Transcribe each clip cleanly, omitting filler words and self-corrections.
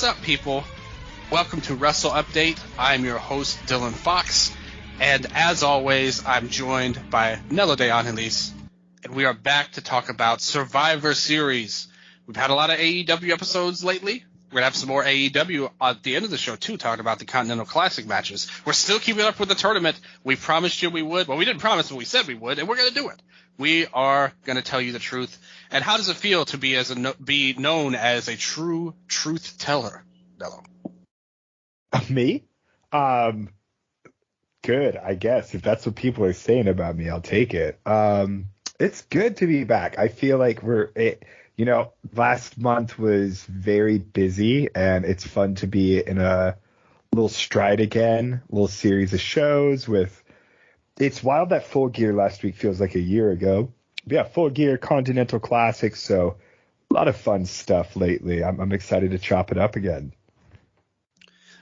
What's up, people? Welcome to Wrestle Update. I'm your host, Dylan Fox, and as always, I'm joined by Nello de Angelis, and we are back to talk about Survivor Series. We've had a lot of AEW episodes lately. We're going to have some more AEW at the end of the show, too, talking about the Continental Classic matches. We're still keeping up with the tournament. We promised you we would. Well, we didn't promise, but we said we would, and we're going to do it. We are going to tell you the truth. And how does it feel to be known as a true truth teller, Nello? Me? Good, I guess. If that's what people are saying about me, I'll take it. It's good to be back. I feel like last month was very busy, and it's fun to be in a little stride again, a little series of shows with. It's wild that Full Gear last week feels like a year ago. But yeah, Full Gear, Continental Classic, so a lot of fun stuff lately. I'm excited to chop it up again.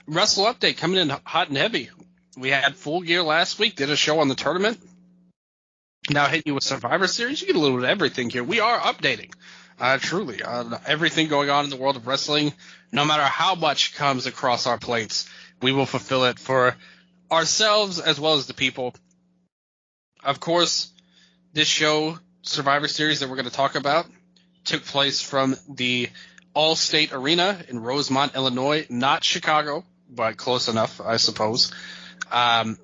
Wrestle Update coming in hot and heavy. We had Full Gear last week, did a show on the tournament. Now hitting you with Survivor Series. You get a little bit of everything here. We are updating, truly, on everything going on in the world of wrestling. No matter how much comes across our plates, we will fulfill it for ourselves as well as the people. Of course, this show, Survivor Series, that we're going to talk about, took place from the All-State Arena in Rosemont, Illinois, not Chicago, but close enough, I suppose. They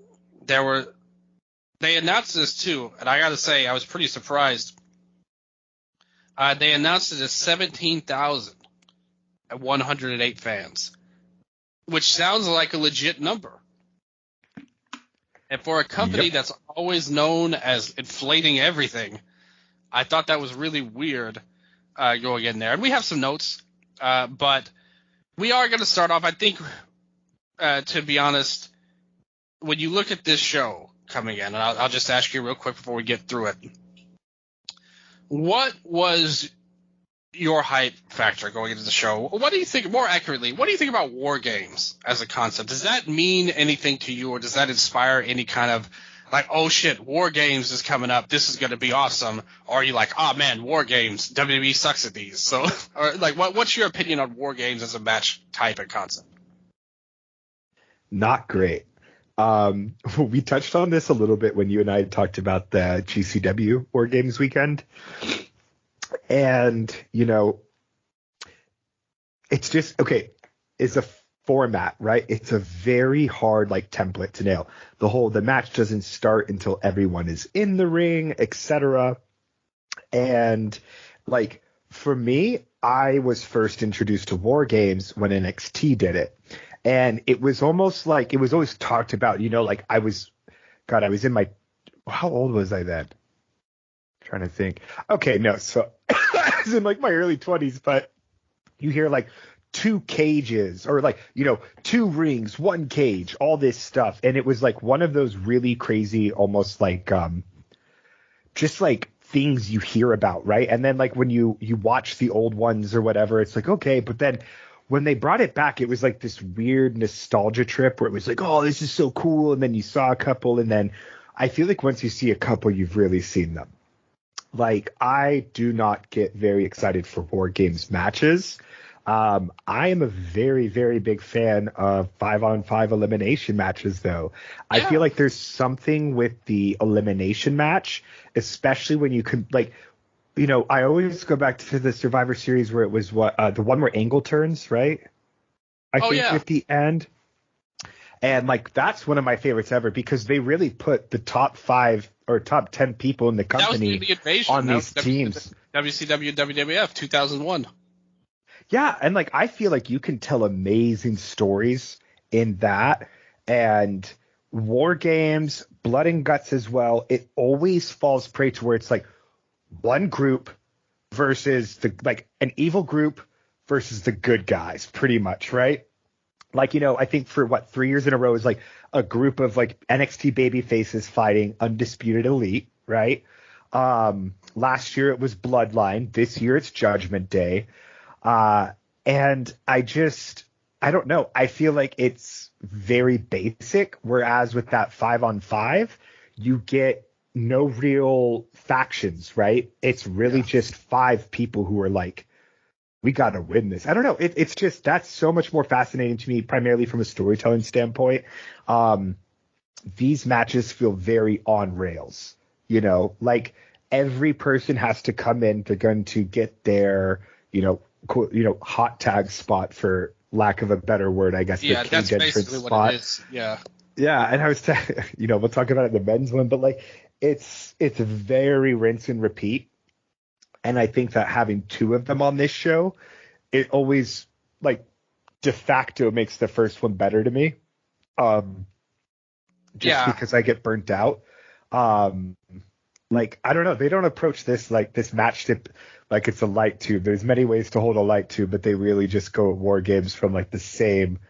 announced this, too, and I got to say, I was pretty surprised. They announced it as 17,108 fans, which sounds like a legit number. And for a company that's always known as inflating everything, I thought that was really weird going in there. And we have some notes, but we are going to start off, I think, to be honest, when you look at this show coming in, and I'll just ask you real quick before we get through it, what was your hype factor going into the show? What do you think, more accurately, what do you think about War Games as a concept? Does that mean anything to you, or does that inspire any kind of, like, oh shit, War Games is coming up, this is going to be awesome? Or are you like, oh man, War Games, WWE sucks at these? So, or like, what's your opinion on War Games as a match type and concept? Not great. We touched on this a little bit when you and I talked about the GCW War Games weekend. And, it's just, okay, it's a format, right? It's a very hard, template to nail. The match doesn't start until everyone is in the ring, etc. And, for me, I was first introduced to War Games when NXT did it. And it was almost like, it was always talked about, I was in my, how old was I then? Trying to think. Okay, no, so I was in my early 20s, but you hear two cages or 2 rings, 1 cage, all this stuff. And it was one of those really crazy, almost just things you hear about, right? And then when you watch the old ones or whatever, it's okay, but then when they brought it back, it was this weird nostalgia trip where it was oh, this is so cool. And then you saw a couple, and then I feel once you see a couple, you've really seen them. I do not get very excited for War Games matches. I am a very, very big fan of 5-on-5 elimination matches, though. Yeah. I feel there's something with the elimination match, especially when you can, I always go back to the Survivor Series where it was the one where Angle turns, right? I think at the end. And that's one of my favorites ever because they really put the top 5 or top 10 people in the company on these teams. WCW, WWF, 2001. Yeah, and I feel you can tell amazing stories in that, and War Games, Blood and Guts as well. It always falls prey to where it's one group versus an evil group versus the good guys, pretty much, right? I think for 3 years in a row is a group of NXT baby faces fighting Undisputed Elite, right? Last year it was Bloodline. This year it's Judgment Day. And I don't know. I feel it's very basic. Whereas with that 5-on-5, you get no real factions, right? It's really just 5 people who are we got to win this. I don't know. It's just, that's so much more fascinating to me, primarily from a storytelling standpoint. These matches feel very on rails, like every person has to come in. They're going to get their, hot tag spot, for lack of a better word, I guess. Yeah, the that's cage basically entrance what spot. it is. Yeah. Yeah. And I was, we'll talk about it in the men's one, but like, it's very rinse and repeat. And I think that having two of them on this show, it always, like, de facto makes the first one better to me. Because I get burnt out. Like, I don't know. They don't approach this like this match tip like it's a light tube. There's many ways to hold a light tube, but they really just go at War Games from like the same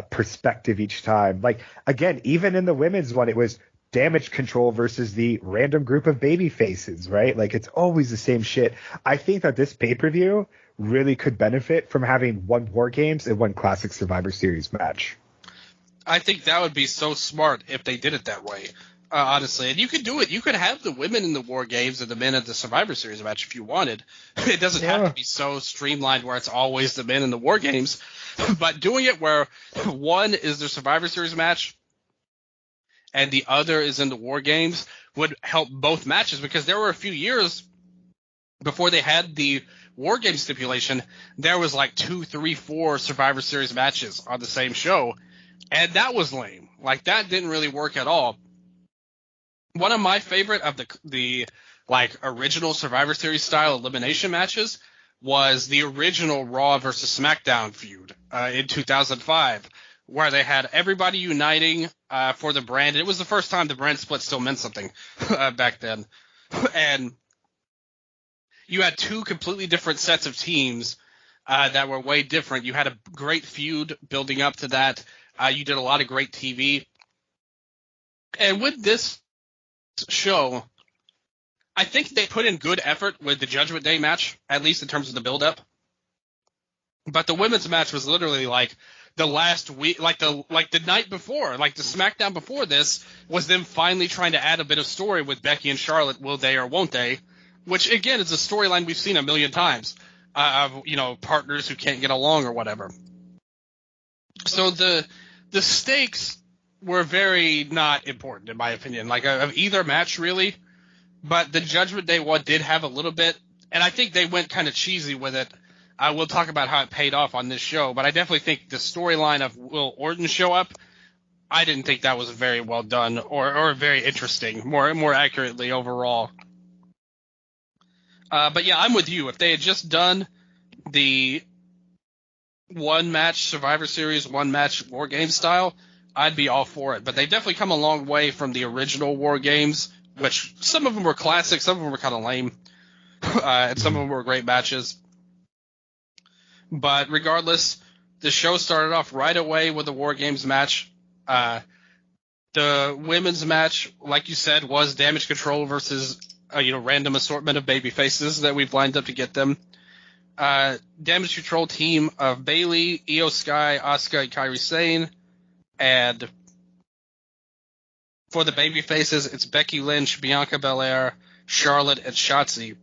perspective each time. Like, again, even in the women's one, it was Damage Control versus the random group of baby faces, right? Like, it's always the same shit. I think that this pay-per-view really could benefit from having one War Games and one Classic Survivor Series match. I think that would be so smart if they did it that way, honestly. And you could do it. You could have the women in the War Games and the men at the Survivor Series match if you wanted. It doesn't have to be so streamlined where it's always the men in the War Games. But doing it where one is the Survivor Series match and the other is in the War Games would help both matches, because there were a few years before they had the War Games stipulation, there was like 2, 3, 4 Survivor Series matches on the same show. And that was lame. Like, that didn't really work at all. One of my favorite of the like original Survivor Series style elimination matches was the original Raw versus SmackDown feud in 2005, where they had everybody uniting for the brand. It was the first time the brand split still meant something back then. And you had two completely different sets of teams that were way different. You had a great feud building up to that. You did a lot of great TV. And with this show, I think they put in good effort with the Judgment Day match, at least in terms of the build-up. But the women's match was literally like the last week, like the night before, like the SmackDown before this was them finally trying to add a bit of story with Becky and Charlotte, will they or won't they? Which, again, is a storyline we've seen a million times of, partners who can't get along or whatever. So the stakes were very not important, in my opinion, like of either match, really. But the Judgment Day one did have a little bit, and I think they went kind of cheesy with it. We'll talk about how it paid off on this show, but I definitely think the storyline of will Orton show up, I didn't think that was very well done or very interesting, more accurately overall. But yeah, I'm with you. If they had just done the one match Survivor Series, one match War Games style, I'd be all for it. But they've definitely come a long way from the original War Games, which some of them were classic, some of them were kind of lame, and some of them were great matches. But regardless, the show started off right away with the War Games match. The women's match, like you said, was Damage Control versus random assortment of baby faces that we've lined up to get them. Damage Control team of Bayley, Io Sky, Asuka, and Kairi Sane. And for the baby faces, it's Becky Lynch, Bianca Belair, Charlotte, and Shotzi.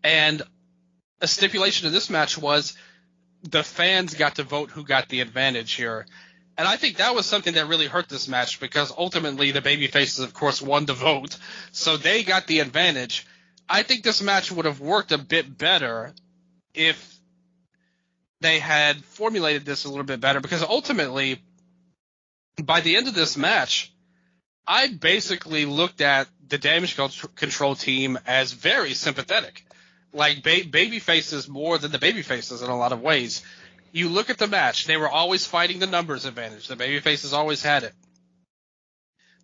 And a stipulation of this match was the fans got to vote who got the advantage here. And I think that was something that really hurt this match, because ultimately the baby faces, of course, won the vote. So they got the advantage. I think this match would have worked a bit better if they had formulated this a little bit better, because ultimately, by the end of this match, I basically looked at the Damage Control team as very sympathetic. Like, baby faces more than the baby faces in a lot of ways. You look at the match, they were always fighting the numbers advantage. The baby faces always had it.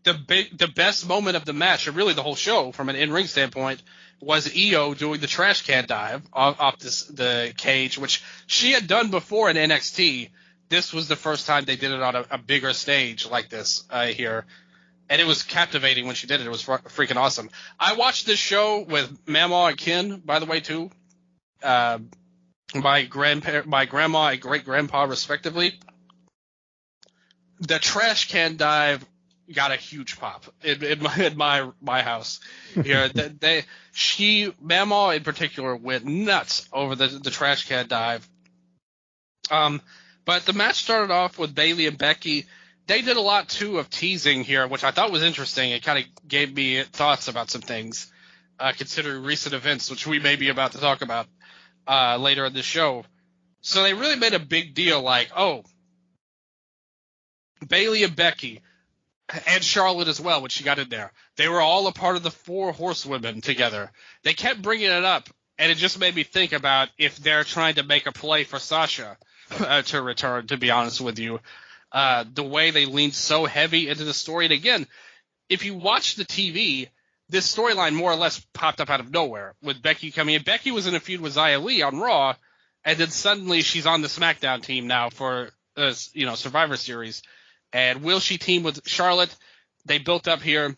The best moment of the match, or really the whole show from an in-ring standpoint, was Io doing the trash can dive off the cage, which she had done before in NXT. This was the first time they did it on a bigger stage like this here. And it was captivating when she did it. It was freaking awesome. I watched this show with Mama and Ken, by the way, too. My grandma and great-grandpa, respectively. The trash can dive, got a huge pop in my house here. Mamaw in particular went nuts over the trash can dive. But the match started off with Bayley and Becky. They did a lot too of teasing here, which I thought was interesting. It kind of gave me thoughts about some things, considering recent events, which we may be about to talk about later in the show. So they really made a big deal, like, oh, Bayley and Becky, and Charlotte as well when she got in there. They were all a part of the 4 horsewomen together. They kept bringing it up, and it just made me think about if they're trying to make a play for Sasha to return, to be honest with you. The way they leaned so heavy into the story. And again, if you watch the TV, this storyline more or less popped up out of nowhere with Becky coming in. Becky was in a feud with Xia Li on Raw, and then suddenly she's on the SmackDown team now for Survivor Series. And will she team with Charlotte? They built up here.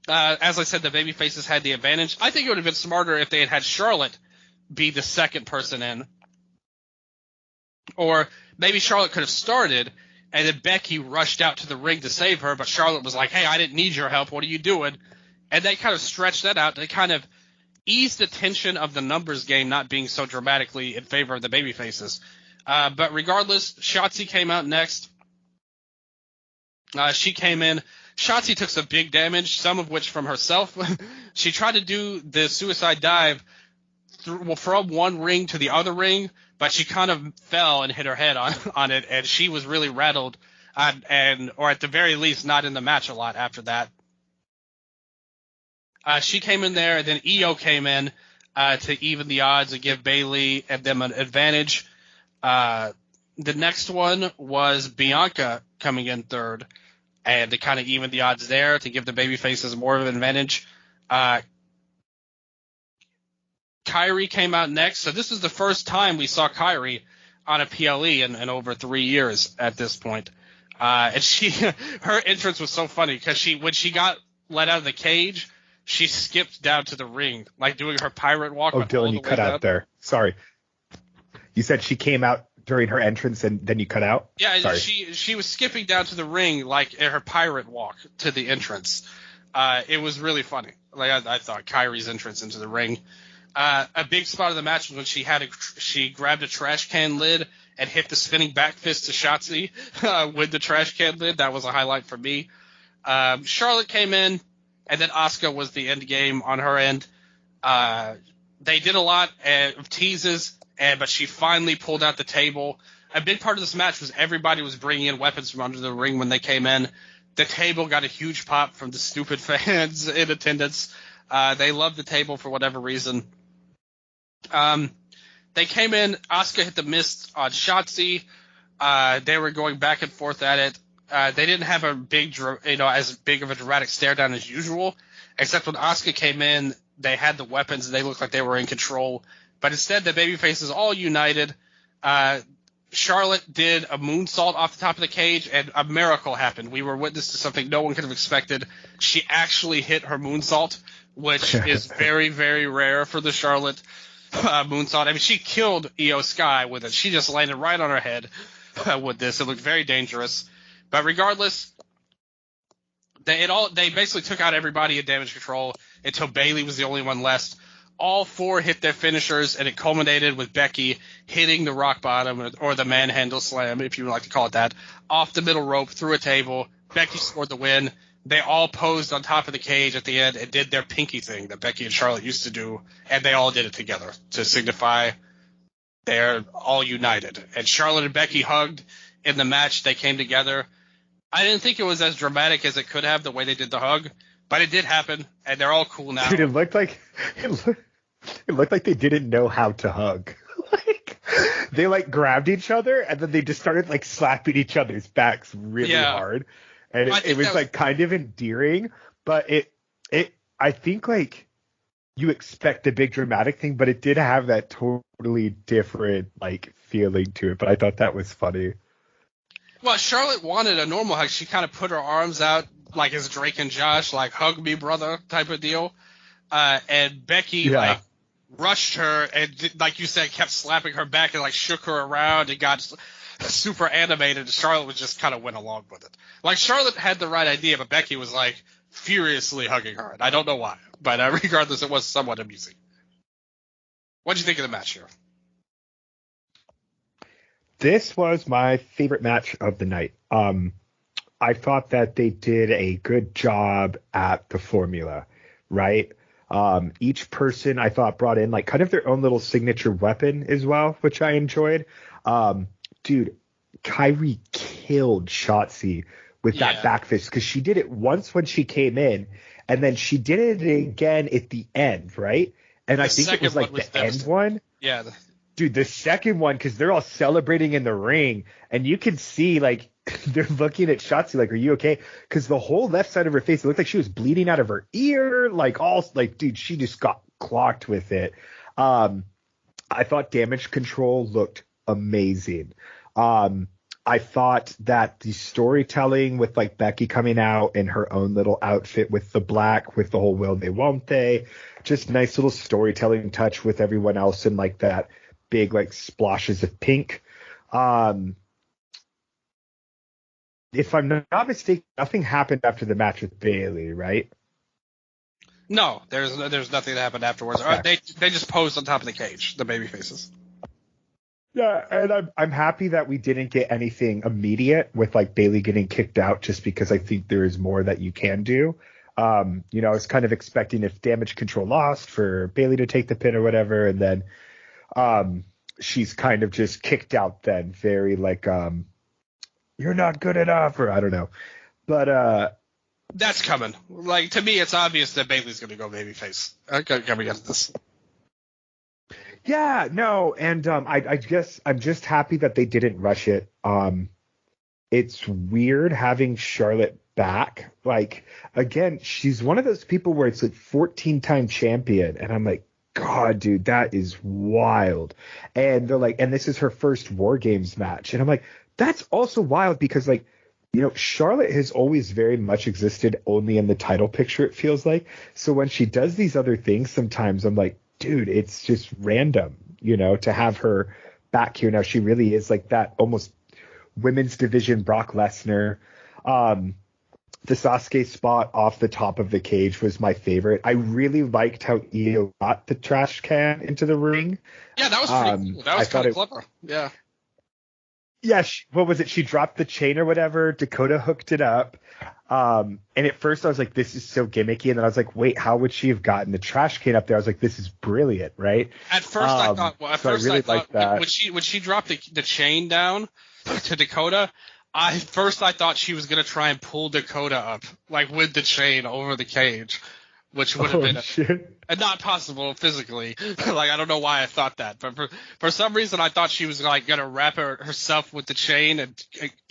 As I said, the babyfaces had the advantage. I think it would have been smarter if they had Charlotte be the second person in. Or maybe Charlotte could have started, and then Becky rushed out to the ring to save her, but Charlotte was like, hey, I didn't need your help. What are you doing? And they kind of stretched that out. They kind of eased the tension of the numbers game not being so dramatically in favor of the babyfaces. But regardless, Shotzi came out next. She came in. Shotzi took some big damage, some of which from herself. She tried to do the suicide dive from one ring to the other ring, but she kind of fell and hit her head on it, and she was really rattled, or at the very least not in the match a lot after that. She came in there, and then Io came in to even the odds and give Bayley and them an advantage. The next one was Bianca coming in third, and to kind of even the odds there to give the babyfaces more of an advantage. Kairi came out next, so this is the first time we saw Kairi on a PLE in over 3 years at this point. And her entrance was so funny because when she got let out of the cage, she skipped down to the ring, like doing her pirate walk. Oh, Dylan, you cut out there. Sorry. You said she came out during her entrance and then you cut out? Yeah, sorry. She was skipping down to the ring like her pirate walk to the entrance. It was really funny. Like I thought Kairi's entrance into the ring. A big spot of the match was when she grabbed a trash can lid and hit the spinning back fist to Shotzi with the trash can lid. That was a highlight for me. Charlotte came in, and then Asuka was the end game on her end. They did a lot of teases, but she finally pulled out the table. A big part of this match was everybody was bringing in weapons from under the ring when they came in. The table got a huge pop from the stupid fans in attendance. They loved the table for whatever reason. They came in. Asuka hit the mist on Shotzi. They were going back and forth at it. They didn't have a as big of a dramatic stare down as usual, except when Asuka came in, they had the weapons and they looked like they were in control. But instead, the babyfaces all united. Charlotte did a moonsault off the top of the cage, and a miracle happened. We were witness to something no one could have expected. She actually hit her moonsault, which is very, very rare for the Charlotte moonsault. I mean, she killed Io Sky with it. She just landed right on her head with this. It looked very dangerous. But regardless, they basically took out everybody in damage control until Bayley was the only one left. All 4 hit their finishers, and it culminated with Becky hitting the rock bottom, or the manhandle slam, if you would like to call it that, off the middle rope through a table. Becky scored the win. They all posed on top of the cage at the end and did their pinky thing that Becky and Charlotte used to do, and they all did it together to signify they're all united. And Charlotte and Becky hugged in the match. They came together. I didn't think it was as dramatic as it could have, the way they did the hug, but it did happen, and they're all cool now. Dude, it looked like they didn't know how to hug. They grabbed each other, and then they just started slapping each other's backs really hard. And it was kind of endearing, but I think you expect a big dramatic thing, but it did have that totally different feeling to it. But I thought that was funny. Well, Charlotte wanted a normal hug. She kind of put her arms out as Drake and Josh, hug me, brother, type of deal. And Becky rushed her and, like you said, kept slapping her back and shook her around and got super animated, and Charlotte was just kind of went along with it. Like, Charlotte had the right idea, but Becky was, like, furiously hugging her, and I don't know why. But regardless, it was somewhat amusing. What'd you think of the match here? This was my favorite match of the night. I thought that they did a good job at the formula, right? Each person I thought brought in like kind of their own little signature weapon as well, which I enjoyed. Dude, Kyrie killed Shotzi with that back fist because she did it once when she came in, and then she did it again at the end, right? And I think it was like the end one. Yeah. Dude, the second one, because they're all celebrating in the ring, and you can see, like, they're looking at Shotzi like, are you okay? Because the whole left side of her face, it looked like she was bleeding out of her ear. Like, dude, she just got clocked with it. I thought Damage Control looked amazing. I thought that the storytelling with, like, Becky coming out in her own little outfit with the black, with the whole will they, won't they, just nice little storytelling touch with everyone else and, like, that big like splashes of pink. If I'm not mistaken, nothing happened after the match with Bayley, right? No, there's nothing that happened afterwards. Okay. They just posed on top of the cage, the baby faces. Yeah, and I'm happy that we didn't get anything immediate with like Bayley getting kicked out, just because I think there is more that you can do. I was kind of expecting if Damage Control lost for Bayley to take the pin or whatever, and then she's kind of just kicked out then, very like, you're not good enough, or I don't know. But that's coming. Like, to me, it's obvious that Bayley's going to go babyface coming into this. Yeah, no, and I guess I'm just happy that they didn't rush it. It's weird having Charlotte back. Like, again, she's one of those people where it's like 14-time champion, and I'm like, God, dude, that is wild. And they're like, and this is her first War Games match. And I'm like, that's also wild because, like, Charlotte has always very much existed only in the title picture, it feels like. So when she does these other things, sometimes I'm like, dude, it's just random, to have her back here. Now, she really is like that almost women's division Brock Lesnar. The Sasuke spot off the top of the cage was my favorite. I really liked how Io got the trash can into the ring. Yeah, that was pretty cool. That was kind of clever. Yeah. Yeah, what was it? She dropped the chain or whatever. Dakota hooked it up. And at first I was like, this is so gimmicky. And then I was like, wait, how would she have gotten the trash can up there? I was like, this is brilliant, right? At first I thought, I thought that. When she dropped the chain down to Dakota, I thought she was going to try and pull Dakota up, like with the chain over the cage, which would have been not possible physically. Like, I don't know why I thought that, but for some reason I thought she was like going to wrap herself with the chain, and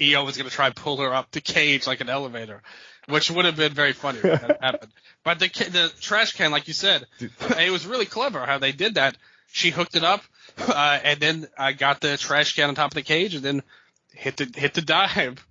Io was going to try and pull her up the cage like an elevator, which would have been very funny if that happened. But the trash can, like you said, it was really clever how they did that. She hooked it up, and then I got the trash can on top of the cage, and then hit the dive.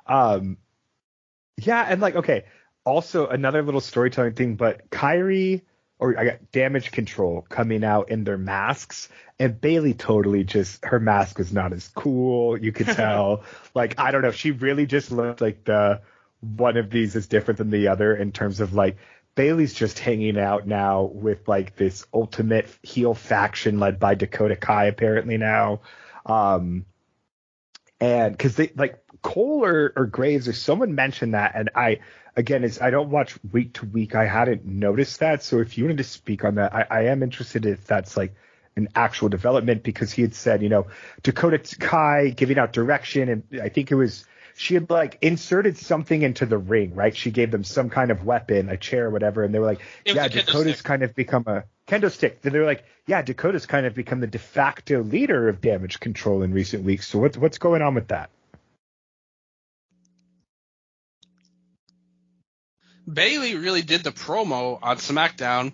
Yeah, and like, okay, also another little storytelling thing, but Kyrie, or I got Damage Control coming out in their masks, and Bayley totally just, her mask was not as cool, you could tell. Like, I don't know, she really just looked like the one of these is different than the other in terms of like, Bayley's just hanging out now with like this ultimate heel faction led by Dakota Kai apparently now. And because they like Cole or Graves or someone mentioned that, and I don't watch week to week. I hadn't noticed that. So if you wanted to speak on that, I am interested if that's like an actual development, because he had said, Dakota Kai giving out direction, and I think it was she had like inserted something into the ring, right? She gave them some kind of weapon, a chair or whatever, and they were like, yeah, Dakota's kind of become a kendo stick. Then they were like, yeah, Dakota's kind of become the de facto leader of Damage Control in recent weeks. So what's going on with that? Bayley really did the promo on SmackDown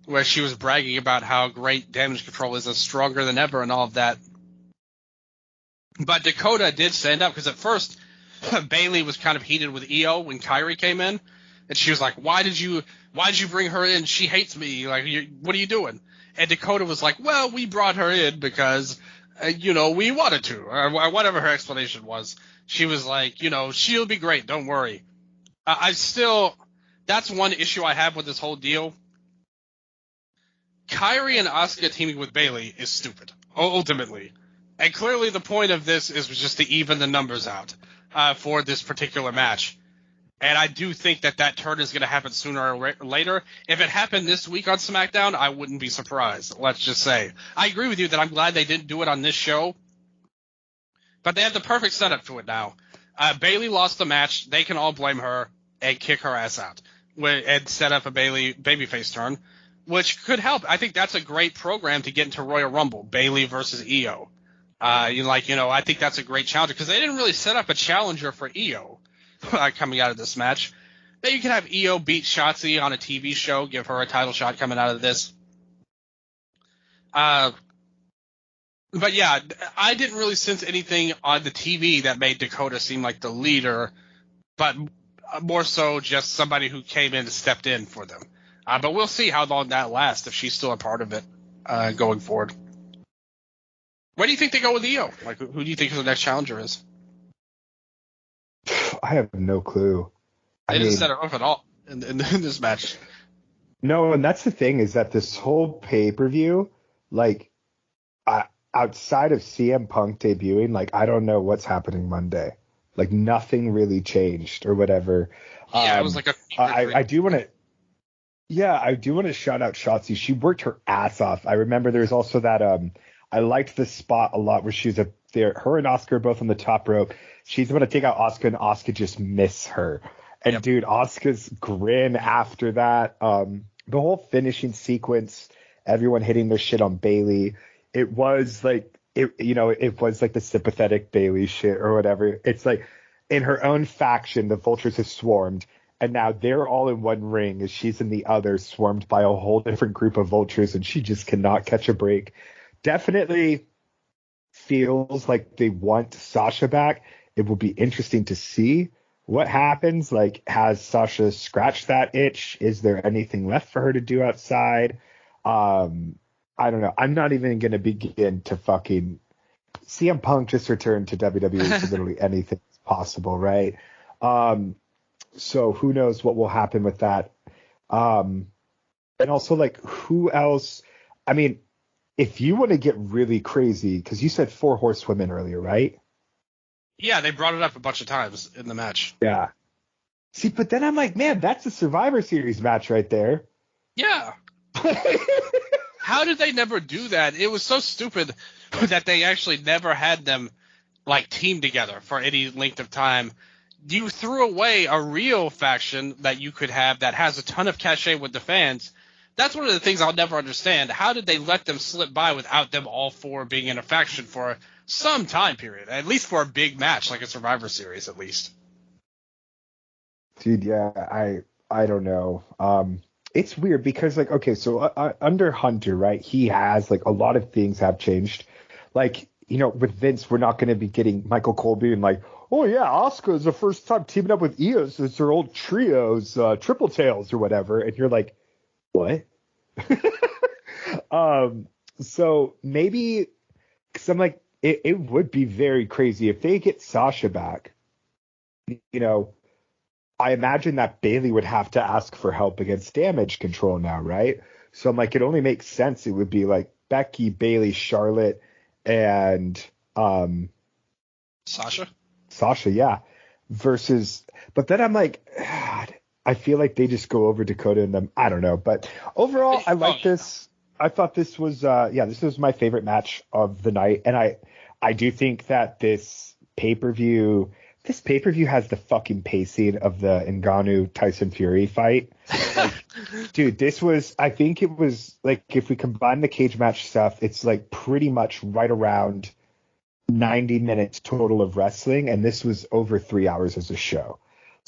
where she was bragging about how great Damage Control is, stronger than ever and all of that. But Dakota did stand up, because at first Bayley was kind of heated with Io when Kyrie came in, and she was like, why did you bring her in? She hates me. Like, what are you doing? And Dakota was like, well, we brought her in because we wanted to, or whatever her explanation was. She was like, she'll be great, don't worry. That's one issue I have with this whole deal. Kairi and Asuka teaming with Bayley is stupid, ultimately. And clearly the point of this is just to even the numbers out for this particular match. And I do think that turn is going to happen sooner or later. If it happened this week on SmackDown, I wouldn't be surprised, let's just say. I agree with you that I'm glad they didn't do it on this show. But they have the perfect setup to it now. Bayley lost the match. They can all blame her and kick her ass out and set up a Bayley babyface turn, which could help. I think that's a great program to get into Royal Rumble, Bayley versus Io. I think that's a great challenger because they didn't really set up a challenger for Io coming out of this match. Then you can have Io beat Shotzi on a TV show, give her a title shot coming out of this. But yeah, I didn't really sense anything on the TV that made Dakota seem like the leader, but more so just somebody who came in and stepped in for them. But we'll see how long that lasts if she's still a part of it going forward. Where do you think they go with Io? Like, who do you think the next challenger is? I have no clue. They didn't set her up at all in this match. No, and that's the thing is that this whole pay-per-view, like, outside of CM Punk debuting, like, I don't know what's happening Monday. Like, nothing really changed or whatever. Yeah, it was like I do want to shout out Shotzi. She worked her ass off. I remember there's also that I liked the spot a lot where she was up there. Her and Asuka are both on the top rope. She's about to take out Asuka, and Asuka just miss her. And yep. Dude, Asuka's grin after that. The whole finishing sequence, everyone hitting their shit on Bayley. It was like it was like the sympathetic Bayley shit or whatever. It's like in her own faction, the Vultures have swarmed, and now they're all in one ring as she's in the other, swarmed by a whole different group of Vultures, and she just cannot catch a break. Definitely feels like they want Sasha back. It will be interesting to see what happens. Like, has Sasha scratched that itch? Is there anything left for her to do outside? I don't know. I'm not even going to begin to fucking CM Punk just returned to WWE. So literally anything is possible, right? So who knows what will happen with that? And also, like, who else? I mean, if you want to get really crazy, because you said 4 horsewomen earlier, right? Yeah, they brought it up a bunch of times in the match. Yeah. See, but then I'm like, man, that's a Survivor Series match right there. Yeah. How did they never do that? It was so stupid that they actually never had them, like, team together for any length of time. You threw away a real faction that you could have that has a ton of cachet with the fans. That's one of the things I'll never understand. How did they let them slip by without them all 4 being in a faction for some time period, at least for a big match like a Survivor Series, at least? Dude, yeah, I don't know. It's weird because, like, okay, so under Hunter, right, he has, like, a lot of things have changed. Like, with Vince, we're not going to be getting Michael Cole being like, oh, yeah, Asuka is the first time teaming up with Io since their old trios, Triple Tails or whatever. And you're like, what? So maybe, because I'm like, it would be very crazy if they get Sasha back. I imagine that Bayley would have to ask for help against Damage Control now, right? So I'm like, it only makes sense. It would be like Becky, Bayley, Charlotte, and Sasha, yeah. Versus, but then I'm like, God, I feel like they just go over Dakota and them. I don't know, but overall, I like this. I thought this was, this was my favorite match of the night, and I do think that this pay-per-view has the fucking pacing of the Ngannou Tyson Fury fight. Like, dude, I think it was like, if we combine the cage match stuff, it's like pretty much right around 90 minutes total of wrestling, and this was over 3 hours as a show.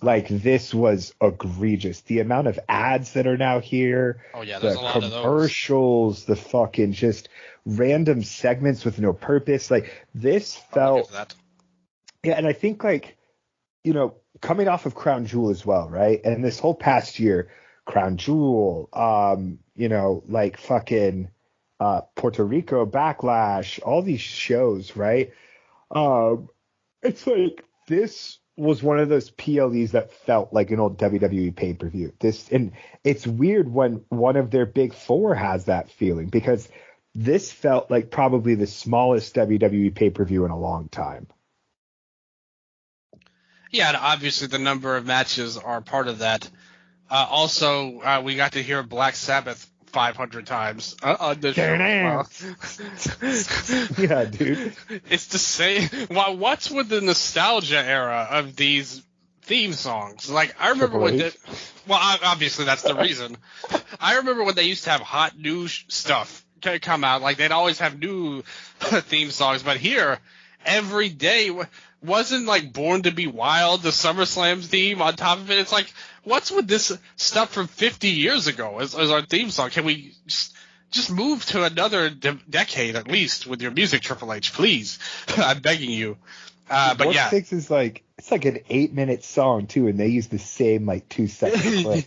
Like, this was egregious. The amount of ads that are now here, there's a lot of those. Commercials, the fucking just random segments with no purpose. Like, this felt. Yeah, and I think, like, coming off of Crown Jewel as well, right? And this whole past year, Crown Jewel, like fucking Puerto Rico Backlash, all these shows, right? It's like this was one of those PLEs that felt like an old WWE pay-per-view. And it's weird when one of their big four has that feeling, because this felt like probably the smallest WWE pay-per-view in a long time. Yeah, and obviously the number of matches are part of that. Also, we got to hear Black Sabbath 500 times on the show. Yeah, dude. It's the same. Well, what's with the nostalgia era of these theme songs? Like, I remember obviously that's the reason. I remember when they used to have hot new stuff come out. Like, they'd always have new theme songs. But here, every day wasn't like Born to Be Wild, the SummerSlam theme on top of it. It's like, what's with this stuff from 50 years ago as our theme song? Can we just move to another decade at least with your music, Triple H, please? I'm begging you. But yeah, Six is like, it's like an 8-minute song too, and they use the same like 2-second clip.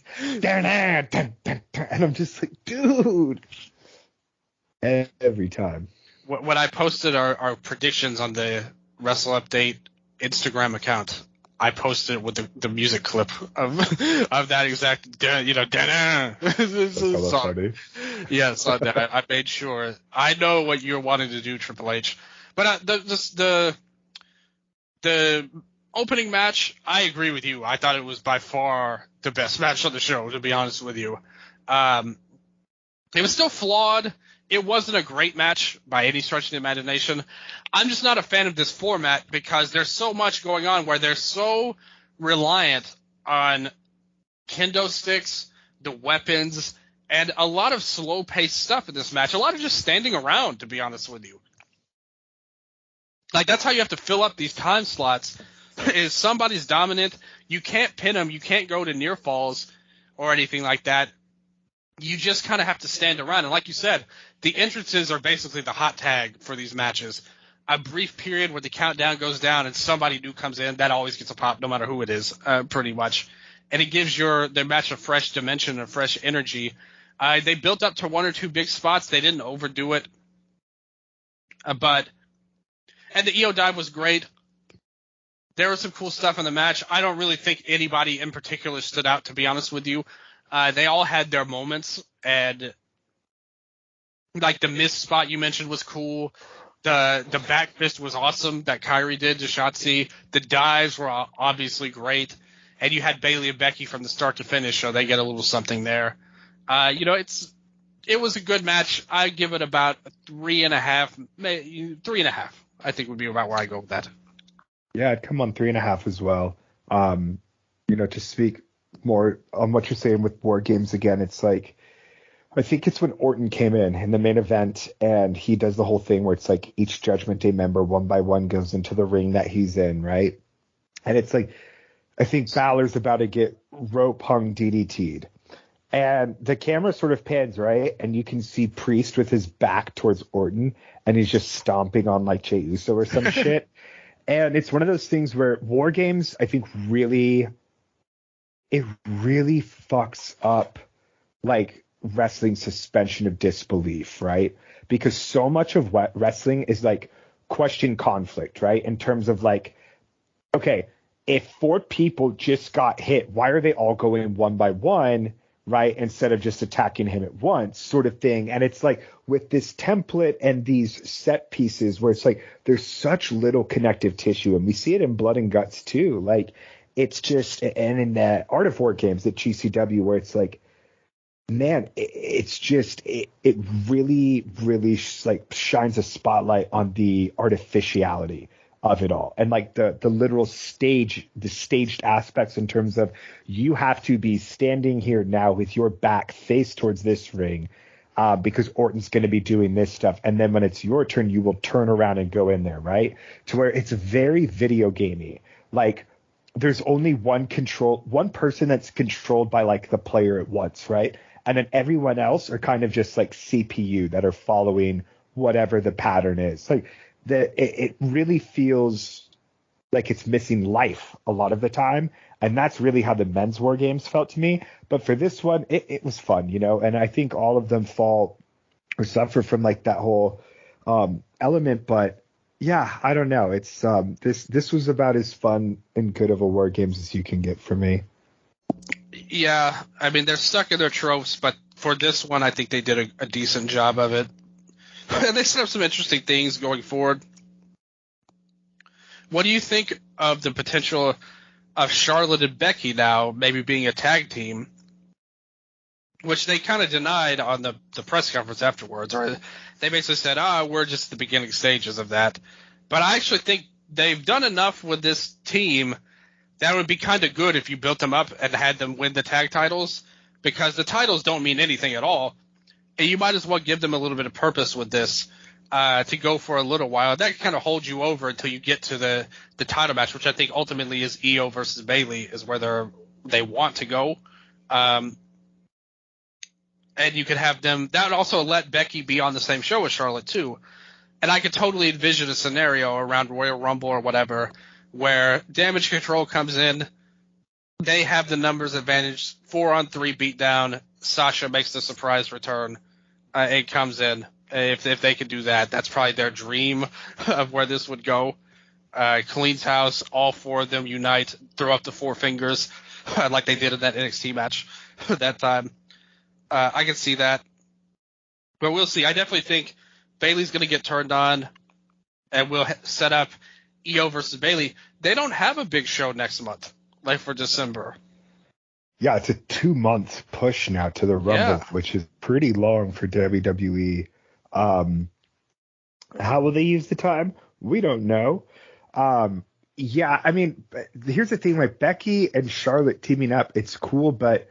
And I'm just like, dude, every time. When I posted our predictions on the Wrestle Update Instagram account, I posted it with the music clip of that exact, song. Yes, I made sure. I know what you're wanting to do, Triple H. But the opening match, I agree with you. I thought it was by far the best match on the show, to be honest with you. It was still flawed. It wasn't a great match by any stretch of the imagination. I'm just not a fan of this format because there's so much going on where they're so reliant on kendo sticks, the weapons, and a lot of slow-paced stuff in this match. A lot of just standing around, to be honest with you. Like, that's how you have to fill up these time slots, is somebody's dominant. You can't pin them. You can't go to near falls or anything like that. You just kind of have to stand around. And like you said, the entrances are basically the hot tag for these matches. A brief period where the countdown goes down and somebody new comes in, that always gets a pop no matter who it is, pretty much. And it gives their match a fresh dimension, a fresh energy. They built up to one or two big spots. They didn't overdo it. And the EO dive was great. There was some cool stuff in the match. I don't really think anybody in particular stood out, to be honest with you. They all had their moments, and like the mist spot you mentioned was cool. The back fist was awesome that Kyrie did to Shotzi. The dives were obviously great, and you had Bayley and Becky from the start to finish, so they get a little something there. It was a good match. I give it about 3.5, 3.5. I think would be about where I go with that. Yeah, I'd come on 3.5 as well. To speak more on what you're saying with War Games again, it's like, I think it's when Orton came in the main event, and he does the whole thing where it's like each Judgment Day member one by one goes into the ring that he's in, right? And it's like, I think Balor's about to get rope hung DDT'd. And the camera sort of pans, right? And you can see Priest with his back towards Orton, and he's just stomping on like Jey Uso or some shit. And it's one of those things where War Games, I think, really fucks up like wrestling suspension of disbelief, right? Because so much of wrestling is like question conflict, right? In terms of like, okay, if 4 people just got hit, why are they all going one by one, right? Instead of just attacking him at once, sort of thing. And it's like with this template and these set pieces where it's like there's such little connective tissue, and we see it in Blood and Guts too. Like, it's just, and in the Art of War Games at GCW, where it's like, man, it's just, it really, really like shines a spotlight on the artificiality of it all. And like the literal the staged aspects in terms of you have to be standing here now with your back face towards this ring because Orton's going to be doing this stuff. And then when it's your turn, you will turn around and go in there, right? To where it's very video gamey. Like, there's only one person that's controlled by like the player at once, right? And then everyone else are kind of just like CPU that are following whatever the pattern is. Like, it really feels like it's missing life a lot of the time. And that's really how the men's War Games felt to me. But for this one, it was fun, and I think all of them fall or suffer from like that whole element. But yeah, I don't know. It's this was about as fun and good of a War Games as you can get for me. Yeah, I mean, they're stuck in their tropes, but for this one, I think they did a decent job of it. And they set up some interesting things going forward. What do you think of the potential of Charlotte and Becky now maybe being a tag team, which they kind of denied on the press conference afterwards, or they basically said, we're just the beginning stages of that. But I actually think they've done enough with this team that would be kind of good if you built them up and had them win the tag titles, because the titles don't mean anything at all. And you might as well give them a little bit of purpose with this to go for a little while. That kind of holds you over until you get to the title match, which I think ultimately is Io versus Bayley is where they want to go. And you could have them – that would also let Becky be on the same show as Charlotte too. And I could totally envision a scenario around Royal Rumble or whatever where Damage Control comes in. They have the numbers advantage, 4-on-3 beatdown. Sasha makes the surprise return. It comes in. If they could do that, that's probably their dream of where this would go. Cleans house, all four of them unite, throw up the four fingers like they did in that NXT match that time. I can see that. But we'll see. I definitely think Bayley's going to get turned on, and we'll set up Io versus Bayley. They don't have a big show next month, like for December. Yeah, it's a 2-month push now to the Rumble, which is pretty long for WWE. How will they use the time? We don't know. Yeah, I mean, here's the thing, like Becky and Charlotte teaming up, it's cool, but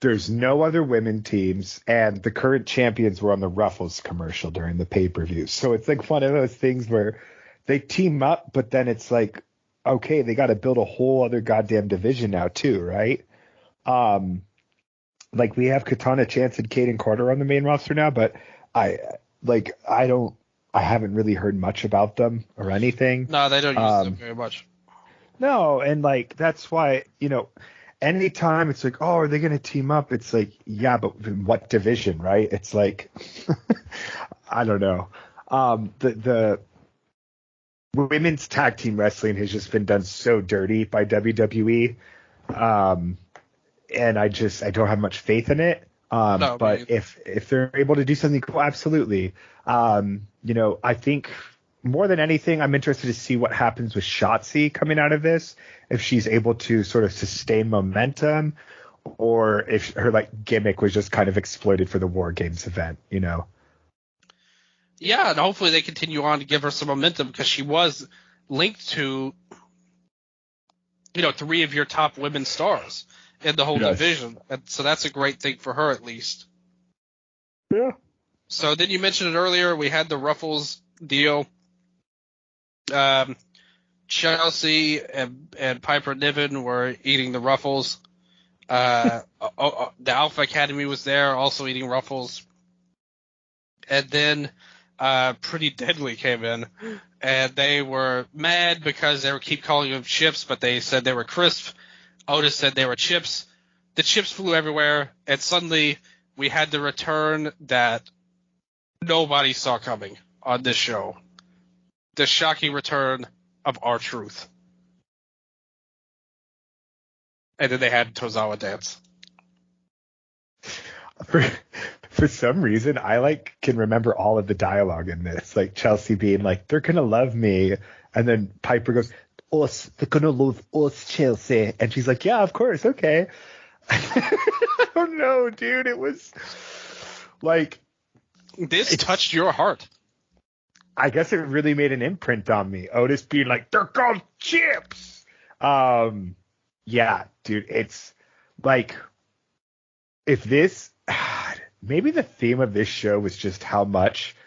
there's no other women teams, and the current champions were on the Ruffles commercial during the pay-per-view. So it's like one of those things where they team up, but then it's like, okay, they got to build a whole other goddamn division now too, right? Like we have Katana Chance and Kaden Carter on the main roster now, but I haven't really heard much about them or anything. No, they don't use them very much. No, and like that's why, anytime it's like, oh, are they going to team up? It's like, yeah, but in what division, right? It's like, I don't know. The women's tag team wrestling has just been done so dirty by WWE. And I don't have much faith in it. No, but if they're able to do something cool, absolutely. I think more than anything, I'm interested to see what happens with Shotzi coming out of this. If she's able to sort of sustain momentum, or if her like gimmick was just kind of exploited for the War Games event, Yeah, and hopefully they continue on to give her some momentum, because she was linked to, 3 of your top women stars in the whole division. And so that's a great thing for her, at least. Yeah. So then you mentioned it earlier. We had the Ruffles deal. Chelsea and Piper Niven were eating the Ruffles. The Alpha Academy was there, also eating Ruffles. And then Pretty Deadly came in, and they were mad because they keep calling them chips, but they said they were crisp. Otis said they were chips. The chips flew everywhere, and suddenly we had the return that nobody saw coming on this show. The shocking return of R-Truth. And then they had Tozawa dance. For some reason, I can remember all of the dialogue in this. Like Chelsea being like, "They're gonna love me," and then Piper goes, "Us, they're gonna love us, Chelsea," and she's like, "Yeah, of course, okay." I don't know, dude. It was like this touched your heart. I guess it really made an imprint on me. Otis being like, "They're called chips." Yeah, dude. It's like if this. Maybe the theme of this show was just how much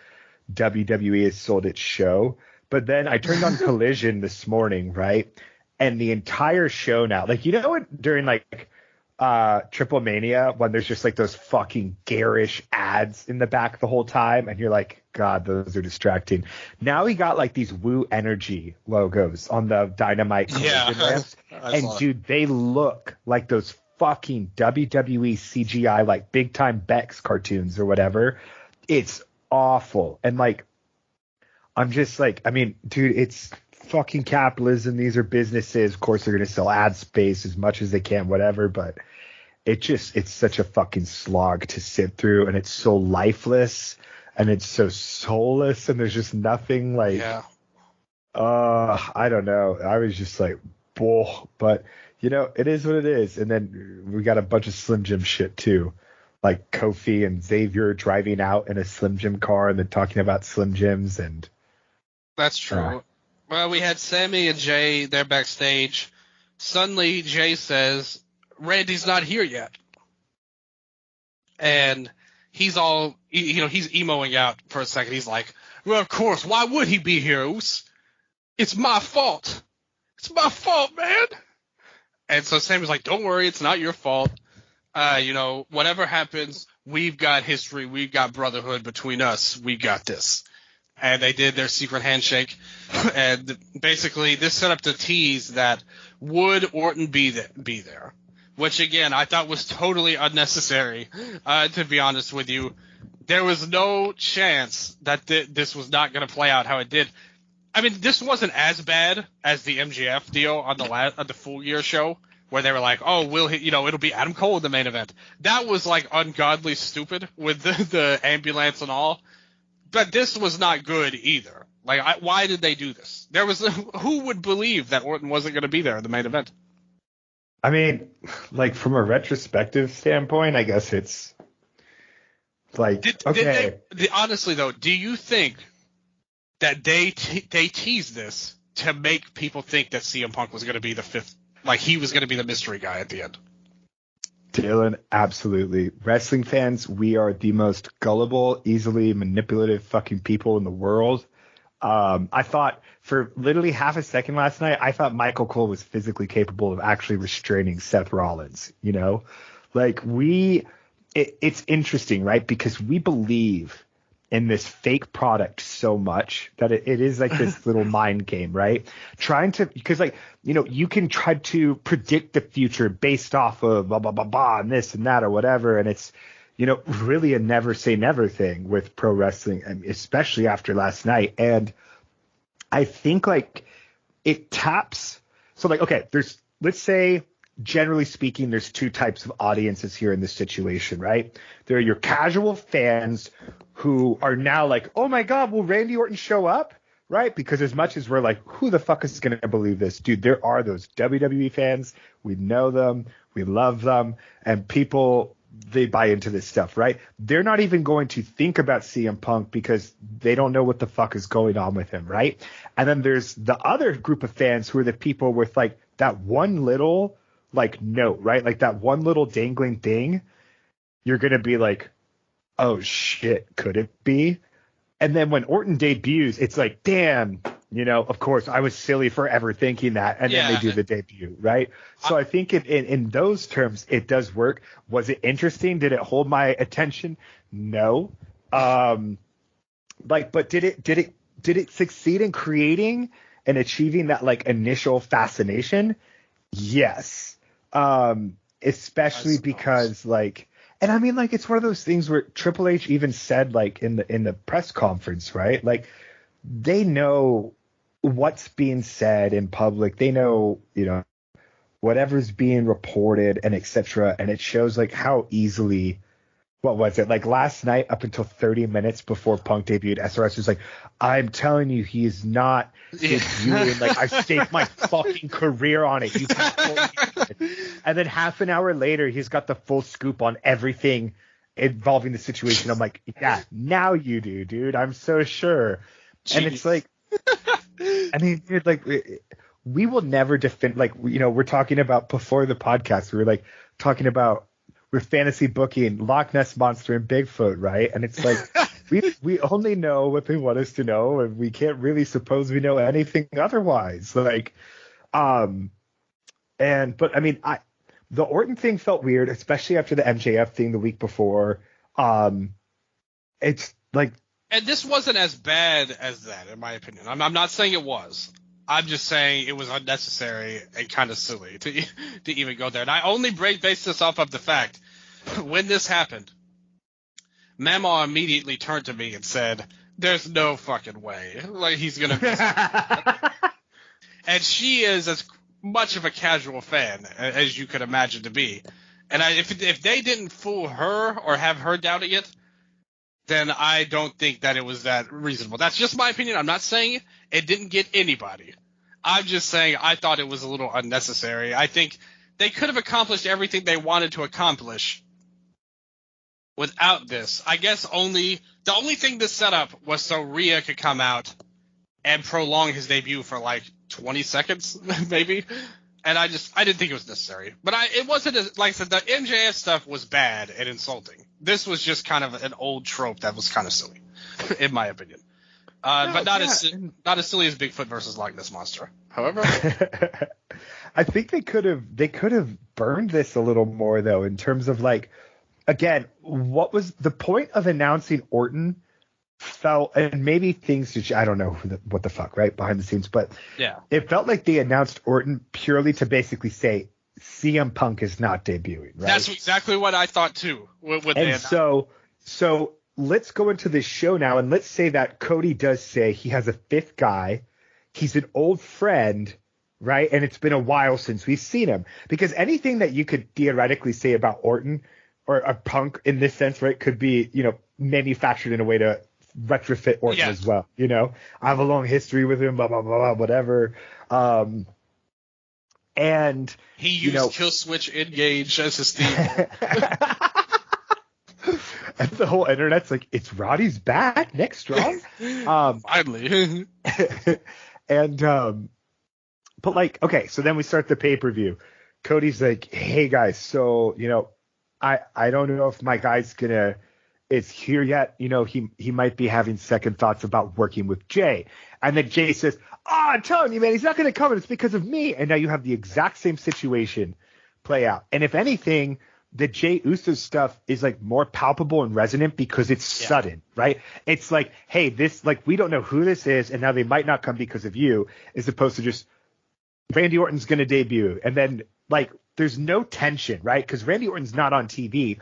WWE has sold its show. But then I turned on Collision this morning, right? And the entire show now, during Triple Mania, when there's just those fucking garish ads in the back the whole time, and you're like, God, those are distracting. Now he got these Woo Energy logos on the Dynamite Collision lamps. And dude, they look like those fucking WWE CGI Big Time Bex cartoons or whatever. It's awful. And like, I'm just like, I mean, dude, it's fucking capitalism. These are businesses. Of course, they're going to sell ad space as much as they can, whatever. But it's such a fucking slog to sit through. And it's so lifeless and it's so soulless. And there's just nothing like, I don't know. I was just like, bull. But, you know, it is what it is. And then we got a bunch of Slim Jim shit too. Like Kofi and Xavier driving out in a Slim Jim car and then talking about Slim Jims. And that's true. Well, we had Sammy and Jay there backstage. Suddenly, Jay says, Randy's not here yet. And he's all, you know, he's emoing out for a second. He's like, well, of course, why would he be here, Oos? It's my fault. It's my fault, man. And so Sammy's like, don't worry, it's not your fault. You know, whatever happens, we've got history. We've got brotherhood between us. We got this. And they did their secret handshake. And basically, this set up the tease that would Orton be there? Which, again, I thought was totally unnecessary, to be honest with you. There was no chance that this was not going to play out how it did. I mean, this wasn't as bad as the MJF deal on the Full Gear show, where they were like, oh, it'll be Adam Cole in the main event. That was, like, ungodly stupid with the ambulance and all. But this was not good either. Like, why did they do this? Who would believe that Orton wasn't going to be there in the main event? I mean, like, from a retrospective standpoint, I guess it's like, okay. Honestly, though, do you think that they teased this to make people think that CM Punk was going to be the fifth, like he was going to be the mystery guy at the end? Dylan, absolutely. Wrestling fans, we are the most gullible, easily manipulative fucking people in the world. I thought for literally half a second last night, I thought Michael Cole was physically capable of actually restraining Seth Rollins, you know? Like it's interesting, right? Because we believe in this fake product so much that it is like this little mind game, right? Because like, you know, you can try to predict the future based off of blah, blah, blah, blah, and this and that or whatever. And it's, you know, really a never say never thing with pro wrestling, especially after last night. And I think like it taps. So like, okay, let's say, generally speaking, there's two types of audiences here in this situation, right? There are your casual fans who are now like, oh my God, will Randy Orton show up? Right? Because as much as we're like, who the fuck is going to believe this? Dude, there are those WWE fans. We know them. We love them. And people, they buy into this stuff, right? They're not even going to think about CM Punk because they don't know what the fuck is going on with him, right? And then there's the other group of fans who are the people with like that one little like note, right? Like that one little dangling thing. You're going to be like, oh shit, could it be? And then when Orton debuts, it's like, damn, you know, of course, I was silly for ever thinking that. And then they do the debut, right? So I think in those terms, it does work. Was it interesting? Did it hold my attention? No. But did it succeed in creating and achieving that like initial fascination? Yes. Especially because like, and I mean, like, it's one of those things where Triple H even said, like, in the press conference, right? Like, they know what's being said in public. They know, you know, whatever's being reported and et cetera. And it shows, like, how easily, what was it? Like, last night, up until 30 minutes before Punk debuted, SRS was like, I'm telling you, he is not debuting. Like, I staked my fucking career on it. You can't believe it. And then half an hour later, he's got the full scoop on everything involving the situation. I'm like, yeah, now you do, dude. I'm so sure. Jeez. And it's like, I mean, dude, like, we will never defend, like, you know, we're talking about before the podcast, we were like talking about, we're fantasy booking Loch Ness Monster and Bigfoot, right? And it's like, we only know what they want us to know, and we can't really suppose we know anything otherwise. Like, but I mean, the Orton thing felt weird, especially after the MJF thing the week before. It's like, and this wasn't as bad as that, in my opinion. I'm not saying it was. I'm just saying it was unnecessary and kind of silly to even go there. And I only base this off of the fact when this happened, Mama immediately turned to me and said, "There's no fucking way. Like, he's going to miss it." And she is as much of a casual fan as you could imagine to be. And if they didn't fool her or have her doubting it, then I don't think that it was that reasonable. That's just my opinion. I'm not saying it didn't get anybody. I'm just saying I thought it was a little unnecessary. I think they could have accomplished everything they wanted to accomplish without this. I guess the only thing this set up was so Rhea could come out and prolong his debut for like 20 seconds, maybe. And I didn't think it was necessary. But it wasn't, like I said, the MJF stuff was bad and insulting. This was just kind of an old trope that was kind of silly, in my opinion. But not as silly as Bigfoot versus Loch Ness Monster. However, I think they could have burned this a little more, though, in terms of, like, again, what was the point of announcing Orton? Felt, and maybe things, I don't know what the fuck, right, behind the scenes, but yeah, it felt like they announced Orton purely to basically say CM Punk is not debuting, right? That's exactly what I thought too. So let's go into this show now, and let's say that Cody does say he has a fifth guy. He's an old friend, right? And it's been a while since we've seen him, because anything that you could theoretically say about Orton or a Punk in this sense, right, could be, manufactured in a way to retrofit Orton as well. I have a long history with him, blah blah blah, blah whatever. And he used Kill Switch Engage as his theme. And the whole internet's like, it's Roddy's back, next strong. Finally. And but like, okay, so then we start the pay-per-view. Cody's like, hey guys, so I don't know if my guy's is here yet. He might be having second thoughts about working with Jay. And then Jay says, I'm telling you, man, he's not going to come, and it's because of me. And now you have the exact same situation play out. And if anything, the Jay Uso stuff is like more palpable and resonant because it's sudden, right? It's like, hey, this, like, we don't know who this is, and now they might not come because of you, as opposed to just Randy Orton's going to debut. And then, like, there's no tension, right? Because Randy Orton's not on TV.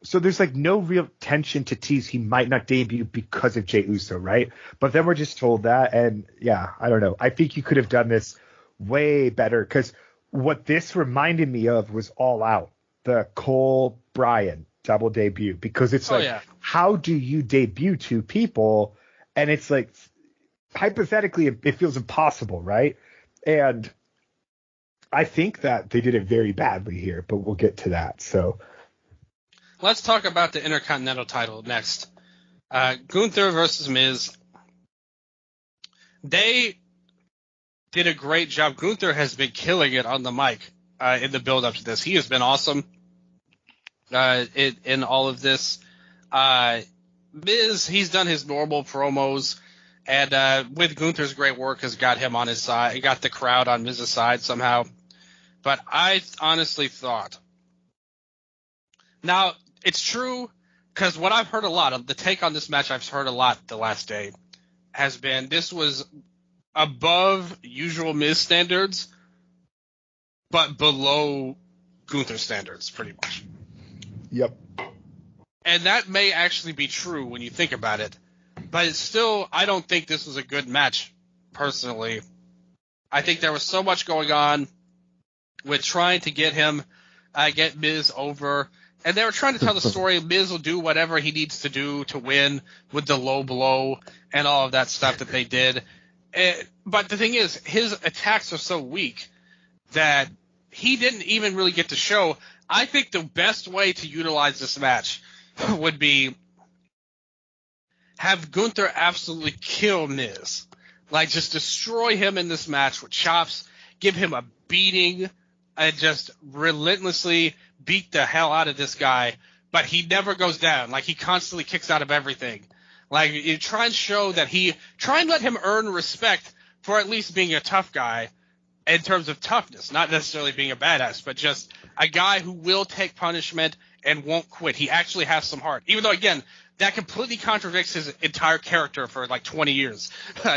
So there's like no real tension to tease he might not debut because of Jey Uso, right? But then we're just told that, and yeah, I don't know. I think you could have done this way better, because what this reminded me of was All Out, the Cole Bryan double debut, because it's how do you debut two people? And it's like, hypothetically, it feels impossible, right? And I think that they did it very badly here, but we'll get to that. So let's talk about the Intercontinental title next. Gunther versus Miz. They did a great job. Gunther has been killing it on the mic in the build-up to this. He has been awesome in all of this. Miz, he's done his normal promos, and with Gunther's great work, has got him on his side. Got the crowd on Miz's side somehow. But I honestly thought, now it's true, because what I've heard a lot of the take on this match, I've heard a lot the last day, has been this was above usual Miz standards, but below Gunther standards, pretty much. Yep. And that may actually be true when you think about it, but it's still, I don't think this was a good match, personally. I think there was so much going on with trying to get Miz over. And they were trying to tell the story. Miz will do whatever he needs to do to win with the low blow and all of that stuff that they did. But the thing is, his attacks are so weak that he didn't even really get to show. I think the best way to utilize this match would be have Gunther absolutely kill Miz. Like, just destroy him in this match with chops, give him a beating, and just relentlessly beat the hell out of this guy, but he never goes down. Like, he constantly kicks out of everything. Like, you try and show that try and let him earn respect for at least being a tough guy in terms of toughness, not necessarily being a badass, but just a guy who will take punishment and won't quit. He actually has some heart, even though, again, that completely contradicts his entire character for like 20 years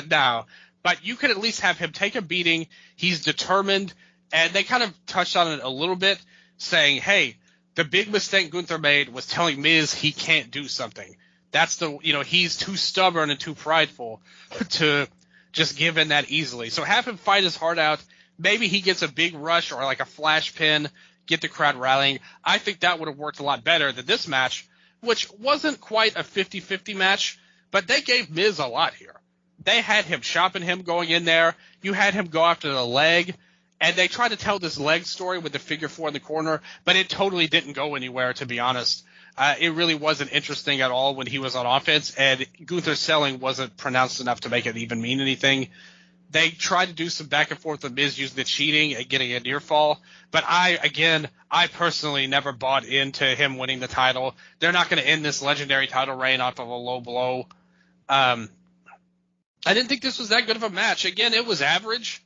now. But you could at least have him take a beating. He's determined. And they kind of touched on it a little bit, saying, hey, The big mistake Gunther made was telling Miz he can't do something. That's he's too stubborn and too prideful to just give in that easily. So have him fight his heart out. Maybe he gets a big rush or like a flash pin, get the crowd rallying. I think that would have worked a lot better than this match, which wasn't quite a 50-50 match, but they gave Miz a lot here. They had him chopping him going in there. You had him go after the leg, and they tried to tell this leg story with the figure 4 in the corner, but it totally didn't go anywhere, to be honest. It really wasn't interesting at all when he was on offense, and Gunther's selling wasn't pronounced enough to make it even mean anything. They tried to do some back and forth with Miz using the cheating and getting a near fall, but I personally never bought into him winning the title. They're not going to end this legendary title reign off of a low blow. I didn't think this was that good of a match. Again, it was average,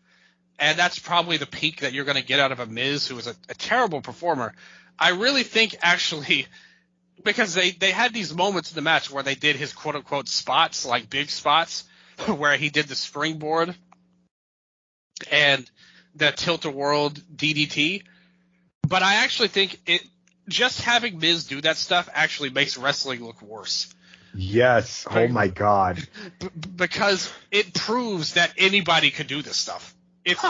and that's probably the peak that you're going to get out of a Miz, who is a terrible performer. I really think, actually, because they had these moments in the match where they did his quote-unquote spots, like big spots, where he did the springboard and the tilt-a-world DDT. But I actually think just having Miz do that stuff actually makes wrestling look worse. Yes. Oh, my God. Because it proves that anybody could do this stuff. It's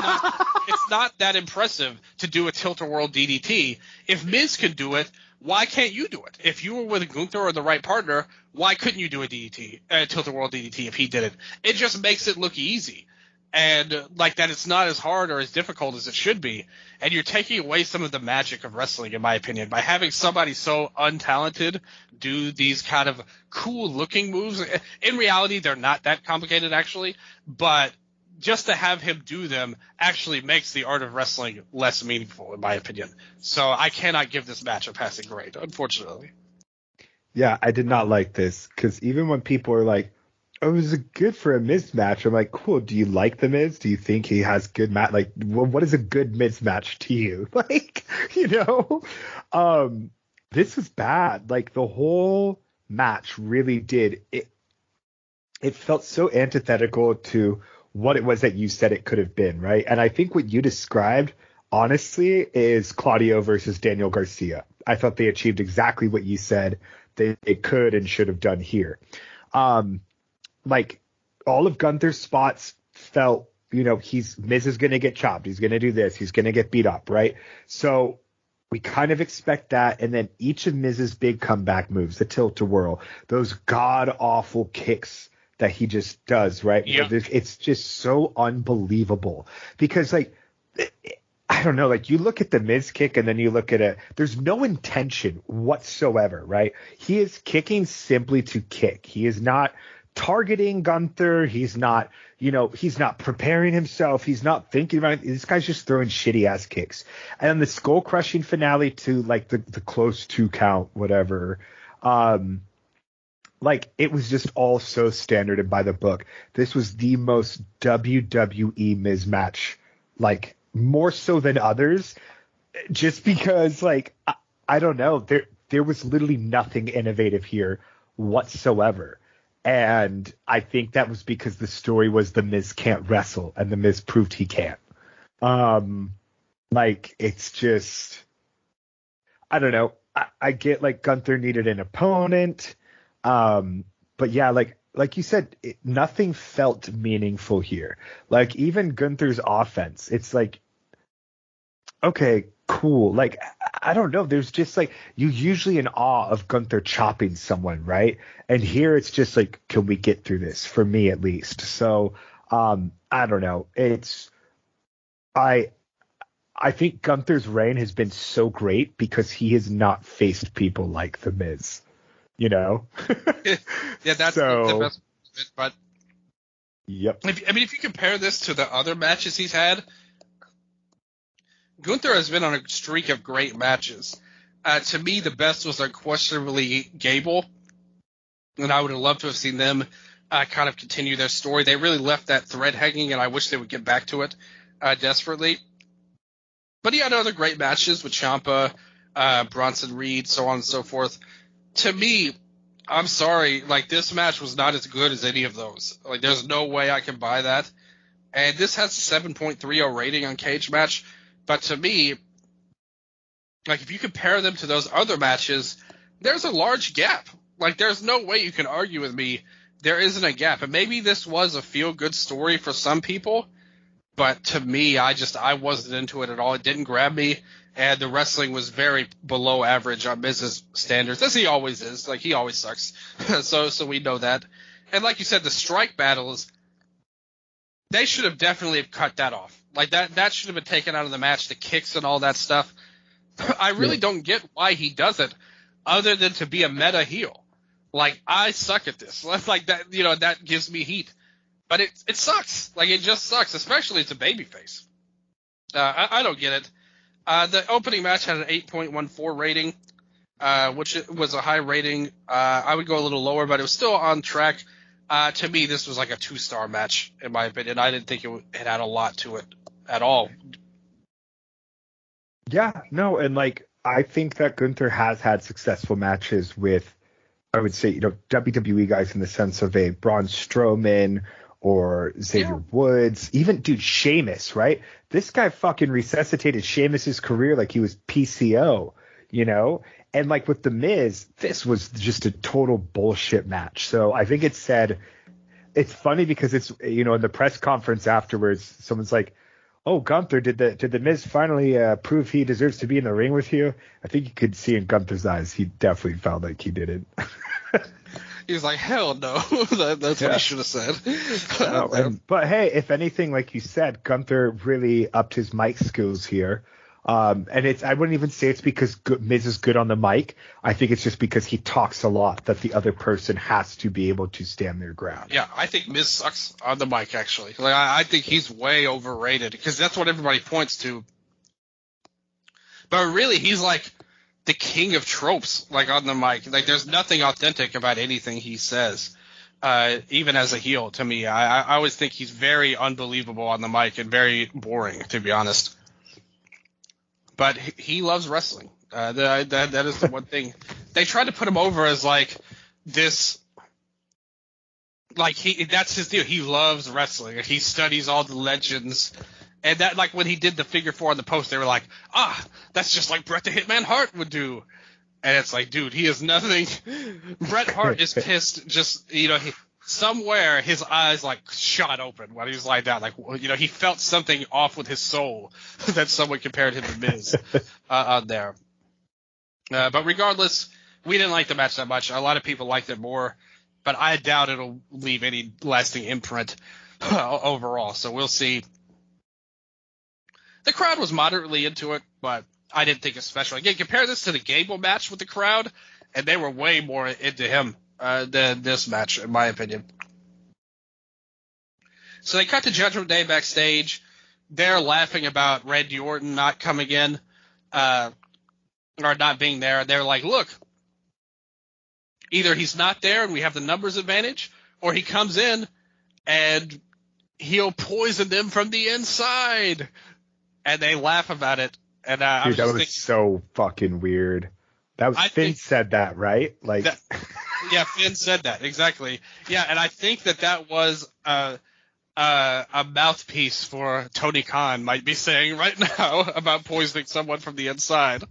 not that impressive to do a tilt-a-world DDT. If Miz can do it, why can't you do it? If you were with Gunther or the right partner, why couldn't you do a DDT, tilt-a-world DDT if he did it? It just makes it look easy. And like that, it's not as hard or as difficult as it should be. And you're taking away some of the magic of wrestling, in my opinion, by having somebody so untalented do these kind of cool-looking moves. In reality, they're not that complicated, actually, but just to have him do them actually makes the art of wrestling less meaningful, in my opinion. So I cannot give this match a passing grade, unfortunately. Yeah, I did not like this, because even when people are like, oh, it was good for a Miz match, I'm like, cool, do you like the Miz? Do you think he has good match? Like, what is a good Miz match to you? Like, this was bad. Like, the whole match really did. It felt so antithetical to what it was that you said it could have been, right? And I think what you described, honestly, is Claudio versus Daniel Garcia. I thought they achieved exactly what you said they could and should have done here. Like, all of Gunther's spots felt, Miz is going to get chopped. He's going to do this. He's going to get beat up, right? So we kind of expect that. And then each of Miz's big comeback moves, the tilt-a-whirl, those god-awful kicks that he just does, right? Yep. It's just so unbelievable because, like, I don't know, like, you look at the Miz kick and then you look at it, there's no intention whatsoever, right? He is kicking simply to kick. He is not targeting Gunther. He's not, he's not preparing himself. He's not thinking about it. This guy's just throwing shitty ass kicks. And then the skull crushing finale to like the close 2 count, whatever. Like, it was just all so standard and by the book. This was the most WWE Miz match, like, more so than others, just because, like, I don't know, there was literally nothing innovative here whatsoever. And I think that was because the story was the Miz can't wrestle, and the Miz proved he can't. Like, it's just, I don't know. I get, like, Gunther needed an opponent. But yeah, like you said, nothing felt meaningful here. Like, even Gunther's offense, it's like, okay, cool. Like, I don't know. There's just like, you usually in awe of Gunther chopping someone, right? And here it's just like, can we get through this? For me, at least. So, I don't know. I think Gunther's reign has been so great because he has not faced people like The Miz. Yeah, that's the best. But yep. If you compare this to the other matches he's had, Gunther has been on a streak of great matches. To me, the best was unquestionably Gable, and I would have loved to have seen them kind of continue their story. They really left that thread hanging, and I wish they would get back to it desperately. But he had other great matches with Ciampa, Bronson Reed, so on and so forth. To me, I'm sorry, like, this match was not as good as any of those. Like, there's no way I can buy that. And this has a 7.30 rating on Cage Match, but to me, Like, if you compare them to those other matches, there's a large gap. Like, there's no way you can argue with me there isn't a gap. And maybe this was a feel-good story for some people, but to me, I wasn't into it at all. It didn't grab me, and the wrestling was very below average on Miz's standards, as he always is. Like, he always sucks. So we know that. And like you said, the strike battles, they should have definitely cut that off. Like, that should have been taken out of the match, the kicks and all that stuff. I really don't get why he does it, other than to be a meta heel. Like, I suck at this. Like, that, that gives me heat. But it sucks. Like, it just sucks, especially as a babyface. I don't get it. The opening match had an 8.14 rating, which was a high rating. I would go a little lower, but it was still on track. To me, this was like a 2-star match, in my opinion. I didn't think it had a lot to it at all. Yeah, no, and like, I think that Gunther has had successful matches with, I would say, WWE guys in the sense of a Braun Strowman or Xavier Woods, even, dude, Sheamus, right? This guy fucking resuscitated Sheamus's career like he was PCO, And like with The Miz, this was just a total bullshit match. So I think it's funny because it's, in the press conference afterwards, someone's like, "Oh, Gunther, did the Miz finally prove he deserves to be in the ring with you?" I think you could see in Gunther's eyes, he definitely felt like he didn't. He was like, "Hell no." That's what he should have said. But hey, if anything, like you said, Gunther really upped his mic skills here. And I wouldn't even say it's because Miz is good on the mic. I think it's just because he talks a lot that the other person has to be able to stand their ground. Yeah, I think Miz sucks on the mic, actually. Like, I think he's way overrated because that's what everybody points to. But really, he's like the king of tropes, like, on the mic. Like, there's nothing authentic about anything he says, even as a heel, to me. I always think he's very unbelievable on the mic and very boring, to be honest. But he loves wrestling. That is the one thing. They tried to put him over as, like, this, like, that's his deal. He loves wrestling. He studies all the legends. And that, like, when he did the figure 4 on the post, they were like, that's just like Bret the Hitman Hart would do. And it's like, dude, he is nothing. Bret Hart is pissed. Just, somewhere his eyes, like, shot open when he was lying down. Like, he felt something off with his soul that someone compared him to Miz on there. But regardless, we didn't like the match that much. A lot of people liked it more. But I doubt it'll leave any lasting imprint overall. So we'll see. The crowd was moderately into it, but I didn't think it's special. Again, compare this to the Gable match with the crowd, and they were way more into him than this match, in my opinion. So they cut to Judgment Day backstage. They're laughing about Randy Orton not coming in, or not being there. They're like, look, either he's not there and we have the numbers advantage, or he comes in and he'll poison them from the inside. And they laugh about it. And dude, that was so fucking weird. That was Finn said that, right? Like, yeah, Finn said that exactly. Yeah, and I think that was a mouthpiece for Tony Khan might be saying right now about poisoning someone from the inside.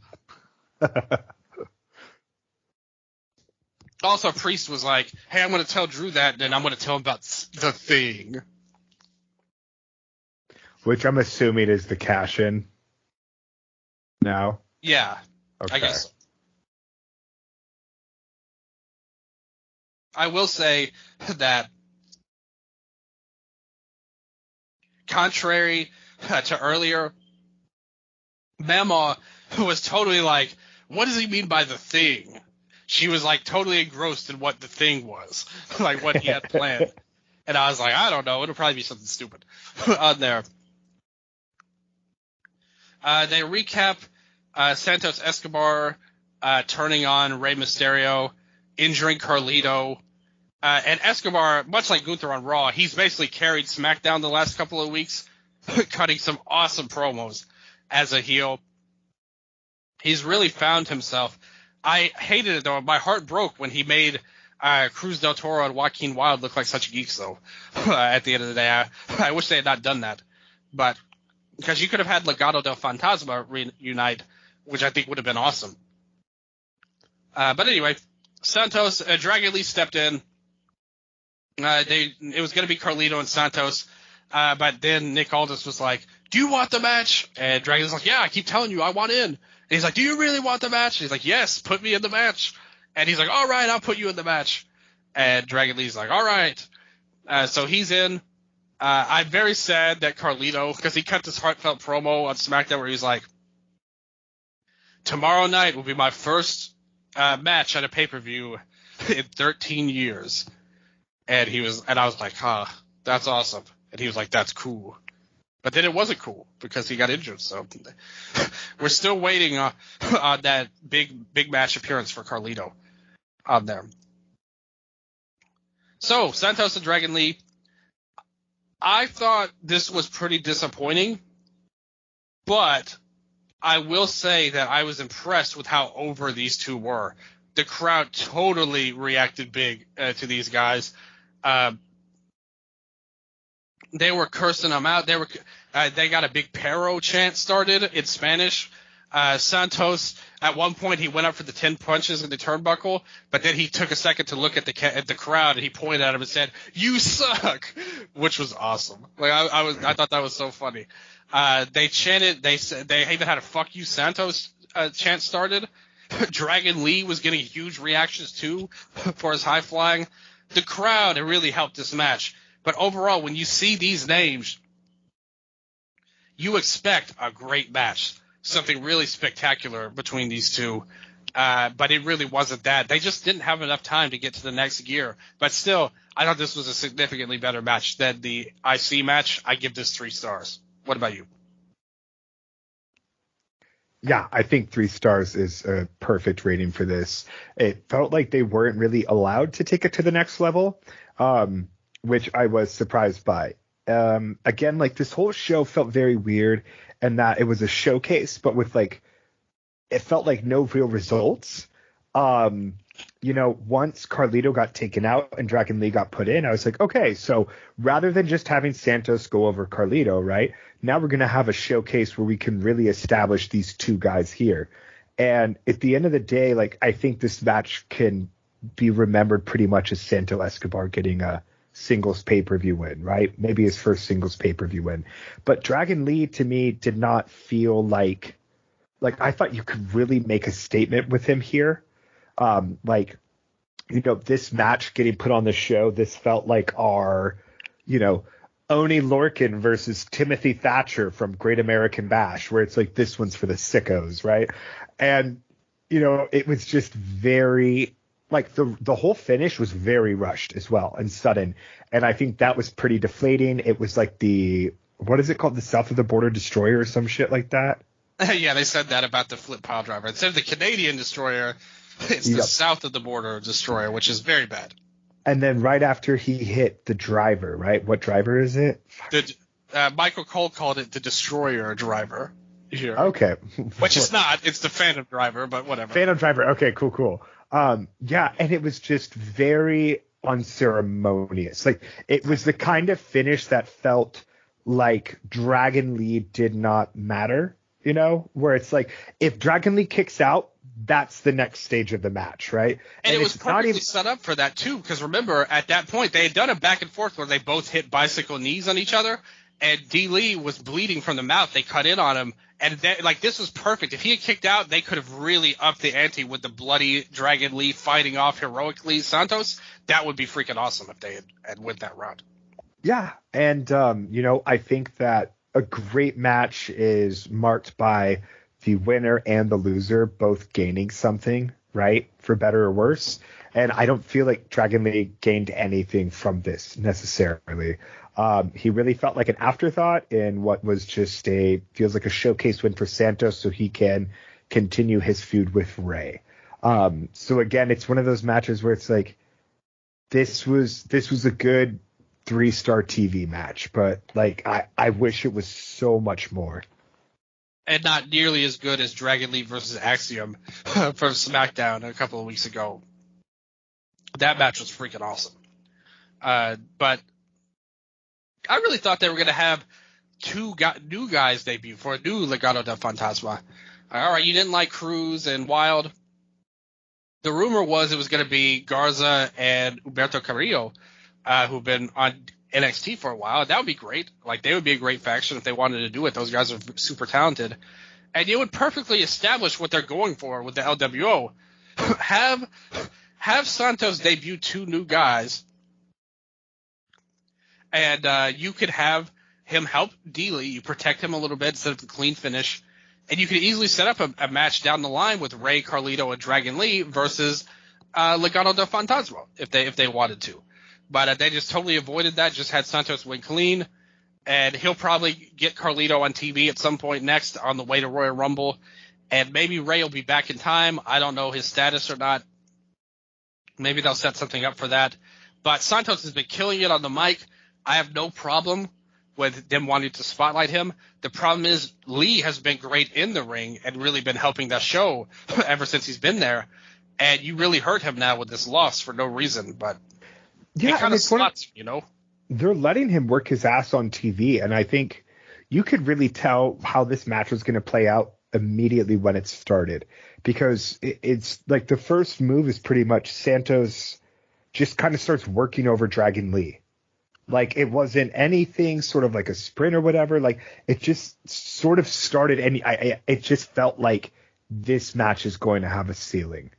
Also, Priest was like, "Hey, I'm going to tell Drew that, and then I'm going to tell him about the Thing." Which I'm assuming is the cash-in now. Yeah, okay. I guess so. I will say that, contrary to earlier, Mama was totally like, what does he mean by the Thing? She was like totally engrossed in what the Thing was, like what he had planned. And I was like, I don't know, it'll probably be something stupid on there. They recap Santos Escobar turning on Rey Mysterio, injuring Carlito. And Escobar, much like Gunther on Raw, he's basically carried SmackDown the last couple of weeks, cutting some awesome promos as a heel. He's really found himself. I hated it, though. My heart broke when he made Cruz del Toro and Joaquin Wilde look like such geeks, though, at the end of the day. I wish they had not done that. But because you could have had Legado del Fantasma reunite which I think would have been awesome. But anyway, Santos, Dragon Lee stepped in. It was going to be Carlito and Santos, but then Nick Aldis was like, "Do you want the match?" And Dragon Lee's like, "Yeah, I keep telling you I want in." And he's like, "Do you really want the match?" And he's like, "Yes, put me in the match." And he's like, "All right, I'll put you in the match." And Dragon Lee's like, "All right." So he's in. I'm very sad that Carlito, because he cut this heartfelt promo on SmackDown where he's like, "Tomorrow night will be my first match at a pay-per-view in 13 years." And I was like, that's awesome. And he was like, "That's cool." But then it wasn't cool because he got injured. So we're still waiting on that big match appearance for Carlito on there. So Santos and Dragon Lee, I thought this was pretty disappointing, but I will say that I was impressed with how over these two were. The crowd totally reacted big to these guys. They were cursing them out. They got a big pero chant started in Spanish. Santos, at one point, he went up for the 10 punches in the turnbuckle, but then he took a second to look at the crowd, and he pointed at him and said, "You suck," which was awesome. Like I thought that was so funny. They chanted. They even had a "Fuck you, Santos" chant started. Dragon Lee was getting huge reactions too for his high flying. The crowd really helped this match. But overall, when you see these names, you expect a great match, something really spectacular between these two. But it really wasn't that. They just didn't have enough time to get to the next gear. But still, I thought this was a significantly better match than the IC match. I give this 3 stars. What about you? Yeah, I think 3 stars is a perfect rating for this. It felt like they weren't really allowed to take it to the next level, which I was surprised by. Again, like this whole show felt very weird, and that it was a showcase, but with like, it felt like no real results. Once Carlito got taken out and Dragon Lee got put in, I was like, okay, so rather than just having Santos go over Carlito, right, now we're going to have a showcase where we can really establish these two guys here. And at the end of the day, like, I think this match can be remembered pretty much as Santo Escobar getting a singles pay-per-view win, right? Maybe his first singles pay-per-view win. But Dragon Lee, to me, did not feel like I thought you could really make a statement with him here. This match getting put on the show, this felt like our, Oni Lorcan versus Timothy Thatcher from Great American Bash, where it's like, this one's for the sickos, right? And, it was just very, like, the whole finish was very rushed as well and sudden. And I think that was pretty deflating. It was like what is it called? The South of the Border Destroyer or some shit like that? Yeah, they said that about the flip pile driver. Instead of the Canadian Destroyer, it's the South of the Border Destroyer, which is very bad. And then right after he hit the driver, right? What driver is it? Michael Cole called it the Destroyer driver. Here. Okay. Which is not. It's the Phantom driver, but whatever. Phantom driver. Okay, cool. Yeah, and it was just very unceremonious. Like, it was the kind of finish that felt like Dragon Lee did not matter. Where it's like, if Dragon Lee kicks out, that's the next stage of the match, right? And it was perfectly set up for that, too, because remember, at that point, they had done a back and forth where they both hit bicycle knees on each other, and D. Lee was bleeding from the mouth. They cut in on him, and this was perfect. If he had kicked out, they could have really upped the ante with the bloody Dragon Lee fighting off heroically Santos. That would be freaking awesome if they had went that route. Yeah, and, I think that a great match is marked by the winner and the loser both gaining something, right? For better or worse. And I don't feel like Dragon Lee gained anything from this necessarily. He really felt like an afterthought in what was just feels like a showcase win for Santos so he can continue his feud with Rey. So again, it's one of those matches where it's like, this was a good 3-star TV match, but like I wish it was so much more. And not nearly as good as Dragon Lee versus Axiom from SmackDown a couple of weeks ago. That match was freaking awesome. But I really thought they were going to have 2 new guys debut for a new Legado del Fantasma. All right, you didn't like Cruz and Wild. The rumor was it was going to be Garza and Humberto Carrillo, who've been on NXT for a while. That would be great. Like, they would be a great faction if they wanted to do it. Those guys are super talented. And it would perfectly establish what they're going for with the LWO. Have Santos debut 2 new guys, and you could have him help Dealey. You protect him a little bit instead of the clean finish. And you could easily set up a match down the line with Rey, Carlito, and Dragon Lee versus Legado del Fantasma if they wanted to. But they just totally avoided that, just had Santos win clean. And he'll probably get Carlito on TV at some point next on the way to Royal Rumble. And maybe Rey will be back in time. I don't know his status or not. Maybe they'll set something up for that. But Santos has been killing it on the mic. I have no problem with them wanting to spotlight him. The problem is Lee has been great in the ring and really been helping that show ever since he's been there. And you really hurt him now with this loss for no reason. But yeah, it kind of sluts, you know? They're letting him work his ass on TV, and I think you could really tell how this match was going to play out immediately when it started, because it's like the first move is pretty much Santos just kind of starts working over Dragon Lee. Like, it wasn't anything sort of like a sprint or whatever. Like, it just sort of started, and it just felt like this match is going to have a ceiling.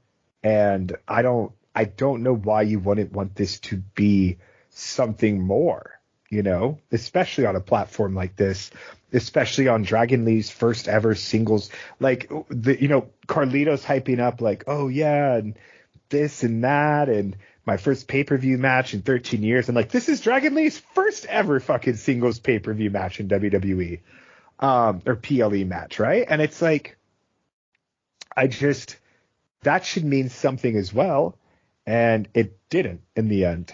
And I don't know why you wouldn't want this to be something more, you know, especially on a platform like this, especially on Dragon Lee's first ever singles. Like, Carlito's hyping up like, oh yeah, and this and that, and my first pay-per-view match in 13 years. And like, this is Dragon Lee's first ever fucking singles pay-per-view match in WWE, or PLE match, right? And it's like, that should mean something as well. And it didn't in the end.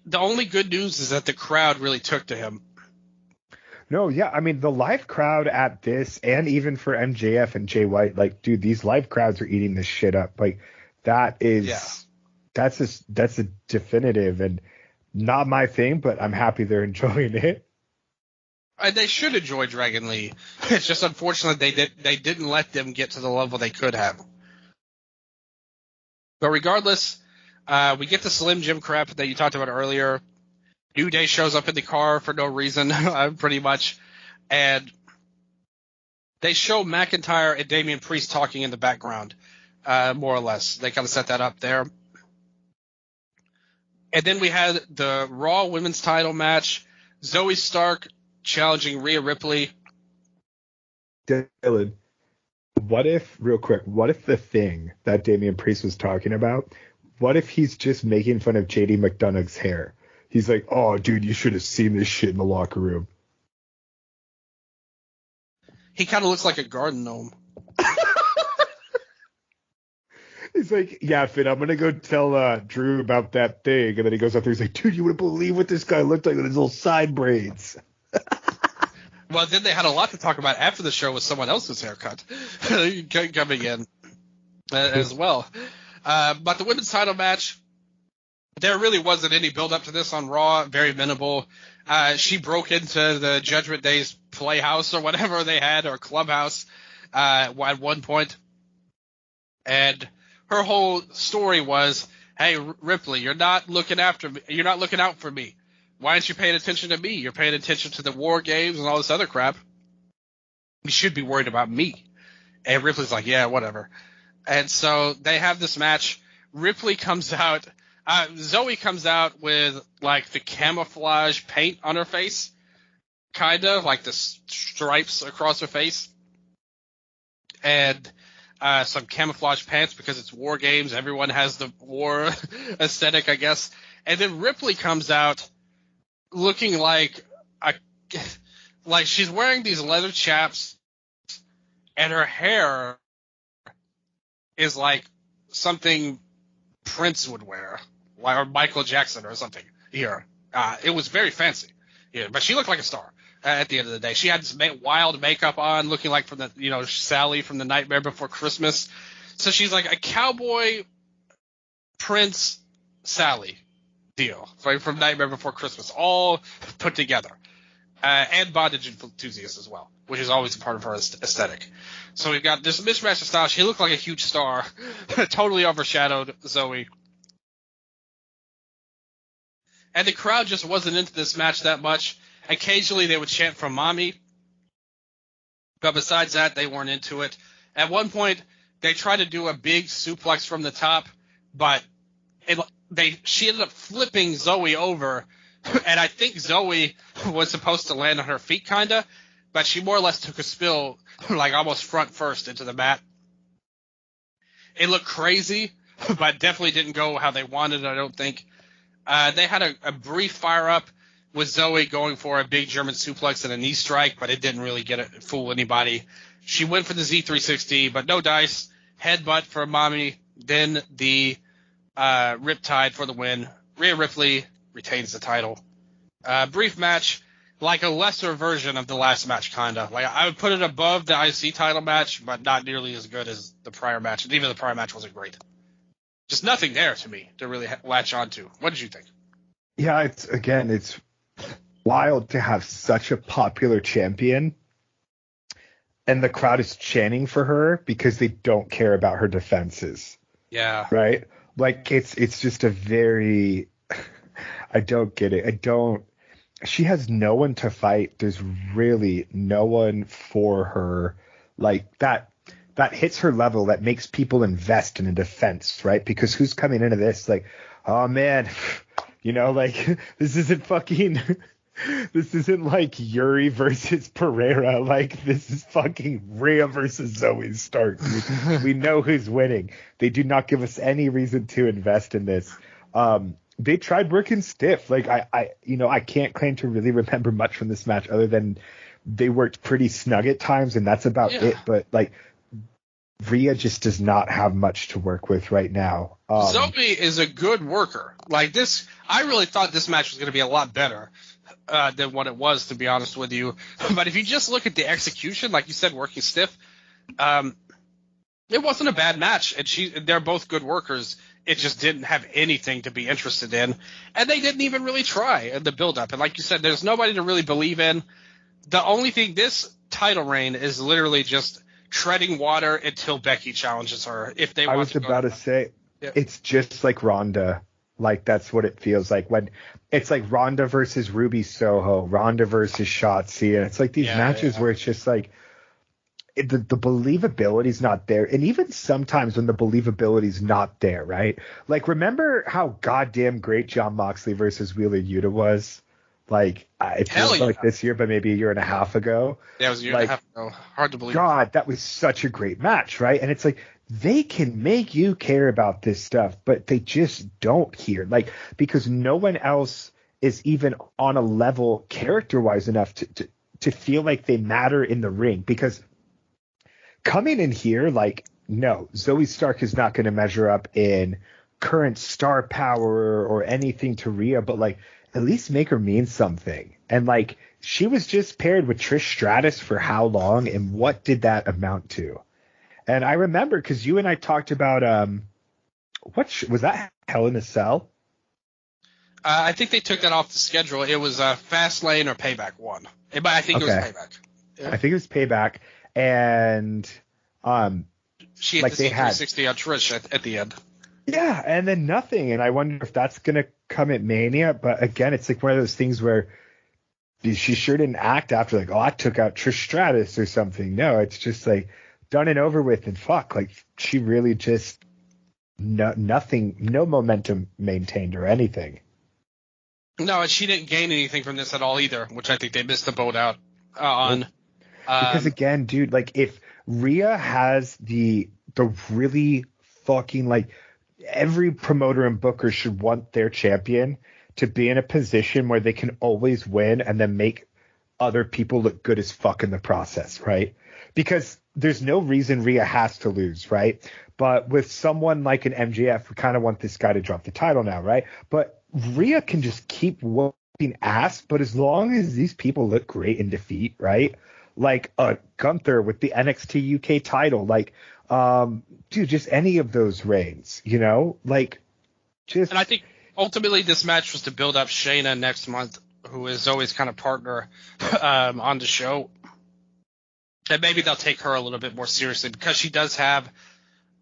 The only good news is that the crowd really took to him. No, yeah, I mean, the live crowd at this, and even for MJF and Jay White, like, dude, these live crowds are eating this shit up. Like, that's a definitive and not my thing, but I'm happy they're enjoying it. And they should enjoy Dragon Lee. It's just unfortunate they didn't let them get to the level they could have. But regardless, we get the Slim Jim crap that you talked about earlier. New Day shows up in the car for no reason, pretty much. And they show McIntyre and Damian Priest talking in the background, more or less. They kind of set that up there. And then we had the Raw Women's title match. Zoe Stark challenging Rhea Ripley. Dylan, what if the thing that Damian Priest was talking about, what if he's just making fun of JD McDonough's hair? He's like, oh, dude, you should have seen this shit in the locker room. He kind of looks like a garden gnome. He's like, yeah, Finn, I'm going to go tell Drew about that thing. And then he goes up there. He's like, dude, you wouldn't believe what this guy looked like with his little side braids. Well, then they had a lot to talk about after the show with someone else's haircut coming in as well. But the women's title match, there really wasn't any build-up to this on Raw. Very minimal. She broke into the Judgment Day's playhouse or whatever they had, or clubhouse, at one point. And her whole story was, hey, Ripley, you're not looking after me. You're not looking out for me. Why aren't you paying attention to me? You're paying attention to the War Games and all this other crap. You should be worried about me. And Ripley's like, yeah, whatever. And so they have this match. Ripley comes out. Zoe comes out with, like, the camouflage paint on her face. Kind of, like the stripes across her face. And some camouflage pants because it's War Games. Everyone has the war aesthetic, I guess. And then Ripley comes out looking like she's wearing these leather chaps, and her hair is like something Prince would wear, or Michael Jackson or something. Here, it was very fancy. Yeah, but she looked like a star at the end of the day. She had this wild makeup on, looking like from the Sally from the Nightmare Before Christmas. So she's like a cowboy Prince Sally deal, right, from Nightmare Before Christmas, all put together. and bondage enthusiast as well, which is always a part of her aesthetic. So we've got this mismatch of style. She looked like a huge star, totally overshadowed Zoe. And the crowd just wasn't into this match that much. Occasionally they would chant for Mommy, but besides that, they weren't into it. At one point, they tried to do a big suplex from the top, but she ended up flipping Zoe over. And I think Zoe was supposed to land on her feet, kind of, but she more or less took a spill, like almost front first into the mat. It looked crazy, but definitely didn't go how they wanted, I don't think. They had a brief fire-up with Zoe going for a big German suplex and a knee strike, but it didn't really fool anybody. She went for the Z360, but no dice. Headbutt for Mommy, then the Riptide for the win. Rhea Ripley retains the title. Brief match, like a lesser version of the last match, kind of. Like I would put it above the IC title match, but not nearly as good as the prior match. And even the prior match wasn't great. Just nothing there to me to really latch onto. What did you think? Yeah, it's wild to have such a popular champion, and the crowd is chanting for her because they don't care about her defenses. Yeah. Right? Like it's just a very I don't get it. She has no one to fight. There's really no one for her. Like that hits her level, that makes people invest in a defense, right? Because who's coming into this like, oh man, like this isn't like Yuri versus Pereira. Like this is fucking Rhea versus Zoe Stark. We know who's winning. They do not give us any reason to invest in this. They tried working stiff. Like I can't claim to really remember much from this match other than they worked pretty snug at times, and that's about it. But like Rhea just does not have much to work with right now. Zoe is a good worker. Like this, I really thought this match was going to be a lot better than what it was, to be honest with you. But if you just look at the execution, like you said, working stiff, it wasn't a bad match. And they're both good workers. It just didn't have anything to be interested in. And they didn't even really try in the build-up. And like you said, there's nobody to really believe in. The only thing, this title reign is literally just treading water until Becky challenges her. If they want I was about to say, It's just like Ronda. Like that's what it feels like when it's like Ronda versus Ruby Soho, Ronda versus Shotzi, and it's like these matches where it's just like the believability's not there. And even sometimes when the believability's not there, right? Like remember how goddamn great Jon Moxley versus Wheeler Yuta was? Like it feels like this year, but maybe a year and a half ago. Yeah, it was a year and a half ago. Hard to believe. God, that was such a great match, right? And it's like they can make you care about this stuff, but they just don't here. Like because no one else is even on a level character-wise enough to feel like they matter in the ring. Because coming in here, like, no, Zoe Stark is not going to measure up in current star power or anything to Rhea, but like at least make her mean something. And like she was just paired with Trish Stratus for how long, and what did that amount to? And I remember because you and I talked about what was that, Hell in a Cell? I think they took that off the schedule. It was Fastlane or Payback 1. I think it was Payback. Yeah. I think it was Payback, and she had like the 360 on Trish at the end. Yeah, and then nothing. And I wonder if that's gonna come at Mania. But again, it's like one of those things where she sure didn't act after like, oh, I took out Trish Stratus or something. No, it's just like done and over with, and fuck, like she really just nothing, no momentum maintained or anything. No, and she didn't gain anything from this at all either, which I think they missed the boat out on. Because again, dude, like if Rhea has the really fucking like every promoter and booker should want their champion to be in a position where they can always win and then make other people look good as fuck in the process, right? Because there's no reason Rhea has to lose, right? But with someone like an MJF, we kind of want this guy to drop the title now, right? But Rhea can just keep whooping ass, but as long as these people look great in defeat, right? Like Gunther with the NXT UK title, like, dude, just any of those reigns, like, just. And I think ultimately this match was to build up Shayna next month who is Zoe's kind of partner on the show. And maybe they'll take her a little bit more seriously because she does have,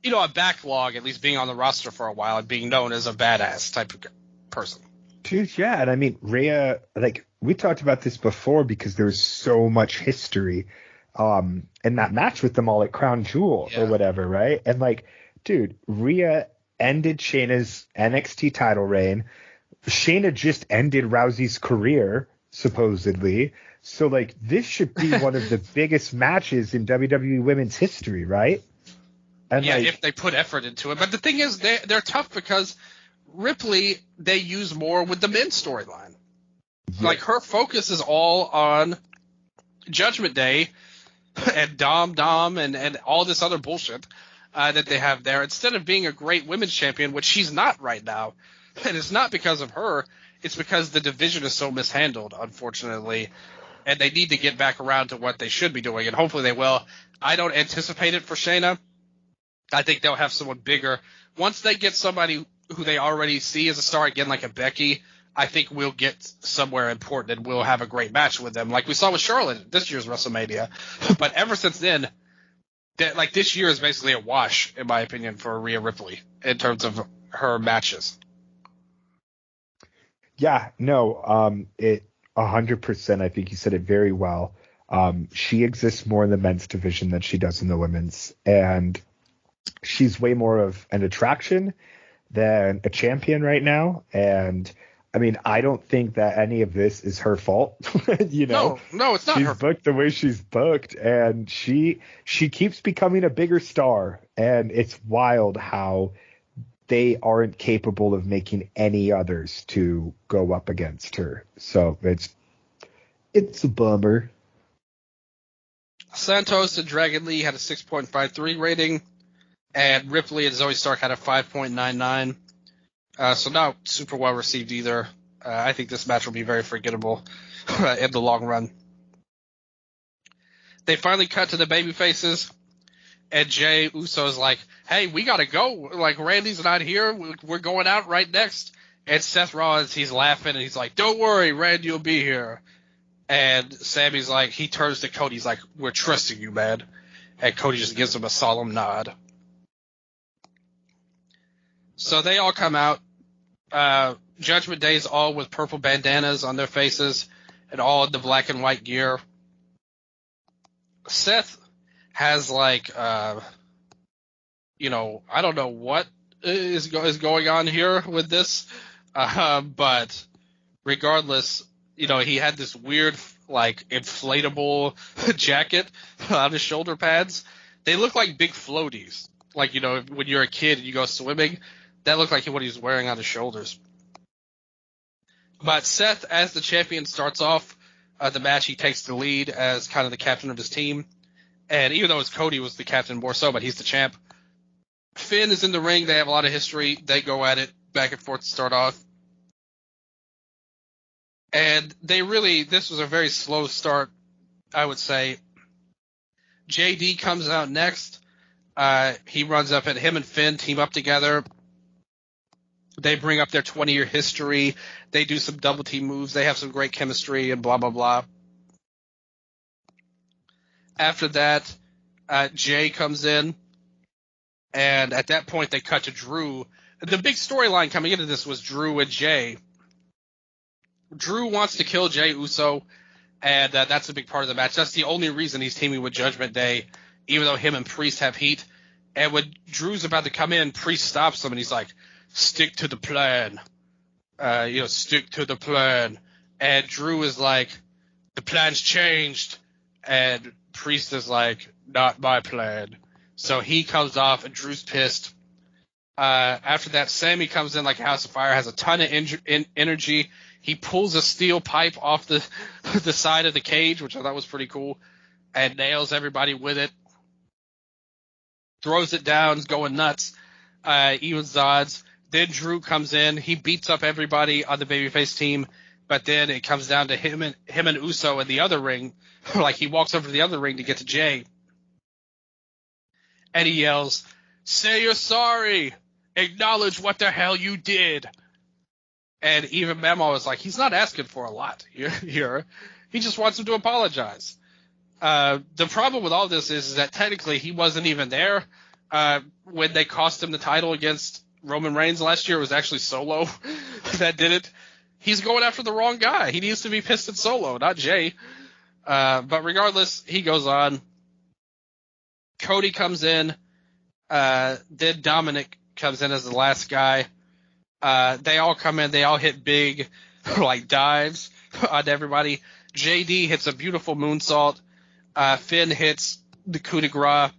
a backlog, at least being on the roster for a while and being known as a badass type of person. Dude, yeah. And I mean, Rhea, like, we talked about this before because there's so much history in that match with them all at Crown Jewel or whatever, right? And, like, dude, Rhea ended Shayna's NXT title reign. Shayna just ended Rousey's career, supposedly. So, like, this should be one of the biggest matches in WWE Women's history, right? And if they put effort into it. But the thing is, they're tough because Ripley, they use more with the men's storyline. Yeah. Like, her focus is all on Judgment Day and Dom and all this other bullshit that they have there, instead of being a great women's champion, which she's not right now. And it's not because of her. It's because the division is so mishandled, unfortunately. And they need to get back around to what they should be doing, and hopefully they will. I don't anticipate it for Shayna. I think they'll have someone bigger. Once they get somebody who they already see as a star, again, like a Becky, I think we'll get somewhere important and we'll have a great match with them, like we saw with Charlotte this year's WrestleMania. But ever since then, this year is basically a wash, in my opinion, for Rhea Ripley in terms of her matches. Yeah, no, it 100%. I think you said it very well. She exists more in the men's division than she does in the women's, and she's way more of an attraction than a champion right now. And I mean, I don't think that any of this is her fault. No, it's not. She's booked the way she's booked, and she keeps becoming a bigger star. And it's wild how they aren't capable of making any others to go up against her. So it's a bummer. Santos and Dragon Lee had a 6.53 rating, and Ripley and Zoe Stark had a 5.99. So not super well received either. I think this match will be very forgettable in the long run. They finally cut to the baby faces, and Jey Uso's like, hey, we got to go. Like, Randy's not here. We're going out right next. And Seth Rollins, he's laughing, and he's like, don't worry, Randy will be here. And Sammy's like, he turns to Cody. He's like, we're trusting you, man. And Cody just gives him a solemn nod. So they all come out. Judgment Day's all with purple bandanas on their faces and all in the black and white gear. Seth has I don't know what is going on here with this, but regardless, he had this weird inflatable jacket on his shoulder pads. They look like big floaties. When you're a kid and you go swimming, that looked like what he was wearing on his shoulders. But Seth, as the champion, starts off the match. He takes the lead as kind of the captain of his team. And even though Cody was the captain more so, but he's the champ. Finn is in the ring. They have a lot of history. They go at it back and forth to start off. And this was a very slow start, I would say. JD comes out next. He runs up at him and Finn team up together. They bring up their 20-year history. They do some double team moves. They have some great chemistry and blah, blah, blah. After that, Jay comes in, and at that point they cut to Drew. The big storyline coming into this was Drew and Jay. Drew wants to kill Jey Uso, and that's a big part of the match. That's the only reason he's teaming with Judgment Day, even though him and Priest have heat. And when Drew's about to come in, Priest stops him, and he's like, stick to the plan. Stick to the plan. And Drew is like, the plan's changed. And Priest is like, not my plan. So he comes off, and Drew's pissed. After that, Sammy comes in like a house of fire, has a ton of energy. He pulls a steel pipe off the side of the cage, which I thought was pretty cool, and nails everybody with it. Throws it down, going nuts. Evens odds. Then Drew comes in. He beats up everybody on the babyface team, but then it comes down to him and Uso in the other ring. He walks over to the other ring to get to Jay. And he yells, say you're sorry. Acknowledge what the hell you did. And even Memo was like, he's not asking for a lot here. He just wants him to apologize. The problem with all this is that technically he wasn't even there when they cost him the title against Roman Reigns last year. It was actually Solo that did it. He's going after the wrong guy. He needs to be pissed at Solo, not Jay. But regardless, he goes on. Cody comes in. Then Dominic comes in as the last guy. They all come in. They all hit big, like, dives on everybody. JD hits a beautiful moonsault. Finn hits the coup de grace.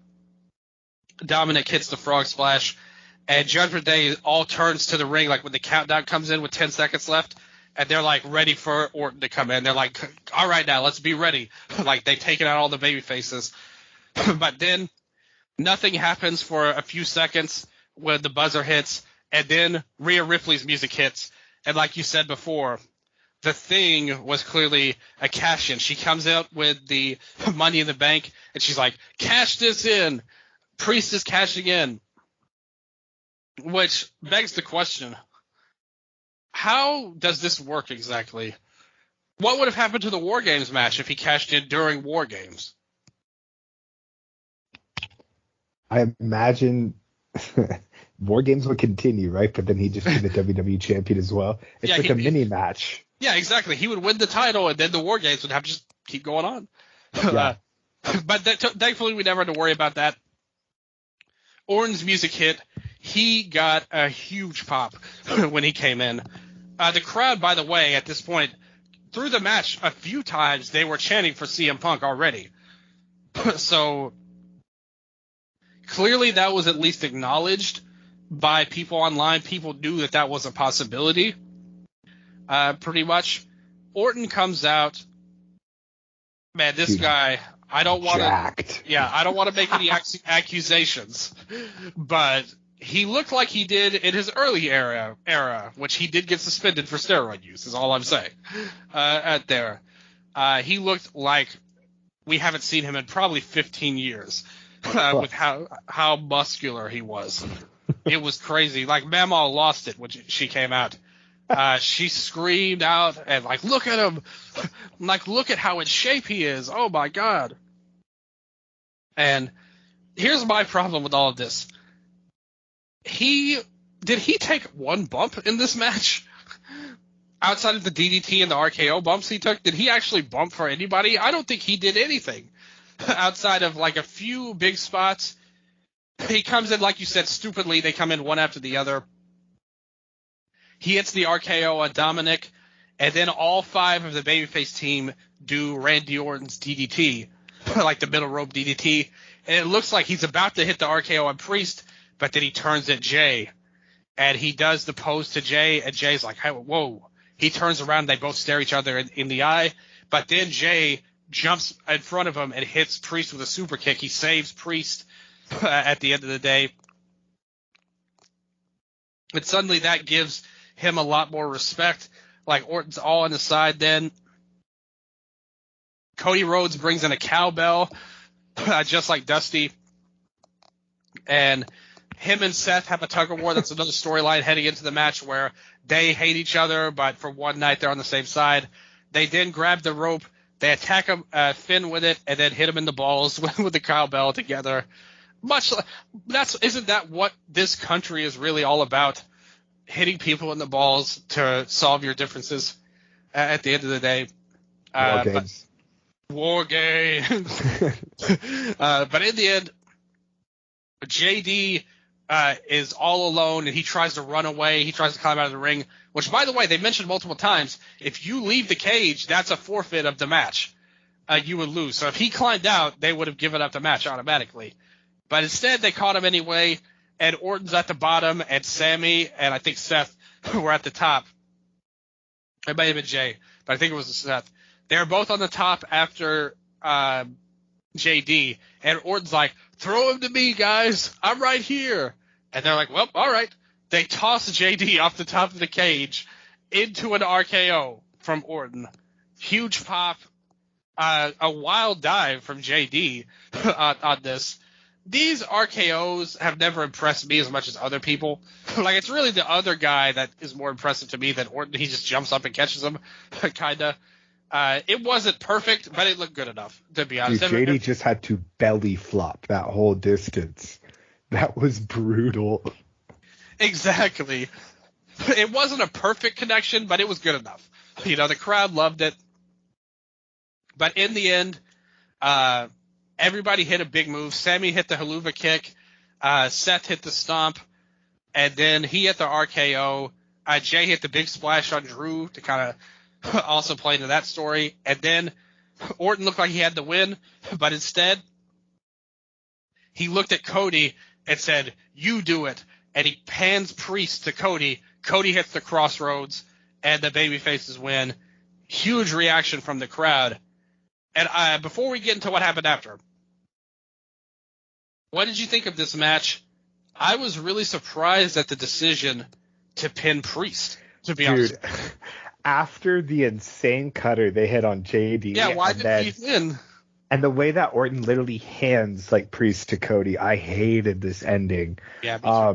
Dominic hits the frog splash. And Judgment Day all turns to the ring, like, when the countdown comes in with 10 seconds left. And they're, like, ready for Orton to come in. They're like, all right, now, let's be ready. Like, they've taken out all the baby faces. But then nothing happens for a few seconds when the buzzer hits. And then Rhea Ripley's music hits. And like you said before, the Thing was clearly a cash-in. She comes out with the Money in the Bank, and she's like, cash this in. Priest is cashing in. Which begs the question, how does this work exactly? What would have happened to the War Games match if he cashed in during War Games? I imagine War Games would continue, right? But then he'd just be the WWE champion as well. It's like a mini match. Yeah, exactly. He would win the title, and then the War Games would have to just keep going on. Yeah. But thankfully, we never had to worry about that. Orton's music hit. He got a huge pop when he came in. The crowd, by the way, at this point, through the match, a few times they were chanting for CM Punk already. So clearly that was at least acknowledged by people online. People knew that that was a possibility, pretty much. Orton comes out. Man, this guy, I don't want to make any accusations, but he looked like he did in his early era, which he did get suspended for steroid use, is all I'm saying. He looked like we haven't seen him in probably 15 years with how muscular he was. It was crazy. Like, Mama lost it when she came out. She screamed out and, like, look at him. Like, look at how in shape he is. Oh, my God. And here's my problem with all of this. Did he take one bump in this match? Outside of the DDT and the RKO bumps he took, did he actually bump for anybody? I don't think he did anything. Outside of, like, a few big spots. He comes in, like you said, stupidly. They come in one after the other. He hits the RKO on Dominic, and then all five of the babyface team do Randy Orton's DDT, like the middle rope DDT. And it looks like he's about to hit the RKO on Priest, but then he turns at Jay, and he does the pose to Jay, and Jay's like, hey, whoa. He turns around, and they both stare each other in the eye, but then Jay jumps in front of him and hits Priest with a super kick. He saves Priest at the end of the day. And suddenly that gives him a lot more respect. Like, Orton's all on the side then. Cody Rhodes brings in a cowbell, just like Dusty. And him and Seth have a tug of war. That's another storyline heading into the match where they hate each other, but for one night they're on the same side. They then grab the rope. They attack him, Finn with it, and then hit him in the balls with the cowbell together. Isn't that what this country is really all about? Hitting people in the balls to solve your differences at the end of the day. War games. But in the end, JD is all alone, and he tries to run away. He tries to climb out of the ring, which, by the way, they mentioned multiple times. If you leave the cage, that's a forfeit of the match. You would lose. So if he climbed out, they would have given up the match automatically. But instead, they caught him anyway, and Orton's at the bottom, and Sammy and I think Seth were at the top. It may have been Jay, but I think it was Seth. They were both on the top after JD, and Orton's like, throw him to me, guys. I'm right here. And they're like, well, all right. They toss JD off the top of the cage into an RKO from Orton. Huge pop. A wild dive from JD on this. these RKOs have never impressed me as much as other people. Like, it's really the other guy that is more impressive to me than Orton. He just jumps up and catches him, kind of. It wasn't perfect, but it looked good enough, to be honest. Dude, JD just had to belly flop that whole distance. That was brutal. Exactly. It wasn't a perfect connection, but it was good enough. You know, the crowd loved it. But in the end, everybody hit a big move. Sammy hit the haluva kick. Seth hit the stomp. And then he hit the RKO. Jay hit the big splash on Drew to kind of also play into that story. And then Orton looked like he had the win, but instead he looked at Cody and said, "You do it." And he pans Priest to Cody. Cody hits the crossroads, and the babyfaces win. Huge reaction from the crowd. And before we get into what happened after, what did you think of this match? I was really surprised at the decision to pin Priest, to be honest. After the insane cutter they hit on JD. Yeah, why did he win? And the way that Orton literally hands like Priest to Cody, I hated this ending. Yeah,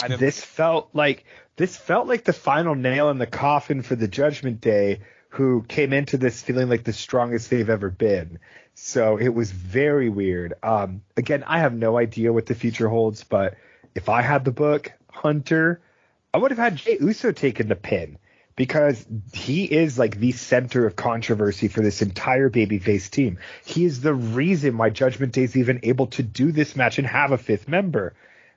this felt like the final nail in the coffin for the Judgment Day, who came into this feeling like the strongest they've ever been. So it was very weird. Again, I have no idea what the future holds, but if I had the book, Hunter, I would have had Jey Uso taken the pin, because he is like the center of controversy for this entire babyface team. He is the reason why Judgment Day is even able to do this match and have a fifth member.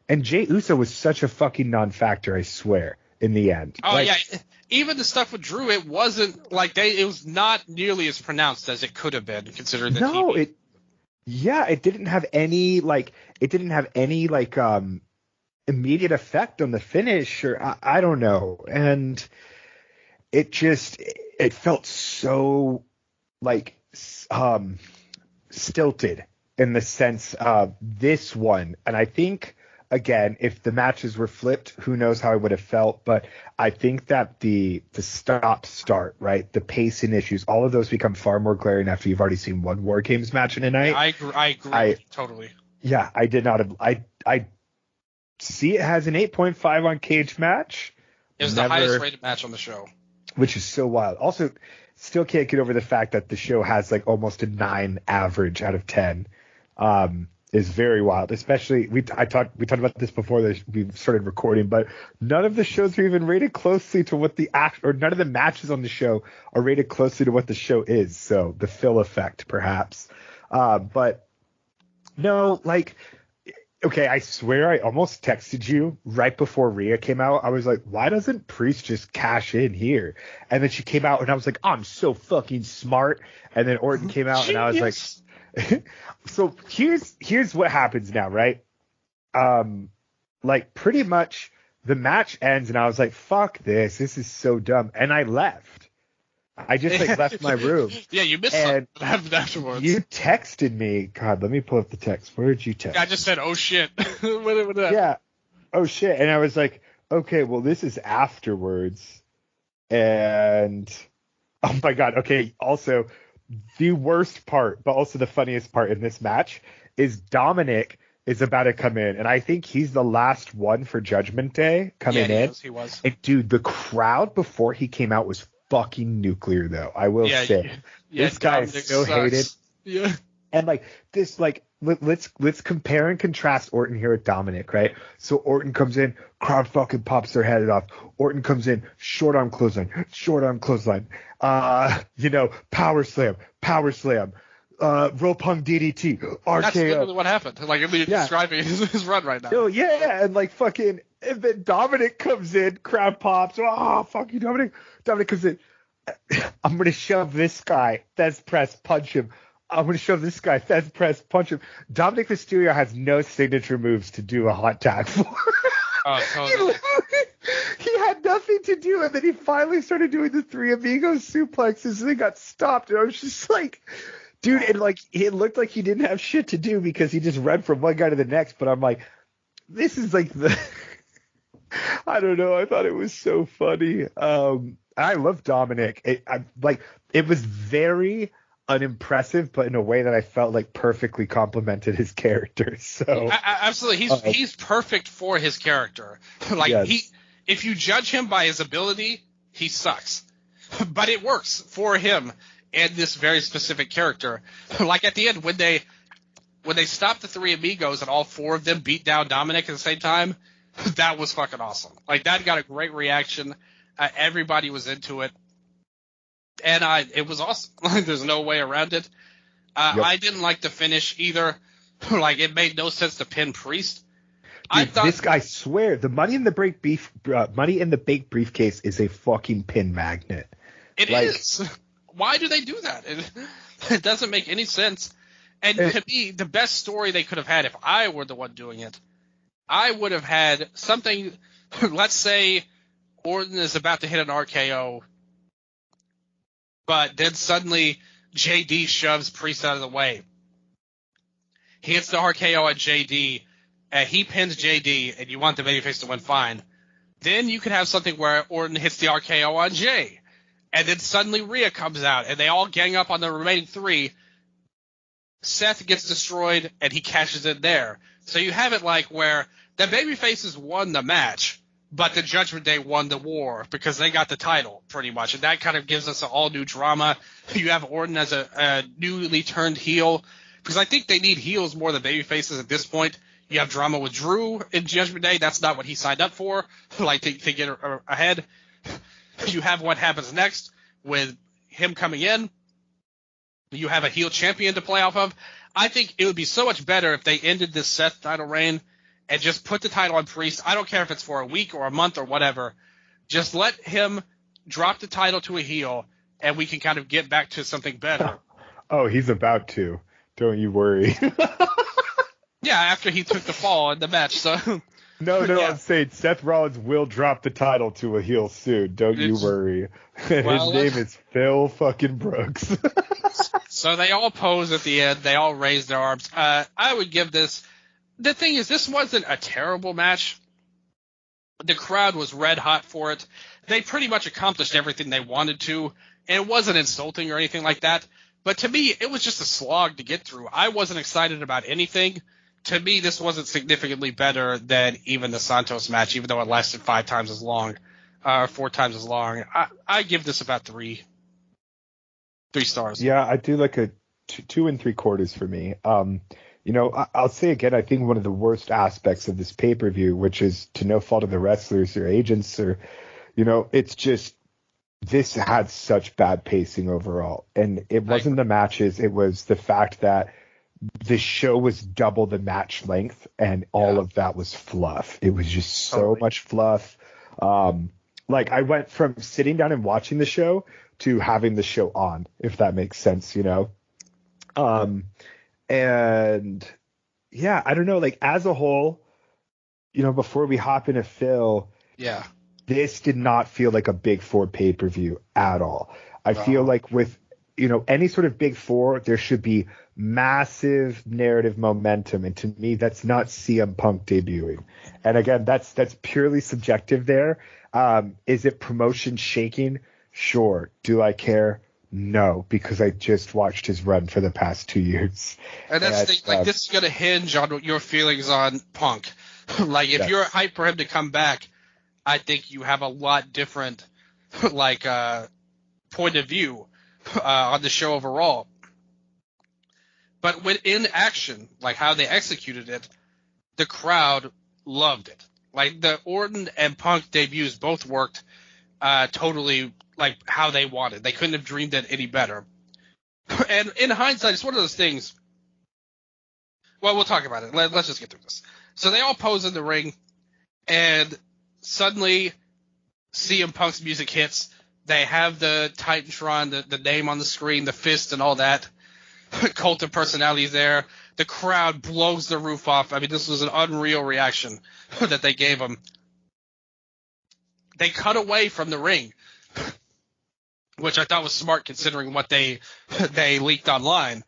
And Jey Uso was such a fucking non-factor, I swear, in the end. Oh, yeah. Even the stuff with Drew, it wasn't like it was not nearly as pronounced as it could have been, considering the TV. It didn't have any immediate effect on the finish, or I don't know. And it felt so like stilted in the sense of this one. And I think, again, if the matches were flipped, who knows how I would have felt. But I think that the start, right, the pacing issues, all of those become far more glaring after you've already seen one War Games match in a night. I agree totally. Yeah, I did not. I see it has an 8.5 on Cage Match. It was the highest rated match on the show. Which is so wild. Also, still can't get over the fact that the show has like almost a 9 average out of 10. Is very wild. Especially we talked about this before we started recording, but none of the shows are even rated closely to what none of the matches on the show are rated closely to what the show is. So the fill effect, perhaps. But no, like, okay, I swear I almost texted you right before Rhea came out. I was like, why doesn't Priest just cash in here? And then she came out and I was like, I'm so fucking smart. And then Orton came out and I was like, so here's what happens now, right? Like pretty much the match ends and I was like, fuck this. This is so dumb. And I left. I just like left my room. Yeah, you missed something that happened afterwards. You texted me. God, let me pull up the text. Where did you text? I just said, oh shit. Yeah. Oh shit. And I was like, okay, well this is afterwards. And oh my God. Okay. Also, the worst part, but also the funniest part in this match is Dominic is about to come in, and I think he's the last one for Judgment Day coming in. He was. And dude, the crowd before he came out was fucking nuclear, though. I will say, this guy is so hated. Yeah. And like this, like let's compare and contrast Orton here with Dominic, right? So Orton comes in, crowd fucking pops their head off. Orton comes in, short arm clothesline, power slam, rope hung DDT, RKO. That's literally what happened. Like, you're describing his run right now. Oh yeah, and like fucking, and then Dominic comes in, crowd pops. Oh fuck you, Dominic. Dominic comes in. I'm gonna shove this guy. Fez press, punch him. I'm going to shove this guy, Fez press, punch him. Dominic Mysterio has no signature moves to do a hot tag for. Oh, totally. He had nothing to do, and then he finally started doing the Three Amigos suplexes, and they got stopped. And I was just like, dude, and like it looked like he didn't have shit to do because he just ran from one guy to the next. But I'm like, this is like the, I don't know. I thought it was so funny. I love Dominic. It was very unimpressive, but in a way that I felt like perfectly complemented his character. So absolutely, he's perfect for his character. Like yes. if you judge him by his ability, he sucks, but it works for him and this very specific character. Like at the end when they stopped the three amigos and all four of them beat down Dominic at the same time, that was fucking awesome. Like that got a great reaction. Everybody was into it. And it was awesome. There's no way around it. Yep. I didn't like the finish either. Like it made no sense to pin Priest. Dude, I thought this guy, swear, the Money in the Bank briefcase is a fucking pin magnet. It is. Why do they do that? It doesn't make any sense. And to me, the best story they could have had if I were the one doing it, I would have had something. Let's say Orton is about to hit an RKO. But then suddenly JD shoves Priest out of the way. He hits the RKO at JD, and he pins JD, and you want the babyface to win, fine. Then you could have something where Orton hits the RKO on Jay, and then suddenly Rhea comes out, and they all gang up on the remaining three. Seth gets destroyed, and he cashes in there. So you have it like where the babyfaces won the match, but the Judgment Day won the war because they got the title pretty much. And that kind of gives us an all-new drama. You have Orton as a newly turned heel because I think they need heels more than babyfaces at this point. You have drama with Drew in Judgment Day. That's not what he signed up for, like to get ahead. You have what happens next with him coming in. You have a heel champion to play off of. I think it would be so much better if they ended this Seth title reign and just put the title on Priest. I don't care if it's for a week or a month or whatever. Just let him drop the title to a heel, and we can kind of get back to something better. Oh, he's about to. Don't you worry. Yeah, after he took the fall in the match. So No, yeah. I'm saying Seth Rollins will drop the title to a heel soon. Don't you worry. His name is Phil fucking Brooks. So they all pose at the end. They all raise their arms. I would give this. The thing is, this wasn't a terrible match. The crowd was red hot for it. They pretty much accomplished everything they wanted to, and it wasn't insulting or anything like that. But to me, it was just a slog to get through. I wasn't excited about anything. To me, this wasn't significantly better than even the Santos match, even though it lasted 5 times as long, 4 times as long. I give this about 3 stars. Yeah, I do like a 2 3/4 for me. I'll say again, I think one of the worst aspects of this pay-per-view, which is to no fault of the wrestlers or agents or, it's just this had such bad pacing overall. And it wasn't the matches. It was the fact that the show was double the match length and all of that was fluff. It was just so much fluff. I went from sitting down and watching the show to having the show on, if that makes sense, And yeah, I don't know, as a whole, before we hop into Phil, this did not feel like a Big Four pay-per-view at all. I feel like with, any sort of Big Four, there should be massive narrative momentum. And to me, that's not CM Punk debuting. And again, that's purely subjective there. Is it promotion shaking? Sure. Do I care? No, because I just watched his run for the past 2 years. And that's the thing, this is going to hinge on your feelings on Punk. If you're hyped for him to come back, I think you have a lot different, point of view on the show overall. But when in action, how they executed it, the crowd loved it. The Orton and Punk debuts both worked totally how they wanted. They couldn't have dreamed it any better. And in hindsight, it's one of those things. Well, we'll talk about it. Let's just get through this. So they all pose in the ring, and suddenly CM Punk's music hits. They have the Titantron, the name on the screen, the fist and all that. Cult of personalities there. The crowd blows the roof off. I mean, this was an unreal reaction that they gave him. They cut away from the ring, which I thought was smart considering what they leaked online.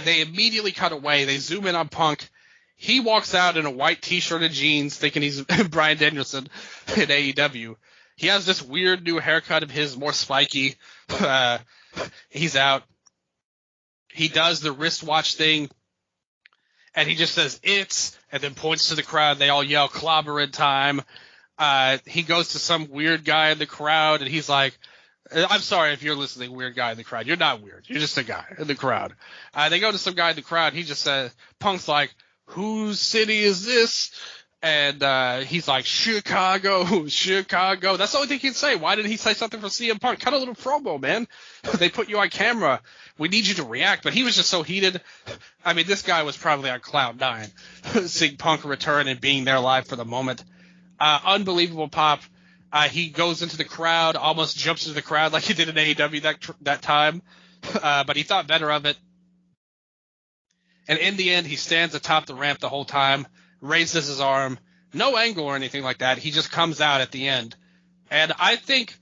They immediately cut away. They zoom in on Punk. He walks out in a white T-shirt and jeans, thinking he's Bryan Danielson in AEW. He has this weird new haircut of his, more spiky. He's out. he does the wristwatch thing, and he just says, "It's," and then points to the crowd. They all yell, "Clobber time." He goes to some weird guy in the crowd, and he's like, I'm sorry if you're listening, weird guy in the crowd. You're not weird. You're just a guy in the crowd. They go to some guy in the crowd. He just says, Punk's like, "Whose city is this?" And he's like, Chicago, Chicago. That's the only thing he can say. Why didn't he say something for CM Punk? Cut a little promo, man. They put you on camera. We need you to react. But he was just so heated. I mean, this guy was probably on cloud nine, seeing Punk return and being there live for the moment. Unbelievable pop. He goes into the crowd, almost jumps into the crowd like he did in AEW that time. But he thought better of it. And in the end, he stands atop the ramp the whole time, raises his arm, no angle or anything like that. He just comes out at the end. And I think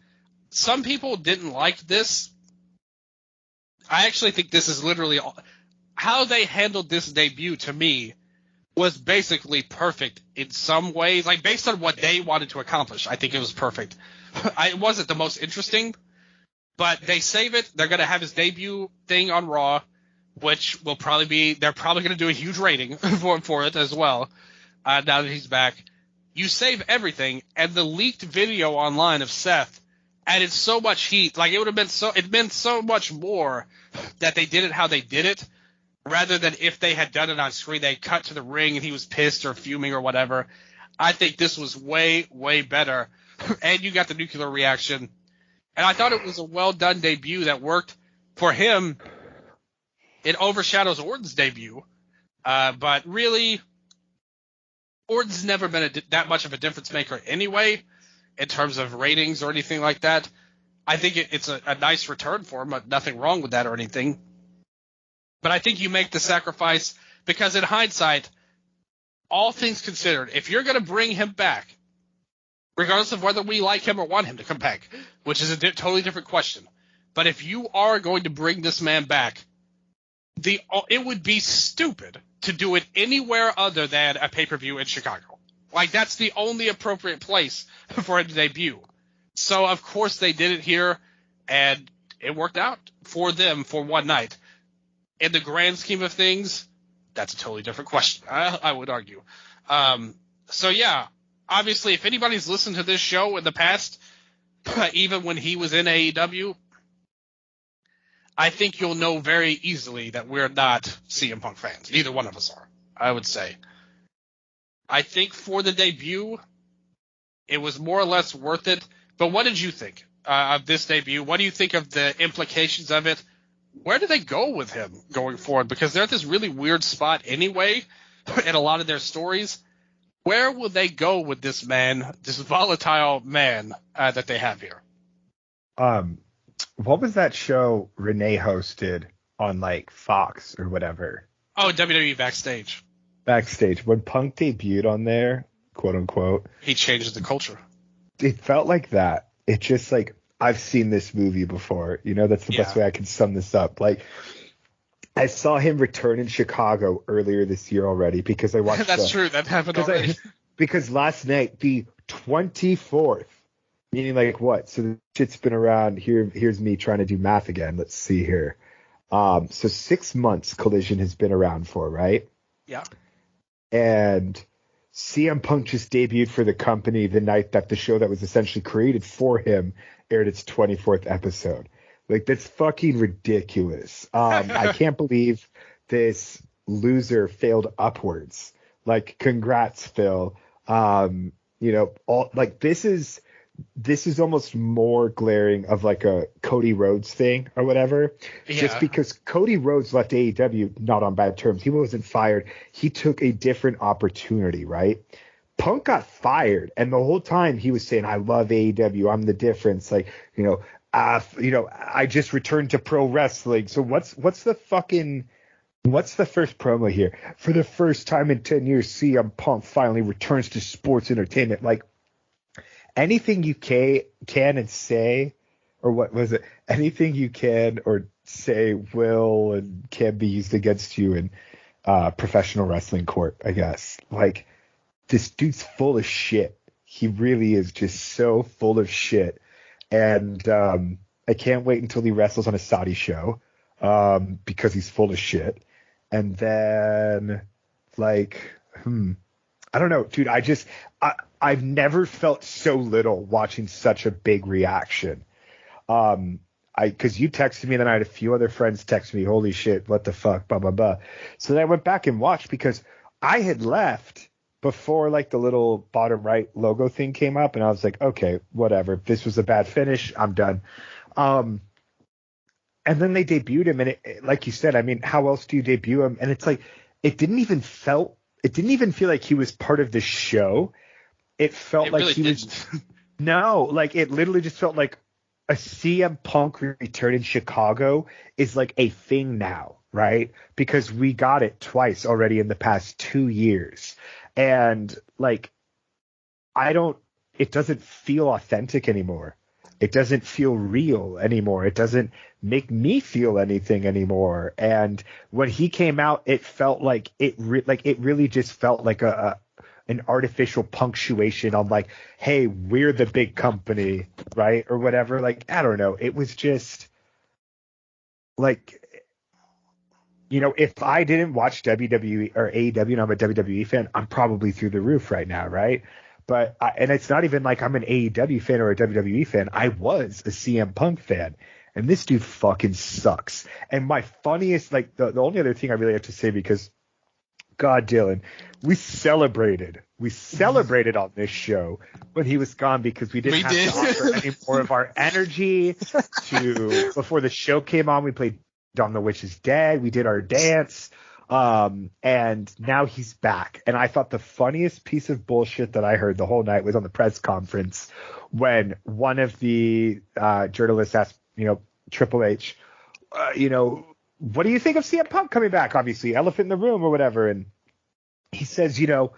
some people didn't like this. I actually think this is literally how they handled this debut, to me, was basically perfect in some ways. Like, based on what they wanted to accomplish, I think it was perfect. It wasn't the most interesting, but they save it. They're going to have his debut thing on Raw, which will probably be – they're probably going to do a huge rating for it as well now that he's back. You save everything, and the leaked video online of Seth added so much heat. Like, it meant so much more that they did it how they did it, rather than if they had done it on screen, they cut to the ring and he was pissed or fuming or whatever. I think this was way, way better. And you got the nuclear reaction. And I thought it was a well-done debut that worked for him. It overshadows Orton's debut. But really, Orton's never been that much of a difference maker anyway, in terms of ratings or anything like that. I think it's a nice return for him. Nothing wrong with that or anything. But I think you make the sacrifice because in hindsight, all things considered, if you're going to bring him back, regardless of whether we like him or want him to come back, which is a totally different question, but if you are going to bring this man back, it would be stupid to do it anywhere other than a pay-per-view in Chicago. Like, that's the only appropriate place for him to debut. So, of course, they did it here, and it worked out for them for one night. In the grand scheme of things, that's a totally different question, I would argue. So, yeah, obviously, if anybody's listened to this show in the past, even when he was in AEW, I think you'll know very easily that we're not CM Punk fans. Neither one of us are, I would say. I think for the debut, it was more or less worth it. But what did you think of this debut? What do you think of the implications of it? Where do they go with him going forward? Because they're at this really weird spot anyway in a lot of their stories. Where will they go with this man, this volatile man that they have here? What was that show Renee hosted on, like, Fox or whatever? Oh, WWE Backstage. Backstage. When Punk debuted on there, quote unquote, he changed the culture. It felt like that. It just, like, I've seen this movie before. You know, that's the best way I can sum this up. Like, I saw him return in Chicago earlier this year already because I watched That's true. That happened already. Because last night, the 24th, meaning like what? So the shit's been around. Here's me trying to do math again. Let's see here. So 6 months Collision has been around for, right? Yeah. And CM Punk just debuted for the company the night that the show that was essentially created for him aired its 24th episode. Like, that's fucking ridiculous. I can't believe this loser failed upwards. Like, congrats, Phil. You know, this is almost more glaring of like a Cody Rhodes thing or whatever. Yeah. Just because Cody Rhodes left AEW not on bad terms. He wasn't fired. He took a different opportunity, right? Punk got fired, and the whole time he was saying, "I love AEW. I'm the difference." Like, I just returned to pro wrestling. So what's the first promo here? For the first time in 10 years, CM Punk finally returns to sports entertainment. Like, anything you can and say, or what was it? Anything you can or say will and can be used against you in professional wrestling court, I guess. Like, this dude's full of shit. He really is just so full of shit. And I can't wait until he wrestles on a Saudi show. because he's full of shit. And then, like, I don't know, dude. I've never felt so little watching such a big reaction. Because you texted me, and then I had a few other friends text me, holy shit, what the fuck, blah, blah, blah. So then I went back and watched because I had left before, like, the little bottom right logo thing came up, and I was like, okay, whatever. If this was a bad finish, I'm done. And then they debuted him, and it, like you said, I mean, how else do you debut him? And it's like, it didn't even feel like he was part of the show. It felt like really he was. No, like, it literally just felt like a CM Punk return in Chicago is like a thing now, right? Because we got it twice already in the past 2 years. And, like, it doesn't feel authentic anymore. It doesn't feel real anymore. It doesn't make me feel anything anymore. And when he came out, it felt like it really just felt like an artificial punctuation on, like, hey, we're the big company, right? Or whatever. Like, I don't know. It was just like, you know, if I didn't watch WWE or AEW and I'm a WWE fan, I'm probably through the roof right now, right? But and it's not even like I'm an AEW fan or a WWE fan. I was a CM Punk fan, and this dude fucking sucks. And my funniest, like, the only other thing I really have to say, because God, Dylan, we celebrated on this show when he was gone, because we didn't have to offer any more of our energy to. Before the show came on, we played Dawn the Witch is Dead. We did our dance. And now he's back. And I thought the funniest piece of bullshit that I heard the whole night was on the press conference when one of the journalists asked, you know, Triple H, you know, what do you think of CM Punk coming back? Obviously, elephant in the room or whatever. And he says, you know,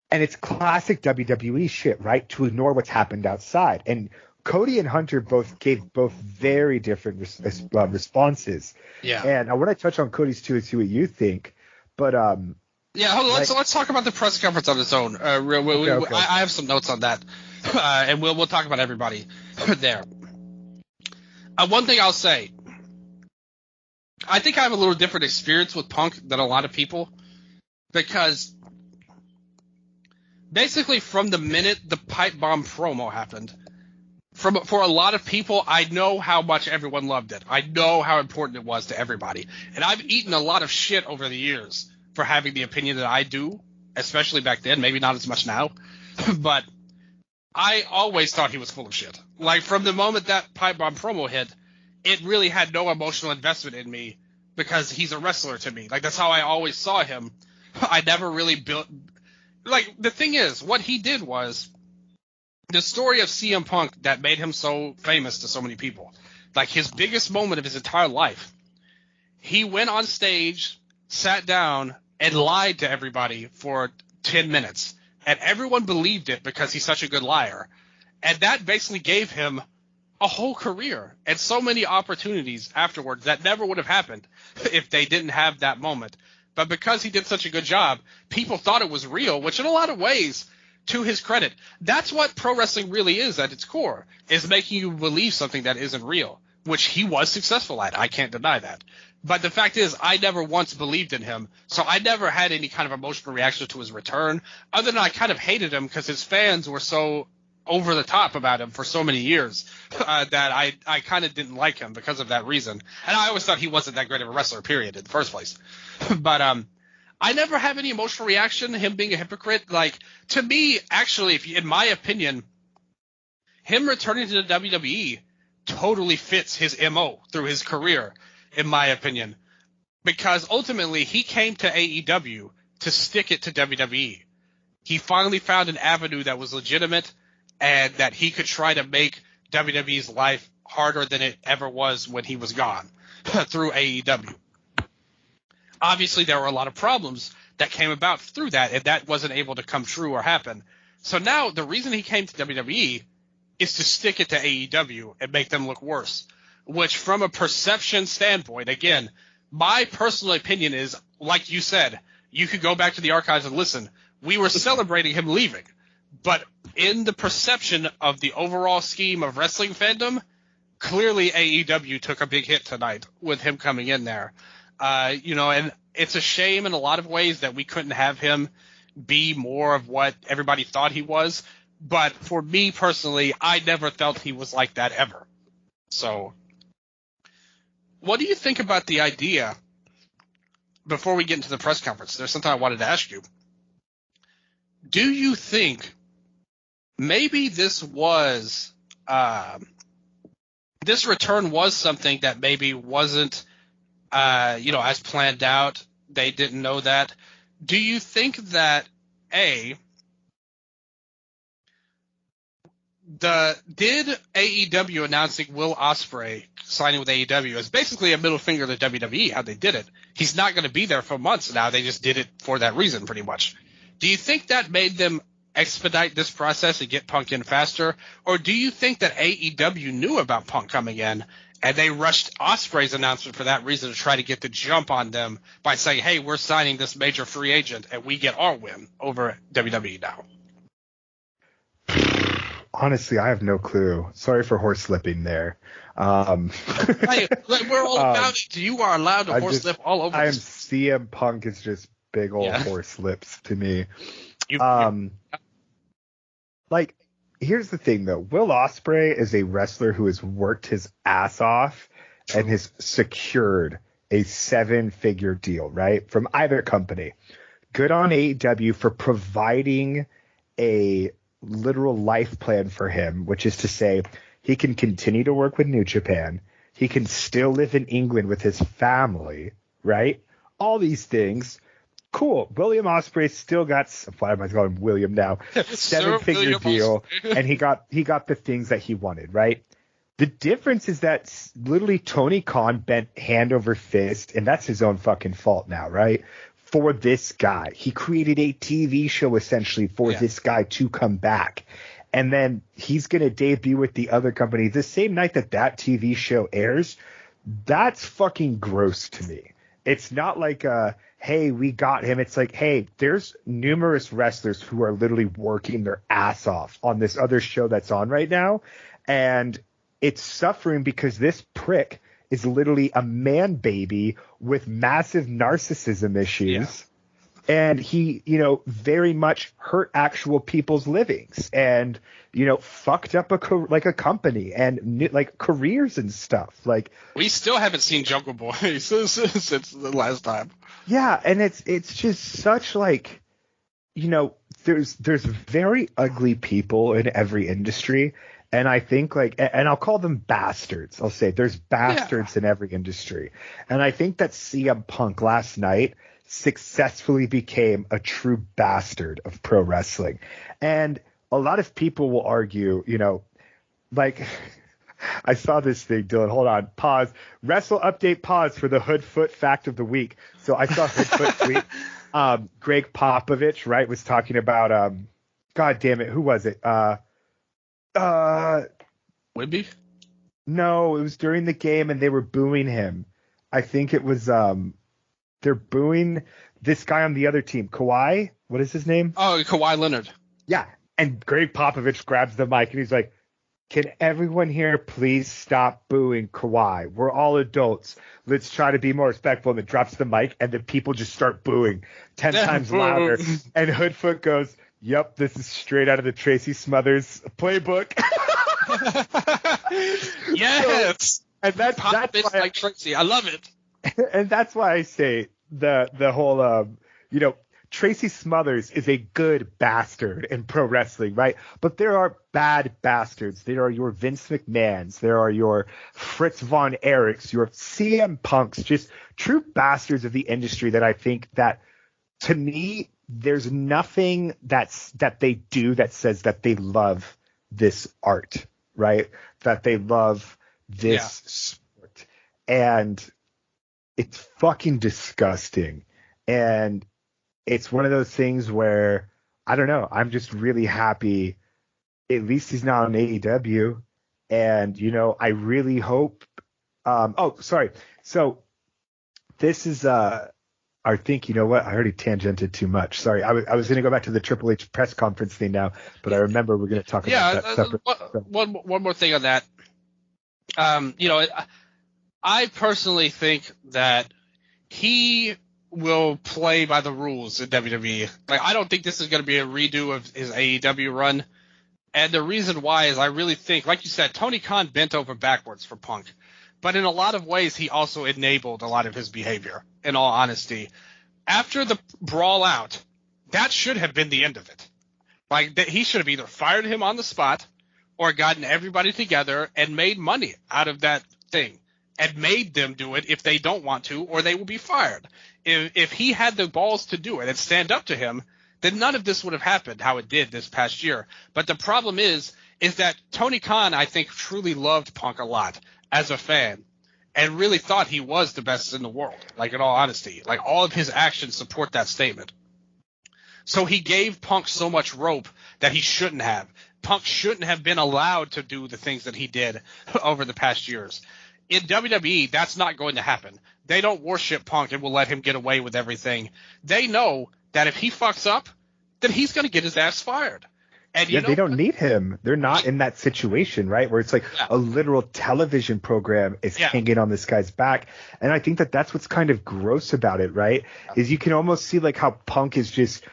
and it's classic WWE shit, right? To ignore what's happened outside. And Cody and Hunter gave very different responses. Yeah. And I want to touch on Cody's too and see what you think. But yeah, hold on. Let's talk about the press conference on its own. Okay. I have some notes on that, and we'll talk about everybody there. One thing I'll say, I think I have a little different experience with Punk than a lot of people, because basically from the minute the pipe bomb promo happened, for a lot of people, I know how much everyone loved it. I know how important it was to everybody. And I've eaten a lot of shit over the years for having the opinion that I do, especially back then, maybe not as much now. But I always thought he was full of shit. Like, from the moment that pipe bomb promo hit, it really had no emotional investment in me, because he's a wrestler to me. Like, that's how I always saw him. I never really built – like, the thing is, what he did was – the story of CM Punk that made him so famous to so many people, like his biggest moment of his entire life, he went on stage, sat down, and lied to everybody for 10 minutes. And everyone believed it because he's such a good liar. And that basically gave him a whole career and so many opportunities afterwards that never would have happened if they didn't have that moment. But because he did such a good job, people thought it was real, which in a lot of ways – to his credit, that's what pro wrestling really is at its core, is making you believe something that isn't real, which he was successful at. I can't deny that. But the fact is, I never once believed in him, so I never had any kind of emotional reaction to his return, other than I kind of hated him because his fans were so over the top about him for so many years that I kind of didn't like him because of that reason. And I always thought he wasn't that great of a wrestler, period, in the first place. But I never have any emotional reaction to him being a hypocrite. Like, to me, actually, in my opinion, him returning to the WWE totally fits his MO through his career, in my opinion. Because ultimately, he came to AEW to stick it to WWE. He finally found an avenue that was legitimate and that he could try to make WWE's life harder than it ever was when he was gone through AEW. Obviously, there were a lot of problems that came about through that, and that wasn't able to come true or happen. So now the reason he came to WWE is to stick it to AEW and make them look worse, which from a perception standpoint, again, my personal opinion is, like you said, you could go back to the archives and listen. We were celebrating him leaving, but in the perception of the overall scheme of wrestling fandom, clearly AEW took a big hit tonight with him coming in there. And it's a shame in a lot of ways that we couldn't have him be more of what everybody thought he was. But for me personally, I never felt he was like that ever. So what do you think about the idea, before we get into the press conference, there's something I wanted to ask you. Do you think maybe this return was something that maybe wasn't, as planned out? They didn't know that. Do you think that, did AEW announcing Will Ospreay signing with AEW as basically a middle finger to WWE, how they did it? He's not going to be there for months now. They just did it for that reason, pretty much. Do you think that made them expedite this process and get Punk in faster? Or do you think that AEW knew about Punk coming in and they rushed Ospreay's announcement for that reason to try to get the jump on them by saying, hey, we're signing this major free agent and we get our win over WWE now? Honestly, I have no clue. Sorry for horse slipping there. Hey, we're all about it. You are allowed to horse slip all over. CM Punk is just big old horse slips to me. Here's the thing though. Will Ospreay is a wrestler who has worked his ass off and has secured a 7-figure deal, right? From either company. Good on AEW for providing a literal life plan for him, which is to say he can continue to work with New Japan. He can still live in England with his family, right? All these things. Cool. William Ospreay still got, why am I calling him William now? 7-figure deal, and he got the things that he wanted, right? The difference is that literally Tony Khan bent hand over fist, and that's his own fucking fault now, right? For this guy. He created a TV show essentially for this guy to come back. And then he's going to debut with the other company the same night that TV show airs. That's fucking gross to me. It's not like, hey, we got him. It's like, hey, there's numerous wrestlers who are literally working their ass off on this other show that's on right now. And it's suffering because this prick is literally a man baby with massive narcissism issues. Yeah. And he, very much hurt actual people's livings and, fucked up a company and careers and stuff. Like, we still haven't seen Jungle Boy since the last time. Yeah. And it's just such there's very ugly people in every industry. And I think and I'll call them bastards. I'll say there's bastards in every industry. And I think that CM Punk last night successfully became a true bastard of pro wrestling. And a lot of people will argue, I saw this thing, Dylan, hold on, pause. Wrestle update pause for the Hoodfoot fact of the week. So I saw Hoodfoot tweet. Greg Popovich, right, was talking about, God damn it, who was it? Whitby? No, it was during the game and they were booing him. I think it was they're booing this guy on the other team. Kawhi? What is his name? Oh, Kawhi Leonard. Yeah. And Greg Popovich grabs the mic and he's like, can everyone here please stop booing Kawhi? We're all adults. Let's try to be more respectful. And it drops the mic and the people just start booing 10 times louder. And Hoodfoot goes, yep, this is straight out of the Tracy Smothers playbook. Yes. So, and that's why like Tracy. I love it. And that's why I say the whole Tracy Smothers is a good bastard in pro wrestling, right? But there are bad bastards. There are your Vince McMahons. There are your Fritz Von Erichs, your CM Punks, just true bastards of the industry that I think that, to me, there's nothing that they do that says that they love this art, right? That they love this sport. And it's fucking disgusting. And it's one of those things where, I don't know, I'm just really happy. At least he's not on AEW. And, I really hope. So this is, I think, you know what? I already tangented too much. Sorry. I was going to go back to the Triple H press conference thing now, but I remember we're going to talk about that separate. One more thing on that. You know, I personally think that he will play by the rules in WWE. Like, I don't think this is going to be a redo of his AEW run. And the reason why is I really think, like you said, Tony Khan bent over backwards for Punk. But in a lot of ways, he also enabled a lot of his behavior, in all honesty. After the brawl out, that should have been the end of it. Like, he should have either fired him on the spot or gotten everybody together and made money out of that thing and made them do it if they don't want to, or they will be fired. If he had the balls to do it and stand up to him, then none of this would have happened how it did this past year. But the problem is that Tony Khan, I think, truly loved Punk a lot as a fan and really thought he was the best in the world, like, in all honesty. Like, all of his actions support that statement. So he gave Punk so much rope that he shouldn't have. Punk shouldn't have been allowed to do the things that he did over the past years. In WWE, that's not going to happen. They don't worship Punk and will let him get away with everything. They know that if he fucks up, then he's going to get his ass fired. And they don't need him. They're not in that situation, right? Where it's like a literal television program is hanging on this guy's back. And I think that that's what's kind of gross about it, right? Is you can almost see like how Punk is just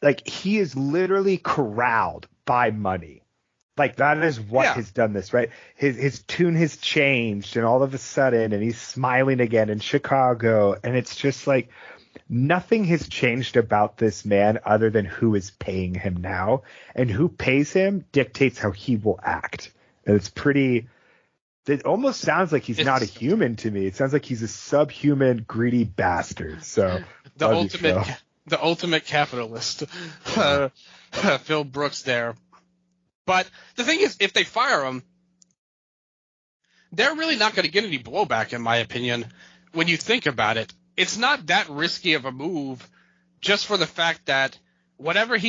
like, he is literally corralled by money. Like, that is what has done this, right? His tune has changed, and all of a sudden, and he's smiling again in Chicago, and it's just like nothing has changed about this man other than who is paying him now, and who pays him dictates how he will act. And it's pretty. It almost sounds like he's not a human to me. It sounds like he's a subhuman, greedy bastard. So the ultimate capitalist, Phil Brooks there. But the thing is, if they fire him, they're really not going to get any blowback, in my opinion. When you think about it, it's not that risky of a move, just for the fact that whatever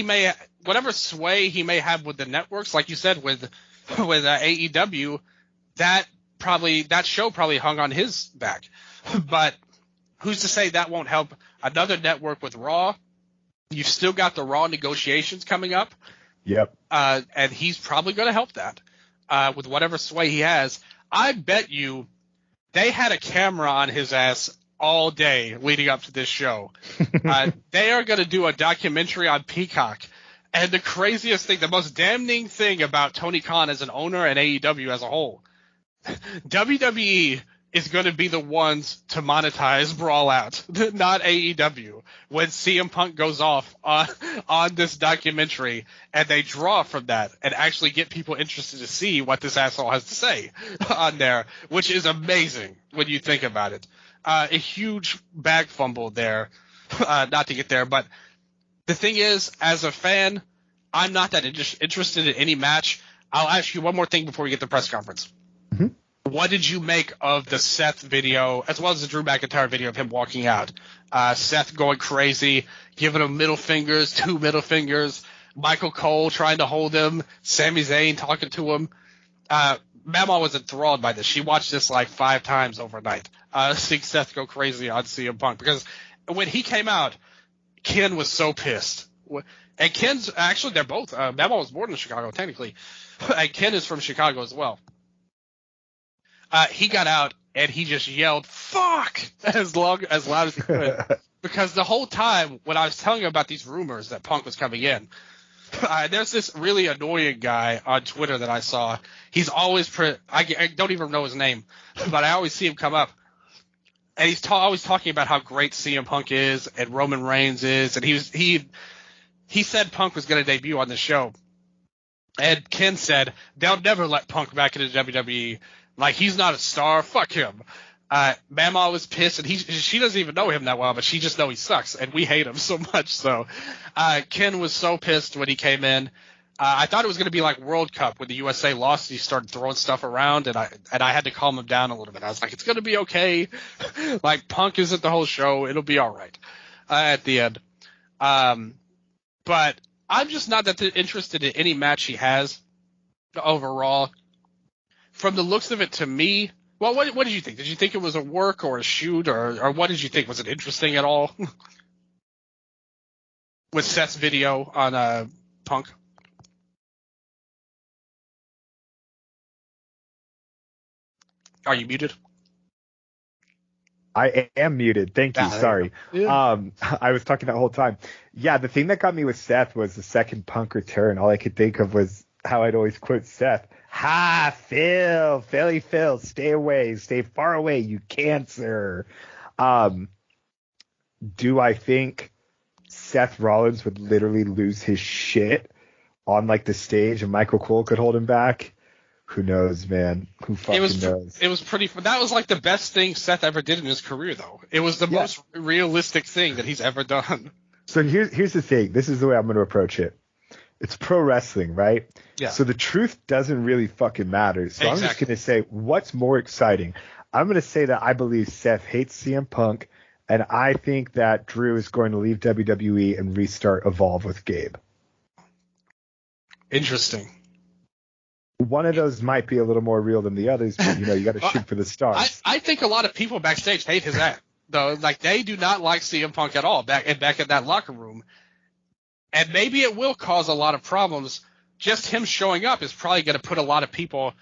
sway he may have with the networks, like you said with AEW, that show probably hung on his back. But who's to say that won't help another network with Raw? You've still got the Raw negotiations coming up. Yep. And he's probably going to help that with whatever sway he has. I bet you they had a camera on his ass all day leading up to this show. They are going to do a documentary on Peacock. And the craziest thing, the most damning thing about Tony Khan as an owner and AEW as a whole, WWE is going to be the ones to monetize Brawl Out, not AEW. When CM Punk goes off on this documentary and they draw from that and actually get people interested to see what this asshole has to say on there, which is amazing when you think about it. A huge bag fumble there, not to get there. But the thing is, as a fan, I'm not that interested in any match. I'll ask you one more thing before we get to the press conference. Mm-hmm. What did you make of the Seth video, as well as the Drew McIntyre video of him walking out? Seth going crazy, giving him middle fingers, 2 middle fingers, Michael Cole trying to hold him, Sami Zayn talking to him. Mama was enthralled by this. She watched this like 5 times overnight, seeing Seth go crazy on CM Punk. Because when he came out, Ken was so pissed. And Ken's – actually, they're both – Mama was born in Chicago, technically. And Ken is from Chicago as well. He got out and he just yelled "fuck" as loud as he could, because the whole time when I was telling him about these rumors that Punk was coming in, there's this really annoying guy on Twitter that I saw. He's always I don't even know his name, but I always see him come up, and he's always talking about how great CM Punk is and Roman Reigns is, and he said Punk was going to debut on the show, and Ken said they'll never let Punk back into WWE. Like, he's not a star. Fuck him. Mama was pissed, and she doesn't even know him that well, but she just know he sucks, and we hate him so much. So Ken was so pissed when he came in. I thought it was going to be like World Cup when the USA lost. He started throwing stuff around, and I had to calm him down a little bit. I was like, it's going to be okay. Like, Punk isn't the whole show. It'll be all right at the end. But I'm just not that interested in any match he has overall. From the looks of it, to me, well, what did you think? Did you think it was a work or a shoot, or what did you think? Was it interesting at all? With Seth's video on Punk? Are you muted? I am muted. Thank you. Sorry. Yeah. I was talking that whole time. Yeah, the thing that got me with Seth was the second Punk return. All I could think of was how I'd always quote Seth. Ha, Phil, Philly Phil, stay away, stay far away, you cancer. Do I think Seth Rollins would literally lose his shit on like the stage and Michael Cole could hold him back? Who knows, man? Who fucking knows? It was pretty. That was like the best thing Seth ever did in his career, though. It was the most realistic thing that he's ever done. So here's the thing. This is the way I'm going to approach it. It's pro wrestling, right? Yeah. So the truth doesn't really fucking matter. So I'm just going to say, what's more exciting? I'm going to say that I believe Seth hates CM Punk, and I think that Drew is going to leave WWE and restart Evolve with Gabe. Interesting. One of those might be a little more real than the others, but you got to shoot for the stars. I think a lot of people backstage hate his act, though. Like, they do not like CM Punk at all back in that locker room. And maybe it will cause a lot of problems. Just him showing up is probably going to put a lot of people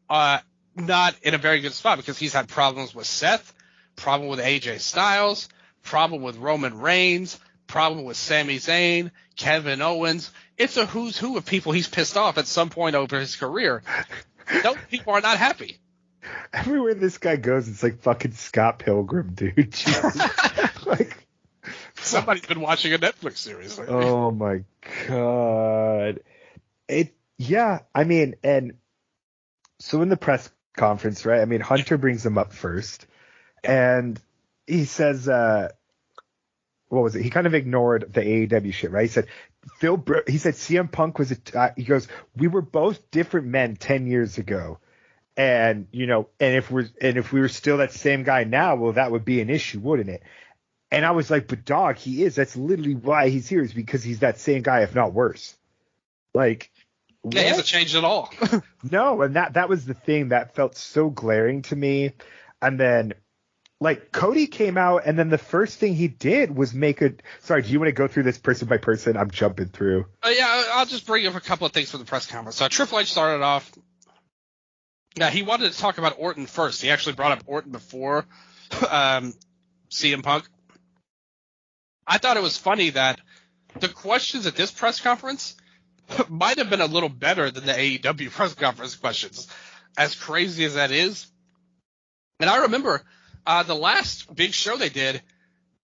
not in a very good spot, because he's had problems with Seth, problem with AJ Styles, problem with Roman Reigns, problem with Sami Zayn, Kevin Owens. It's a who's who of people he's pissed off at some point over his career. Those people are not happy. Everywhere this guy goes, it's like fucking Scott Pilgrim, dude. Like, somebody's been watching a Netflix series lately. Oh my god. And so in the press conference, right? I mean, Hunter brings him up first, and he says, what was it? He kind of ignored the AEW shit, right? He said, he said CM Punk was he goes, we were both different men 10 years ago. And, and if we were still that same guy now, well, that would be an issue, wouldn't it? And I was like, but dog, he is. That's literally why he's here, is because he's that same guy, if not worse. Like, yeah, he hasn't changed at all. No, and that was the thing that felt so glaring to me. And then, like, Cody came out, and then the first thing he did was sorry, do you want to go through this person by person? I'm jumping through. Yeah, I'll just bring up a couple of things for the press conference. So Triple H started off. Now, he wanted to talk about Orton first. He actually brought up Orton before CM Punk. I thought it was funny that the questions at this press conference might have been a little better than the AEW press conference questions, as crazy as that is. And I remember the last big show they did,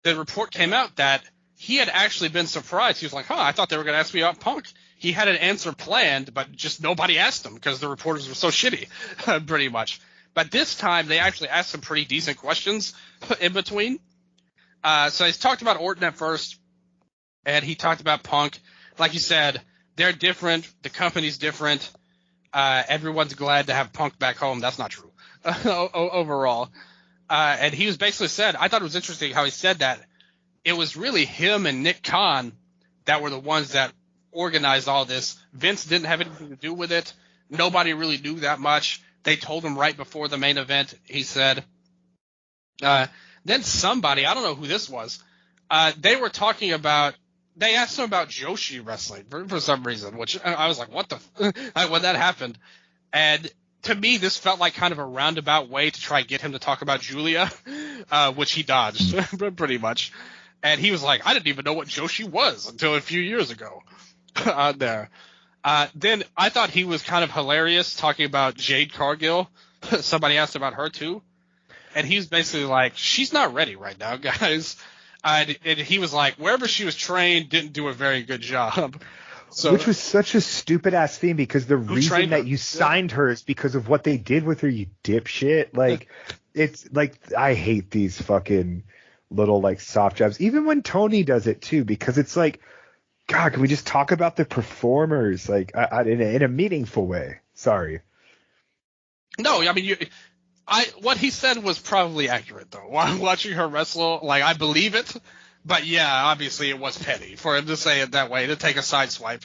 the report came out that he had actually been surprised. He was like, I thought they were going to ask me about Punk. He had an answer planned, but just nobody asked him because the reporters were so shitty, pretty much. But this time, they actually asked some pretty decent questions in between. So he's talked about Orton at first, and he talked about Punk. Like you said, they're different. The company's different. Everyone's glad to have Punk back home. That's not true overall. And he was basically said, I thought it was interesting how he said that it was really him and Nick Khan that were the ones that organized all this. Vince didn't have anything to do with it. Nobody really knew that much. They told him right before the main event, he said. Then somebody, I don't know who this was, they were talking about, they asked him about Joshi wrestling for some reason, which I was like, what the when that happened. And to me, this felt like kind of a roundabout way to try and get him to talk about Julia, which he dodged pretty much. And he was like, I didn't even know what Joshi was until a few years ago there. Then I thought he was kind of hilarious talking about Jade Cargill. Somebody asked about her too. And he was basically like, she's not ready right now, guys. And he was like, wherever she was trained didn't do a very good job. So, which was such a stupid ass thing, because the reason that you signed her is because of what they did with her, you dipshit. Like, it's like, I hate these fucking little like soft jobs. Even when Tony does it too, because it's like, God, can we just talk about the performers like in a meaningful way? Sorry. No, I mean, what he said was probably accurate though. Watching her wrestle, like, I believe it. But yeah, obviously it was petty for him to say it that way, to take a side swipe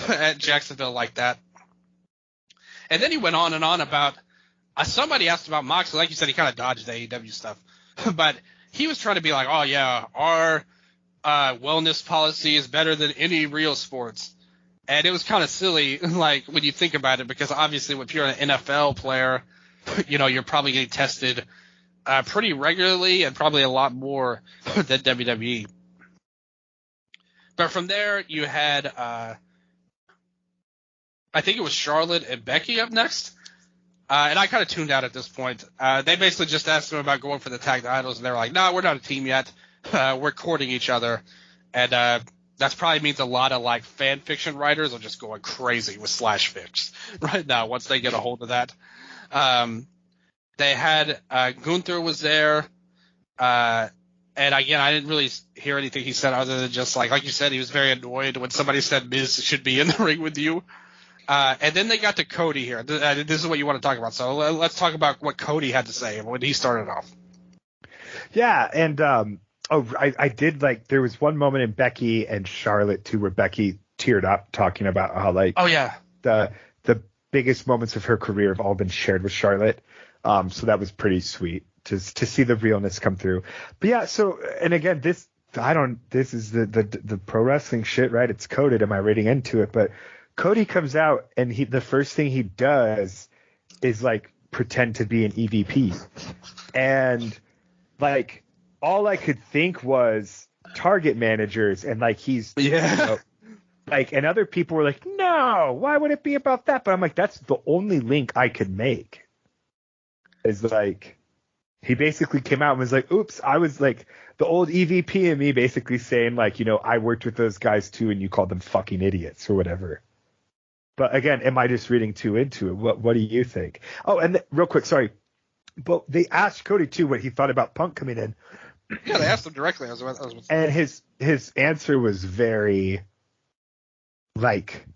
at Jacksonville like that. And then he went on and on about somebody asked about Moxley. Like you said, he kind of dodged the AEW stuff. But he was trying to be like, oh yeah, our wellness policy is better than any real sports. And it was kind of silly, like, when you think about it, because obviously if you're an NFL player, you're probably getting tested pretty regularly and probably a lot more than WWE. But from there, you had, I think it was Charlotte and Becky up next. And I kind of tuned out at this point. They basically just asked them about going for the tag titles, and they were like, no, we're not a team yet. We're courting each other. And that probably means a lot of, like, fan fiction writers are just going crazy with slash fics right now once they get a hold of that. They had Gunther was there. And, again, I didn't really hear anything he said other than just, like you said, he was very annoyed when somebody said Miz should be in the ring with you. And then they got to Cody here. This is what you want to talk about. So let's talk about what Cody had to say when he started off. Yeah, and I did like there was one moment in Becky and Charlotte too where Becky teared up talking about how the biggest moments of her career have all been shared with Charlotte. So that was pretty sweet to see the realness come through. But yeah, so and again this is the pro wrestling shit, right? It's coded. Am I reading into it? But Cody comes out and the first thing he does is like pretend to be an EVP. And like all I could think was target managers and like he's like and other people were like, no, why would it be about that? But I'm like, that's the only link I could make. Is like he basically came out and was like, oops, I was like the old EVP in me basically saying like, I worked with those guys too and you called them fucking idiots or whatever. But again, am I just reading too into it? What do you think? Oh, and real quick, sorry. But they asked Cody too what he thought about Punk coming in. Yeah, they asked him directly. And his answer was very like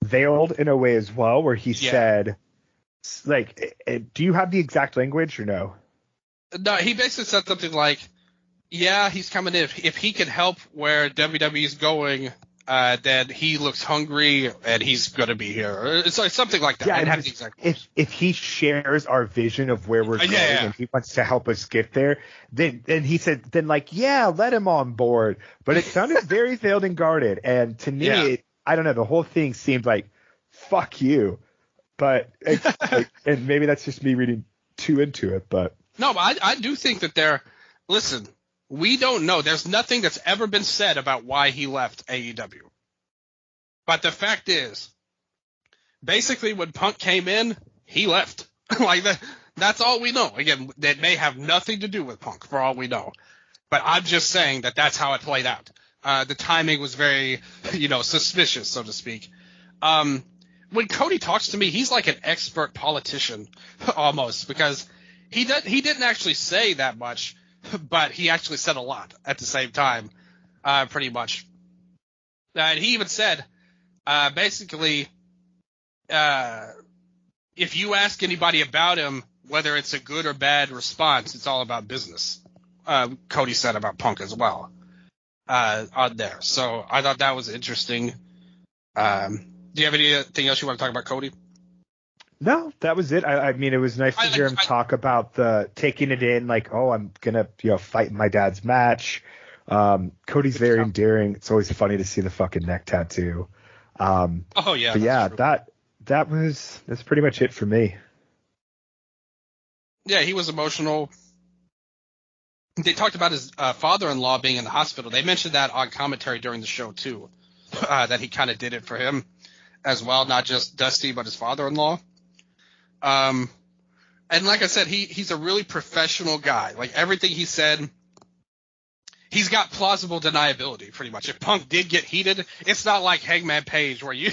veiled in a way as well, where he said, like, do you have the exact language or no? No, he basically said something like, yeah, he's coming in. If he can help where WWE's going, then he looks hungry and he's going to be here. It's like something like that. Yeah, if he shares our vision of where we're going and he wants to help us get there, then he said, let him on board. But it sounded very veiled and guarded. And to me, I don't know, the whole thing seemed like, fuck you. But and maybe that's just me reading too into it. But no, but I do think that listen, we don't know. There's nothing that's ever been said about why he left AEW. But the fact is, basically when Punk came in, he left. Like that's all we know. Again, that may have nothing to do with Punk for all we know. But I'm just saying that that's how it played out. The timing was very, suspicious, so to speak. When Cody talks to me, he's like an expert politician almost, because he didn't actually say that much. But he actually said a lot at the same time, pretty much. And he even said, basically, if you ask anybody about him, whether it's a good or bad response, it's all about business. Cody said about Punk as well on there. So I thought that was interesting. Do you have anything else you want to talk about Cody? No, that was it. I mean, it was nice to hear him talk about taking it in, like, oh, I'm gonna, fight in my dad's match. Cody's very endearing. It's always funny to see the fucking neck tattoo. But yeah, that's pretty much it for me. Yeah, he was emotional. They talked about his father-in-law being in the hospital. They mentioned that on commentary during the show too, that he kind of did it for him as well, not just Dusty, but his father-in-law. And like I said, he's a really professional guy. Like everything he said, he's got plausible deniability pretty much. If Punk did get heated, it's not like Hangman Page where you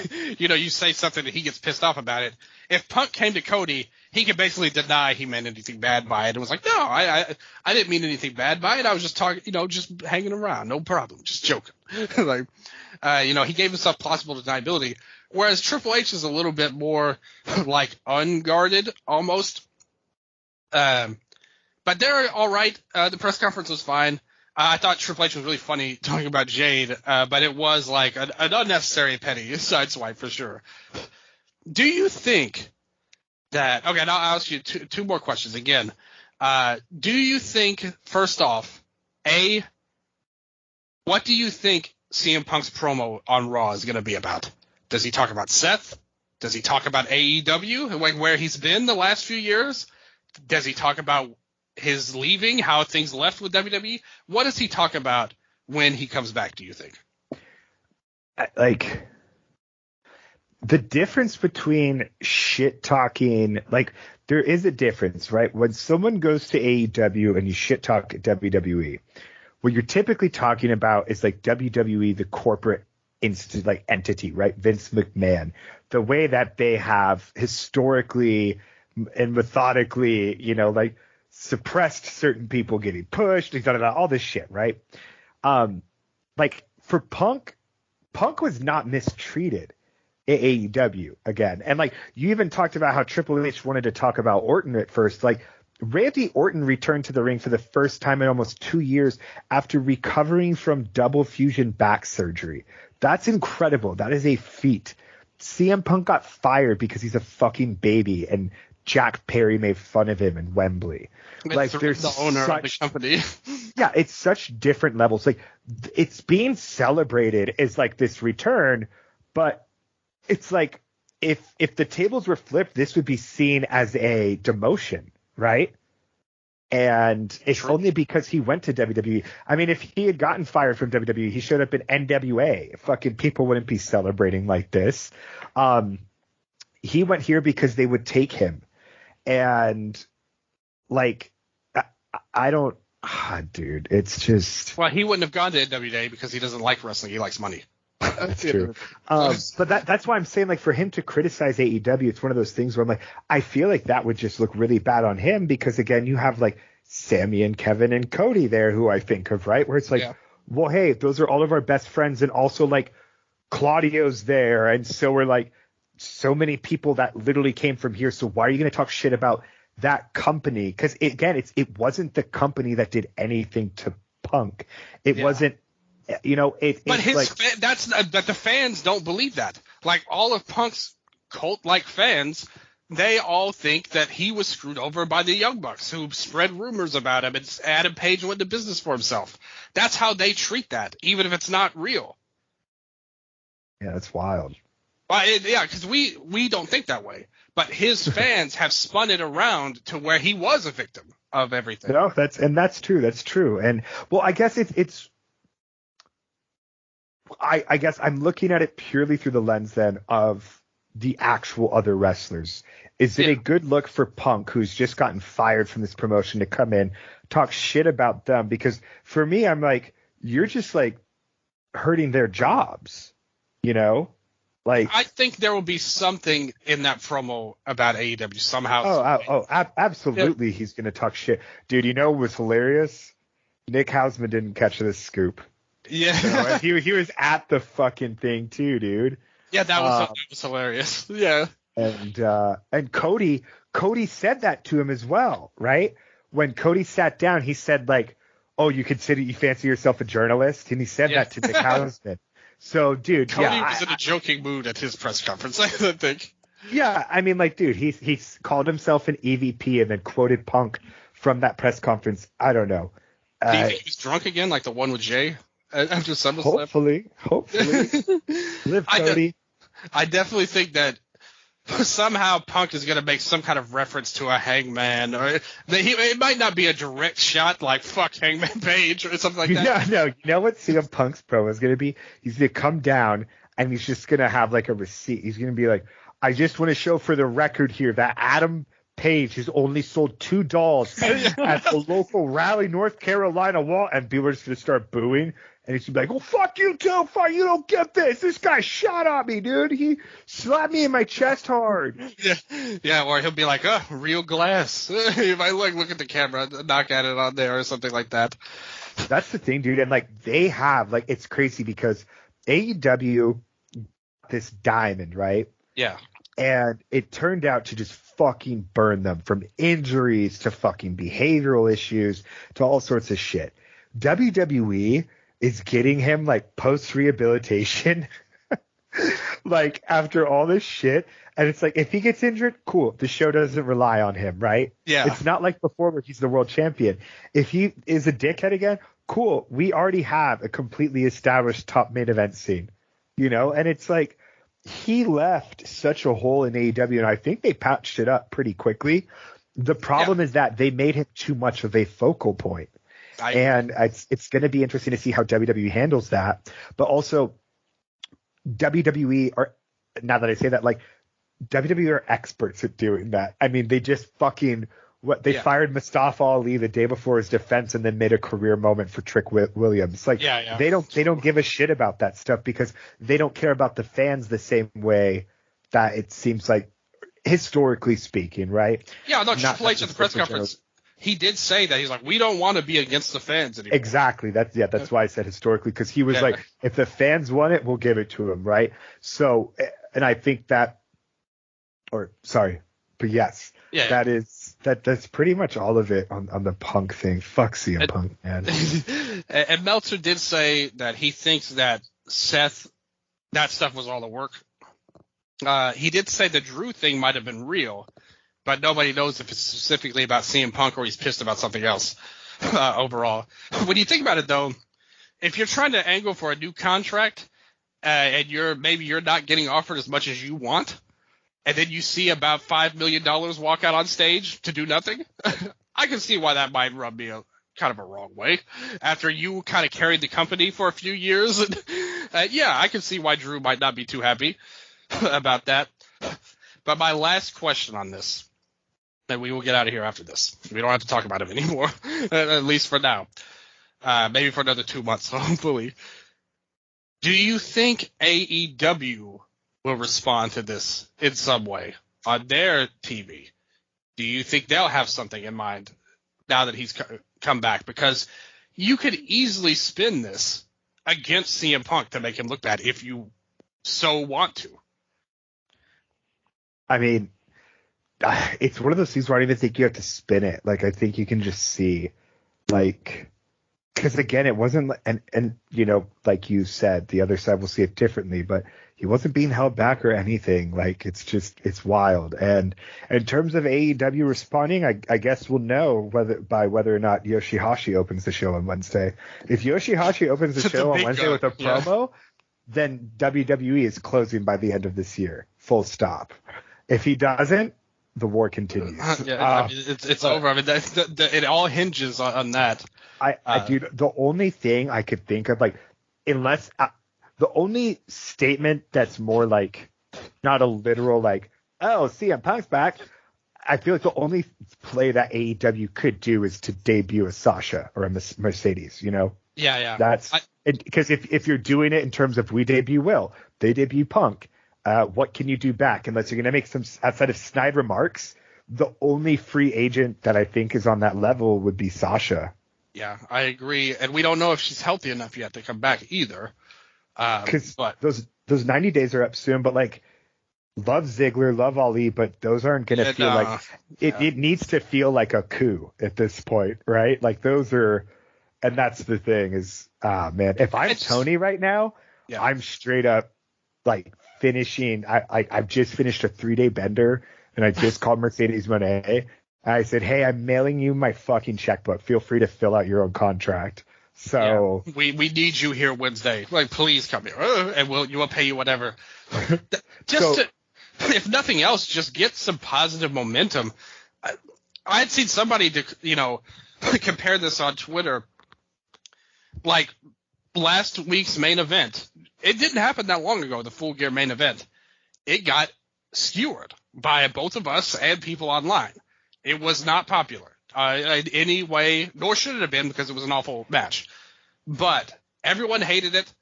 say something and he gets pissed off about it. If Punk came to Cody, he could basically deny he meant anything bad by it. And was like, no, I didn't mean anything bad by it. I was just talking, just hanging around. No problem. Just joking. He gave himself plausible deniability. Whereas Triple H is a little bit more like unguarded almost. But they're all right. The press conference was fine. I thought Triple H was really funny talking about Jade, but it was like an unnecessary petty sideswipe for sure. Do you think that – okay, now I'll ask you two more questions again. Do you think, first off, what do you think CM Punk's promo on Raw is going to be about? Does he talk about Seth? Does he talk about AEW and like where he's been the last few years? Does he talk about his leaving, how things left with WWE? What does he talk about when he comes back, do you think? Like, the difference between shit talking, like, there is a difference, right? When someone goes to AEW and you shit talk at WWE, what you're typically talking about is like WWE, the corporate entity, right? Vince McMahon, the way that they have historically and methodically, you know, like suppressed certain people getting pushed, all this shit, right? Like for Punk was not mistreated at AEW again. And like you even talked about how Triple H wanted to talk about Orton at first. Like Randy Orton returned to the ring for the first time in almost 2 years after recovering from double fusion back surgery. That's incredible. That is a feat. CM Punk got fired because he's a fucking baby and Jack Perry made fun of him in Wembley. Like there's the owner of the company. Yeah, it's such different levels. Like it's being celebrated as like this return, but it's like if the tables were flipped, this would be seen as a demotion, right? And it's only because he went to WWE. I mean, if he had gotten fired from WWE, he showed up in NWA. Fucking people wouldn't be celebrating like this. He went here because they would take him. And like, I don't, dude, it's just. Well, he wouldn't have gone to NWA because he doesn't like wrestling. He likes money. That's true. But that's why I'm saying, like, for him to criticize AEW, it's one of those things where I'm like, I feel like that would just look really bad on him because, again, you have like Sammy and Kevin and Cody there who I think of, right? Where it's like, well, hey, those are all of our best friends. And also like Claudio's there. And so we're like so many people that literally came from here. So why are you going to talk shit about that company? Because again, it wasn't the company that did anything to Punk. It wasn't. You know, but his like, but the fans don't believe that. Like all of Punk's cult-like fans, they all think that he was screwed over by the Young Bucks, who spread rumors about him, and Adam Page went into business for himself. That's how they treat that, even if it's not real. Yeah, that's wild. Because we don't think that way, but his fans have spun it around to where he was a victim of everything. No, that's true. That's true. And well, I guess it's. I guess I'm looking at it purely through the lens then of the actual other wrestlers. Is it a good look for Punk, who's just gotten fired from this promotion, to come in, talk shit about them? Because for me, I'm like, you're just like hurting their jobs, you know? Like, I think there will be something in that promo about AEW somehow. Absolutely. He's going to talk shit. Dude, you know what was hilarious? Nick Hausman didn't catch this scoop. Yeah, so, he was at the fucking thing too, dude. Yeah, that was hilarious. Yeah, and Cody said that to him as well, right? When Cody sat down, he said like, "Oh, you fancy yourself a journalist?" And he said that to Nick Hausman. So, dude, Cody was in a joking mood at his press conference, I think. Yeah, I mean, like, dude, he called himself an EVP and then quoted Punk from that press conference. I don't know. Do you think he was drunk again, like the one with Jay? After SummerSlam? Hopefully. Live, Cody. I definitely think that somehow Punk is going to make some kind of reference to a Hangman, or it might not be a direct shot like "fuck Hangman Page" or something like that. No. You know what CM Punk's promo is going to be? He's going to come down and he's just going to have like a receipt. He's going to be like, "I just want to show for the record here that Adam Page has only sold 2 dolls at the local Raleigh, North Carolina wall," and people are just going to start booing. And he's like, "Oh, fuck you too. Fuck, you don't get this. This guy shot at me, dude. He slapped me in my chest hard." Yeah, or he'll be like, "Oh, real glass." If I look at the camera, knock at it on there or something like that. That's the thing, dude. And like they have, like, it's crazy because AEW, this diamond, right? Yeah. And it turned out to just fucking burn them, from injuries to fucking behavioral issues to all sorts of shit. WWE is getting him like post-rehabilitation, like after all this shit. And it's like, if he gets injured, cool. The show doesn't rely on him, right? Yeah. It's not like before where he's the world champion. If he is a dickhead again, cool. We already have a completely established top main event scene, you know? And it's like, he left such a hole in AEW, and I think they patched it up pretty quickly. The problem is that they made him too much of a focal point. And it's going to be interesting to see how WWE handles that. But also, WWE are, now that I say that, like, WWE are experts at doing that. I mean, they just fucking fired Mustafa Ali the day before his defense and then made a career moment for Trick Williams. Like, they don't give a shit about that stuff because they don't care about the fans the same way that it seems like, historically speaking, right? Yeah, no, Triple H at the press conference, he did say that. He's like, we don't want to be against the fans anymore. Exactly. That's why I said historically, because he was like, if the fans want it, we'll give it to them, right? So, and I think that, but yes, that's pretty much all of it on the Punk thing. Fuck CM Punk, man. And Meltzer did say that he thinks that Seth, that stuff was all the work. He did say the Drew thing might have been real, but nobody knows if it's specifically about CM Punk or he's pissed about something else overall. When you think about it, though, if you're trying to angle for a new contract and you're not getting offered as much as you want, and then you see about $5 million walk out on stage to do nothing, I can see why that might rub me kind of a wrong way. After you kind of carried the company for a few years, I can see why Drew might not be too happy about that. But my last question on this, and we will get out of here after this. We don't have to talk about him anymore, at least for now. Maybe for another 2 months, hopefully. Do you think AEW will respond to this in some way on their TV? Do you think they'll have something in mind now that he's come back? Because you could easily spin this against CM Punk to make him look bad if you so want to. I mean, it's one of those things where I don't even think you have to spin it. Like, I think you can just see, like, because again, it wasn't, and you know, like you said, the other side will see it differently, but he wasn't being held back or anything. Like, it's wild. And in terms of AEW responding, I guess we'll know whether or not Yoshihashi opens the show on Wednesday. If Yoshihashi opens the show on Wednesday with a promo, then WWE is closing by the end of this year. Full stop. If he doesn't, the war continues. I mean, it's over. I mean, it all hinges on that. Dude, the only thing I could think of, like, unless the only statement that's more like not a literal like, oh, CM Punk's back. I feel like the only play that AEW could do is to debut a Sasha or a Mercedes. You know? Yeah. That's because if you're doing it in terms of we debut Will, they debut Punk. What can you do back? Unless you're going to make some outside of snide remarks, the only free agent that I think is on that level would be Sasha. Yeah, I agree. And we don't know if she's healthy enough yet to come back either. Because those 90 days are up soon, but like, love Ziggler, love Ali, but those aren't going to feel like it needs to feel like a coup at this point, right? Like those are, and that's the thing is, man, if I'm Tony right now, I'm straight up like finishing. I've just finished a 3-day bender and I just called Mercedes Moné. I said, hey, I'm mailing you my fucking checkbook. Feel free to fill out your own contract. So we need you here Wednesday. Like, please come here, and we'll pay you whatever. If nothing else, just get some positive momentum. I had seen somebody, compare this on Twitter. Like last week's main event, it didn't happen that long ago. The Full Gear main event, it got skewered by both of us and people online. It was not popular in any way, nor should it have been because it was an awful match. But everyone hated it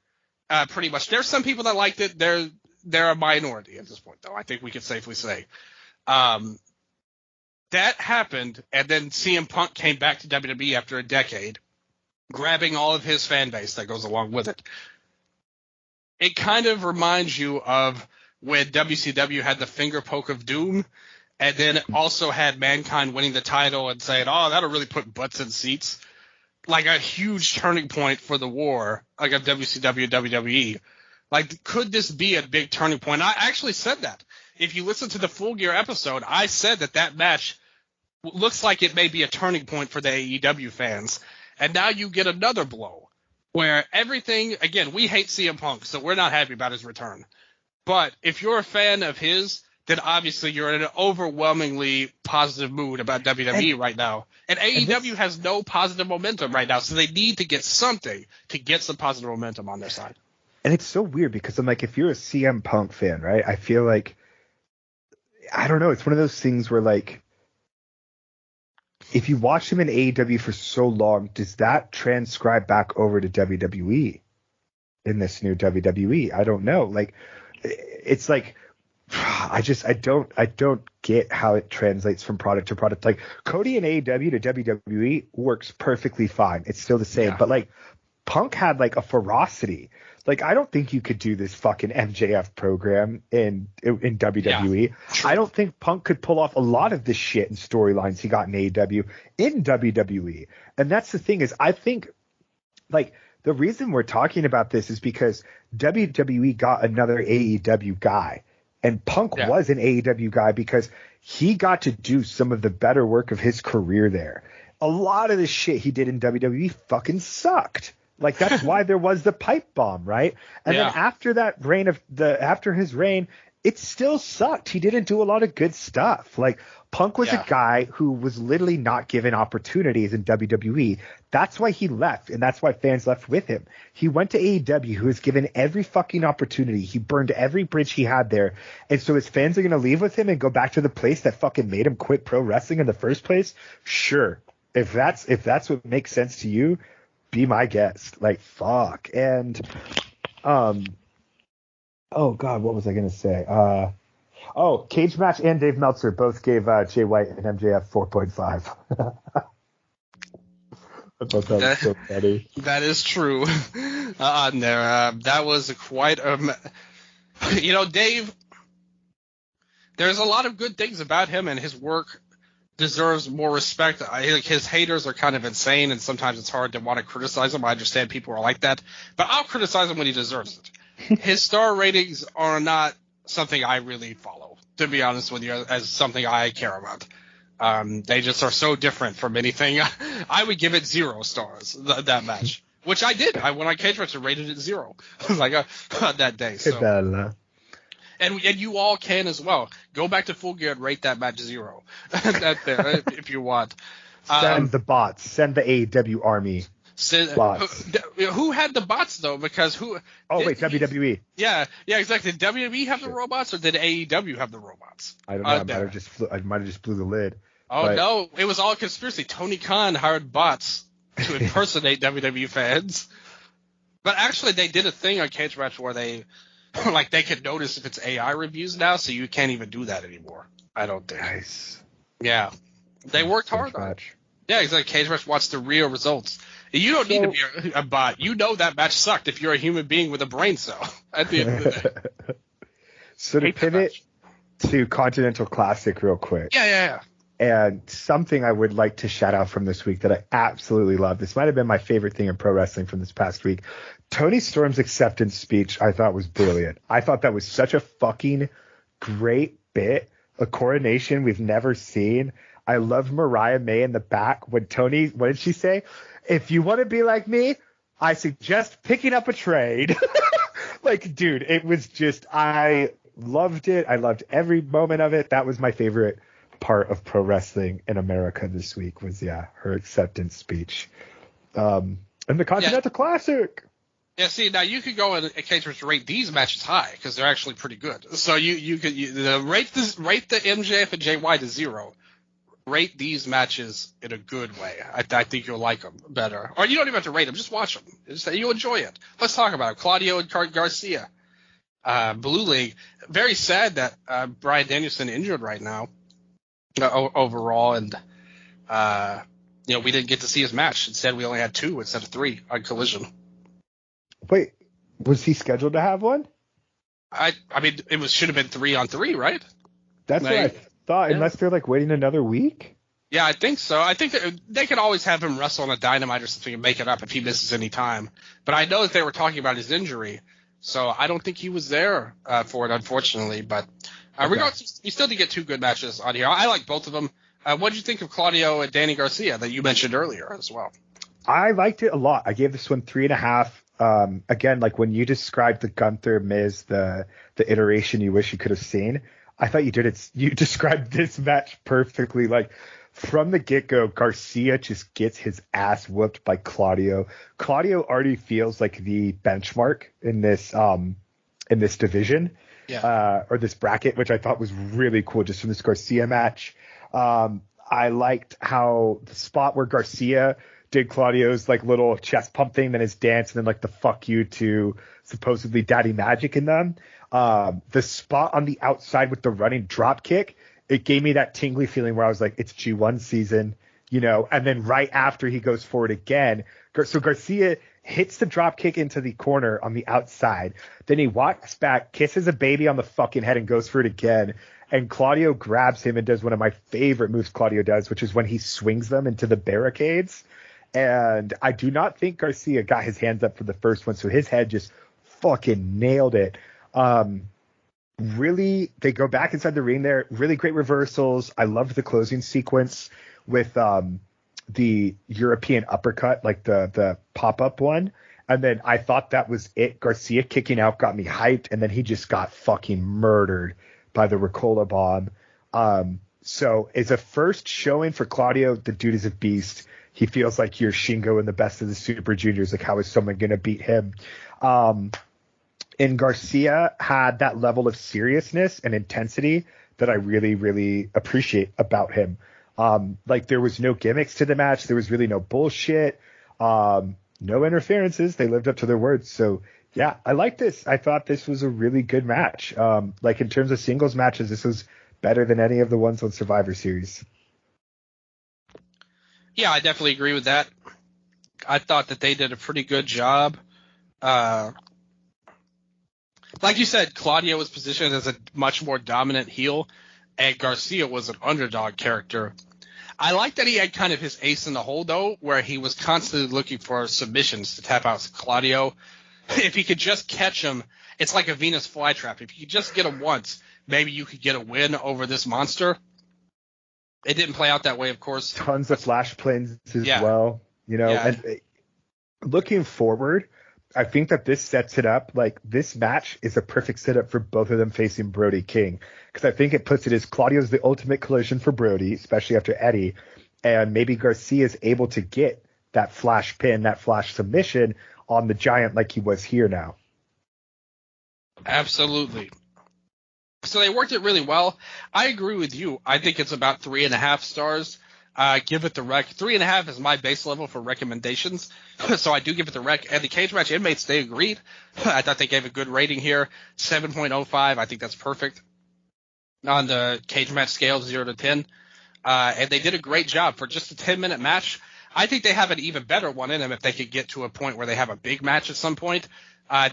pretty much. There's some people that liked it. They're a minority at this point, though, I think we could safely say. That happened, and then CM Punk came back to WWE after a decade, grabbing all of his fan base that goes along with it. It kind of reminds you of when WCW had the finger poke of doom, and then also had Mankind winning the title and saying, oh, that'll really put butts in seats. Like a huge turning point for the war, like of WCW and WWE. Like, could this be a big turning point? I actually said that. If you listen to the Full Gear episode, I said that match looks like it may be a turning point for the AEW fans. And now you get another blow where everything, again, we hate CM Punk, so we're not happy about his return. But if you're a fan of his, then obviously you're in an overwhelmingly positive mood about WWE right now. And AEW has no positive momentum right now, so they need to get something to get some positive momentum on their side. And it's so weird because I'm like, if you're a CM Punk fan, right, I feel like, I don't know, it's one of those things where, like, if you watch him in AEW for so long, does that transcribe back over to WWE in this new WWE? I don't know. Like, it's like, I don't get how it translates from product to product. Like, Cody in AEW to WWE works perfectly fine. It's still the same. Yeah. But, like, Punk had, like, a ferocity. Like, I don't think you could do this fucking MJF program in WWE. Yeah, I don't think Punk could pull off a lot of this shit and storylines he got in AEW in WWE. And that's the thing, is I think, like, the reason we're talking about this is because WWE got another AEW guy. And Punk was an AEW guy because he got to do some of the better work of his career there. A lot of the shit he did in WWE fucking sucked. Like, that's why there was the pipe bomb, right? And then after that after his reign, it still sucked. He didn't do a lot of good stuff. Like, Punk was a guy who was literally not given opportunities in WWE. That's why he left, and that's why fans left with him. He went to AEW, who was given every fucking opportunity. He burned every bridge he had there. And so his fans are going to leave with him and go back to the place that fucking made him quit pro wrestling in the first place? Sure. If that's what makes sense to you, be my guest. Like, fuck. And oh god, what was I gonna say? Cage Match and Dave Meltzer both gave Jay White and MJF 4.5. I thought that was so funny. That is true. That was quite a. Dave. There's a lot of good things about him, and his work deserves more respect. His haters are kind of insane, and sometimes it's hard to want to criticize him. I understand people are like that, but I'll criticize him when he deserves it. His star ratings are not something I really follow, to be honest with you, as something I care about. They just are so different from anything. I would give it 0 stars, that match, which I did. When I cage matched, I rated it 0. Like that day. So. And you all can as well. Go back to Full Gear and rate that match 0. There, if you want. Send the bots. Send the AEW army. Bots. Who had the bots though? Because who? WWE. Yeah, exactly. Did WWE have the robots, or did AEW have the robots? I don't know. I might have just blew the lid. Oh no, it was all a conspiracy. Tony Khan hired bots to impersonate WWE fans. But actually, they did a thing on Cage Match where they could notice if it's AI reviews now, so you can't even do that anymore. I don't think. Nice. Yeah, they worked hard on it. Yeah, exactly. Cage Match watched the real results. You don't need to be a bot. You know that match sucked if you're a human being with a brain cell at the end of the day. So to pivot to Continental Classic real quick. Yeah. And something I would like to shout out from this week that I absolutely love. This might have been my favorite thing in pro wrestling from this past week. Tony Storm's acceptance speech I thought was brilliant. I thought that was such a fucking great bit. A coronation we've never seen. I love Mariah May in the back when Tony, what did she say? If you want to be like me, I suggest picking up a trade. Like, dude, it was just, I loved it. I loved every moment of it. That was my favorite part of pro wrestling in America this week was, her acceptance speech. And the Continental Classic. Yeah, see, now you could go in case to rate these matches high because they're actually pretty good. So you could rate the MJF and JY to 0. Rate these matches in a good way. I think you'll like them better. Or you don't even have to rate them. Just watch them. You'll enjoy it. Let's talk about it. Claudio and Garcia. Blue League. Very sad that Bryan Danielson injured right now overall. And, we didn't get to see his match. Instead, we only had 2 instead of 3 on Collision. Wait, was he scheduled to have one? I mean, it should have been 3-on-3, right? That's what I thought, unless they're waiting another week. Yeah, I think so. I think that they could always have him wrestle on a Dynamite or something and make it up if he misses any time. But I know that they were talking about his injury, so I don't think he was there for it, unfortunately. But regardless, we still did get 2 good matches on here. I like both of them. What did you think of Claudio and Danny Garcia that you mentioned earlier as well? I liked it a lot. I gave this one 3.5. Again, when you described the Gunther Miz, the iteration you wish you could have seen, I thought you did it. You described this match perfectly. Like from the get-go, Garcia just gets his ass whooped by Claudio. Claudio already feels like the benchmark in this division, or this bracket, which I thought was really cool just from this Garcia match. I liked how the spot where Garcia did Claudio's like little chest pump thing, then his dance, and then like the fuck you to supposedly Daddy Magic in them. The spot on the outside with the running drop kick, it gave me that tingly feeling where I was like, it's G1 season, you know, and then right after he goes forward again. So Garcia hits the drop kick into the corner on the outside. Then he walks back, kisses a baby on the fucking head and goes for it again. And Claudio grabs him and does one of my favorite moves Claudio does, which is when he swings them into the barricades. And I do not think Garcia got his hands up for the first one. So his head just fucking nailed it. Really, they go back inside the ring there. Really great reversals. I loved the closing sequence with the European uppercut, like the pop-up one. And then I thought that was it. Garcia kicking out got me hyped, and then he just got fucking murdered by the Ricola bomb. So it's a first showing for Claudio. The dude is a beast. He feels like you're Shingo in the best of the Super Juniors. Like, how is someone going to beat him? And Garcia had that level of seriousness and intensity that I really, really appreciate about him. Like, there was no gimmicks to the match. There was really no bullshit. No interferences. They lived up to their words. So, yeah, I like this. I thought this was a really good match. Like, in terms of singles matches, this was better than any of the ones on Survivor Series. Yeah, I definitely agree with that. I thought that they did a pretty good job. Like you said, Claudio was positioned as a much more dominant heel, and Garcia was an underdog character. I like that he had kind of his ace in the hole, though, where he was constantly looking for submissions to tap out Claudio. If he could just catch him, it's like a Venus flytrap. If you could just get him once, maybe you could get a win over this monster. It didn't play out that way, of course. Tons of flash planes as well, you know. Yeah. And looking forward, I think that this sets it up. Like, this match is a perfect setup for both of them facing Brody King, because I think it puts it as Claudio's the ultimate collision for Brody, especially after Eddie, and maybe Garcia is able to get that flash pin, that flash submission on the Giant like he was here now. Absolutely. So they worked it really well. I agree with you. I think it's about 3.5 stars. Give it the rec. 3.5 is my base level for recommendations. So I do give it the rec. And the cage match inmates, they agreed. I thought they gave a good rating here. 7.05. I think that's perfect on the cage match scale, 0 to 10. And they did a great job for just a 10-minute match. I think they have an even better one in them if they could get to a point where they have a big match at some point.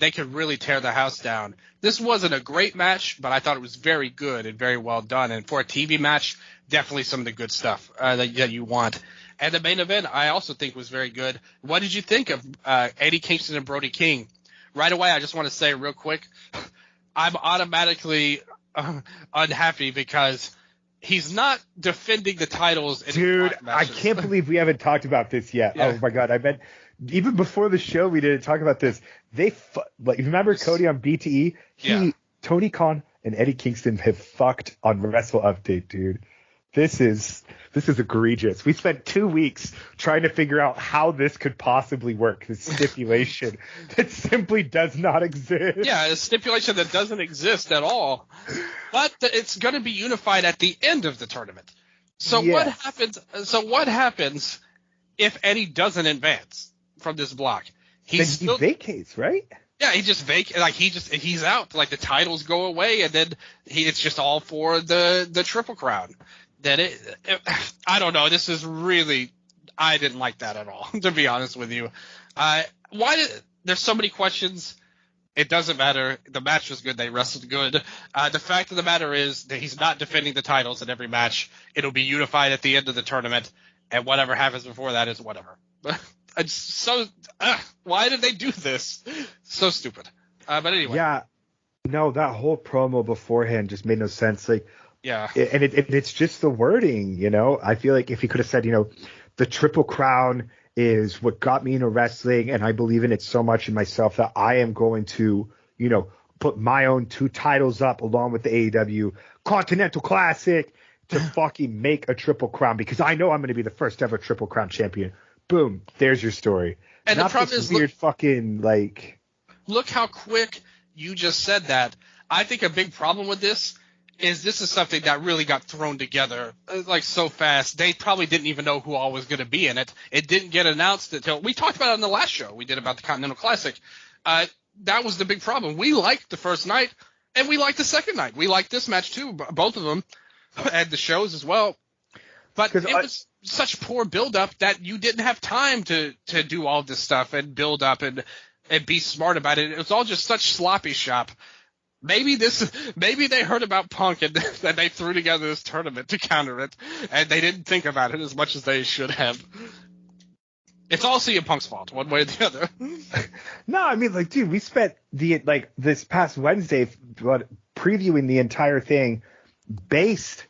They could really tear the house down. This wasn't a great match, but I thought it was very good and very well done. And for a TV match, definitely some of the good stuff that you want. And the main event, I also think was very good. What did you think of Eddie Kingston and Brody King? Right away, I just want to say real quick, I'm automatically unhappy because he's not defending the titles. Dude, I can't believe we haven't talked about this yet. Yeah. Oh, my God. I bet even before the show, we didn't talk about this. Like, you remember Cody on BTE? Tony Khan and Eddie Kingston have fucked on Wrestle Update, dude. This is egregious. We spent 2 weeks trying to figure out how this could possibly work. This stipulation that simply does not exist. Yeah, a stipulation that doesn't exist at all. But it's going to be unified at the end of the tournament. So yes. What happens if Eddie doesn't advance from this block? He vacates, right? Yeah, he just he's out. Like, the titles go away, and then it's just all for the Triple Crown. I don't know. This is really, I didn't like that at all, to be honest with you. There's so many questions. It doesn't matter. The match was good. They wrestled good. The fact of the matter is that he's not defending the titles in every match. It'll be unified at the end of the tournament, and whatever happens before that is whatever. It's so, why did they do this? So stupid. But anyway. Yeah. No, that whole promo beforehand just made no sense. Like, yeah. And it's just the wording, you know. I feel like if he could have said, you know, the Triple Crown is what got me into wrestling, and I believe in it so much in myself that I am going to, you know, put my own 2 titles up along with the AEW Continental Classic to fucking make a Triple Crown because I know I'm going to be the first ever Triple Crown champion. Boom. There's your story. And not the problem this is, weird fucking like. Look how quick you just said that. I think a big problem with this is something that really got thrown together like so fast. They probably didn't even know who all was going to be in it. It didn't get announced until we talked about it on the last show we did about the Continental Classic. That was the big problem. We liked the first night and we liked the second night. We liked this match too, both of them, and the shows as well. But it was such poor build-up that you didn't have time to do all this stuff and build up and be smart about it. It was all just such sloppy shop. Maybe they heard about Punk and they threw together this tournament to counter it, and they didn't think about it as much as they should have. It's all CM Punk's fault, one way or the other. No, I mean, like, dude, we spent this past Wednesday previewing the entire thing based.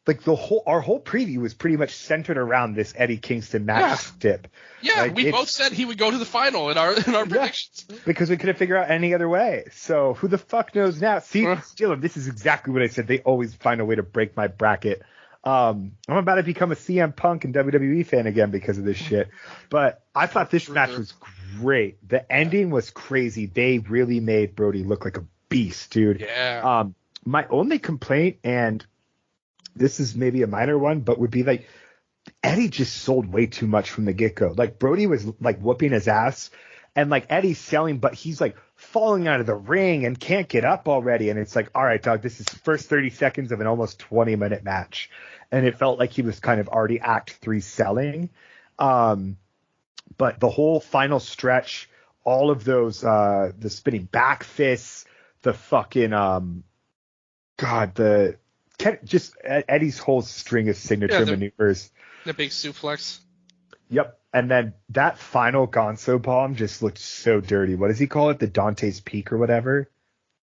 Like our whole preview was pretty much centered around this Eddie Kingston match tip. Yeah, like, we both said he would go to the final in our predictions. Because we couldn't figure out any other way. So who the fuck knows now? See, Dylan, this is exactly what I said. They always find a way to break my bracket. I'm about to become a CM Punk and WWE fan again because of this shit. But I thought this match was great. The ending was crazy. They really made Brody look like a beast, dude. Yeah. My only complaint, and this is maybe a minor one, but would be like Eddie just sold way too much from the get-go. Like Brody was like whooping his ass and like Eddie's selling, but he's like falling out of the ring and can't get up already. And it's like, all right, dog, this is first 30 seconds of an almost 20-minute match. And it felt like he was kind of already act 3 selling. But the whole final stretch, all of those, the spinning back fists, the fucking, just Eddie's whole string of signature maneuvers. The big suplex. Yep. And then that final Gonzo bomb just looked so dirty. What does he call it? The Dante's Peak or whatever?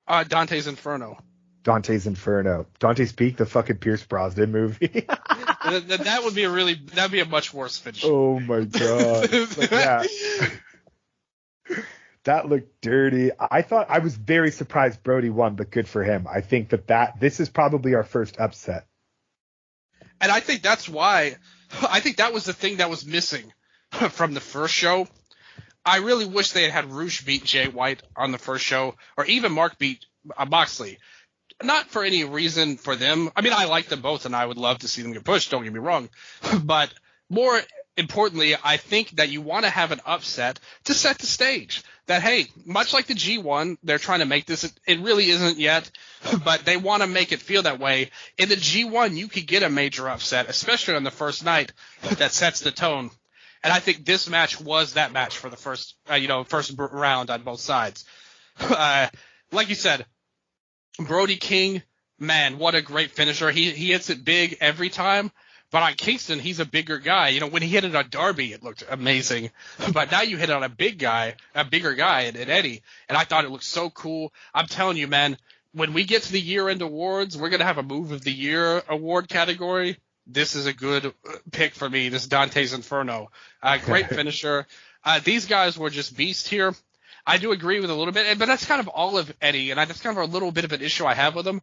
Dante's Inferno. Dante's Inferno. Dante's Peak, the fucking Pierce Brosnan movie. That would be that'd be a much worse finish. Oh my god. That looked dirty. I was very surprised Brody won, but good for him. I think this is probably our first upset. And I think that's why I think that was the thing that was missing from the first show. I really wish they had Roosh beat Jay White on the first show, or even Mark beat Moxley. Not for any reason for them. I mean, I like them both, and I would love to see them get pushed, don't get me wrong. But more importantly, I think that you want to have an upset to set the stage. That, hey, much like the G1, they're trying to make this. It really isn't yet, but they want to make it feel that way. In the G1, you could get a major upset, especially on the first night, that sets the tone. And I think this match was that match for the first round on both sides. Like you said, Brody King, man, what a great finisher. He hits it big every time. But on Kingston, he's a bigger guy. You know, when he hit it on Darby, it looked amazing. But now you hit it on a bigger guy in Eddie. And I thought it looked so cool. I'm telling you, man, when we get to the year-end awards, we're going to have a Move of the Year award category. This is a good pick for me, this Dante's Inferno. Great finisher. These guys were just beasts here. I do agree with a little bit, but that's kind of all of Eddie, and that's kind of a little bit of an issue I have with him,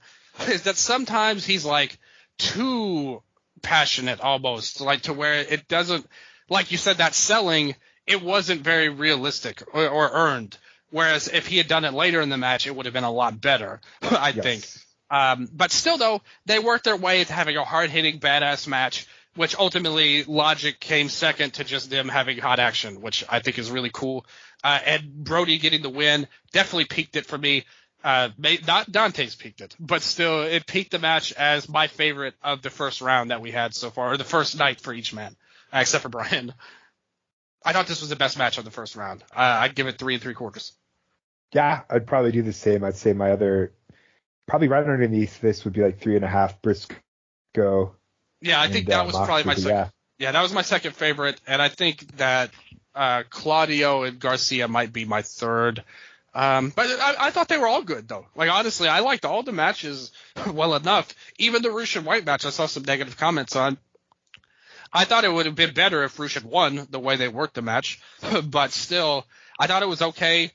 is that sometimes he's like too passionate almost, like to where it doesn't, like you said, that selling, it wasn't very realistic or earned. Whereas if he had done it later in the match, it would have been a lot better, I think. But still, though, they worked their way to having a hard-hitting, badass match, which ultimately logic came second to just them having hot action, which I think is really cool. And Brody getting the win definitely peaked it for me. Not Dante's peaked it, but still it peaked the match as my favorite of the first round that we had so far, or the first night for each man, except for Brian. I thought this was the best match of the first round. I'd give it 3 3/4. Yeah, I'd probably do the same. I'd say my other, probably right underneath this would be like 3.5 Briscoe. Yeah, I think that was probably my second. Yeah, that was my second favorite, and I think that Claudio and Garcia might be my third. But I thought they were all good, though. Like, honestly, I liked all the matches well enough. Even the Roosh and White match, I saw some negative comments on. I thought it would have been better if Roosh had won the way they worked the match. But still, I thought it was okay.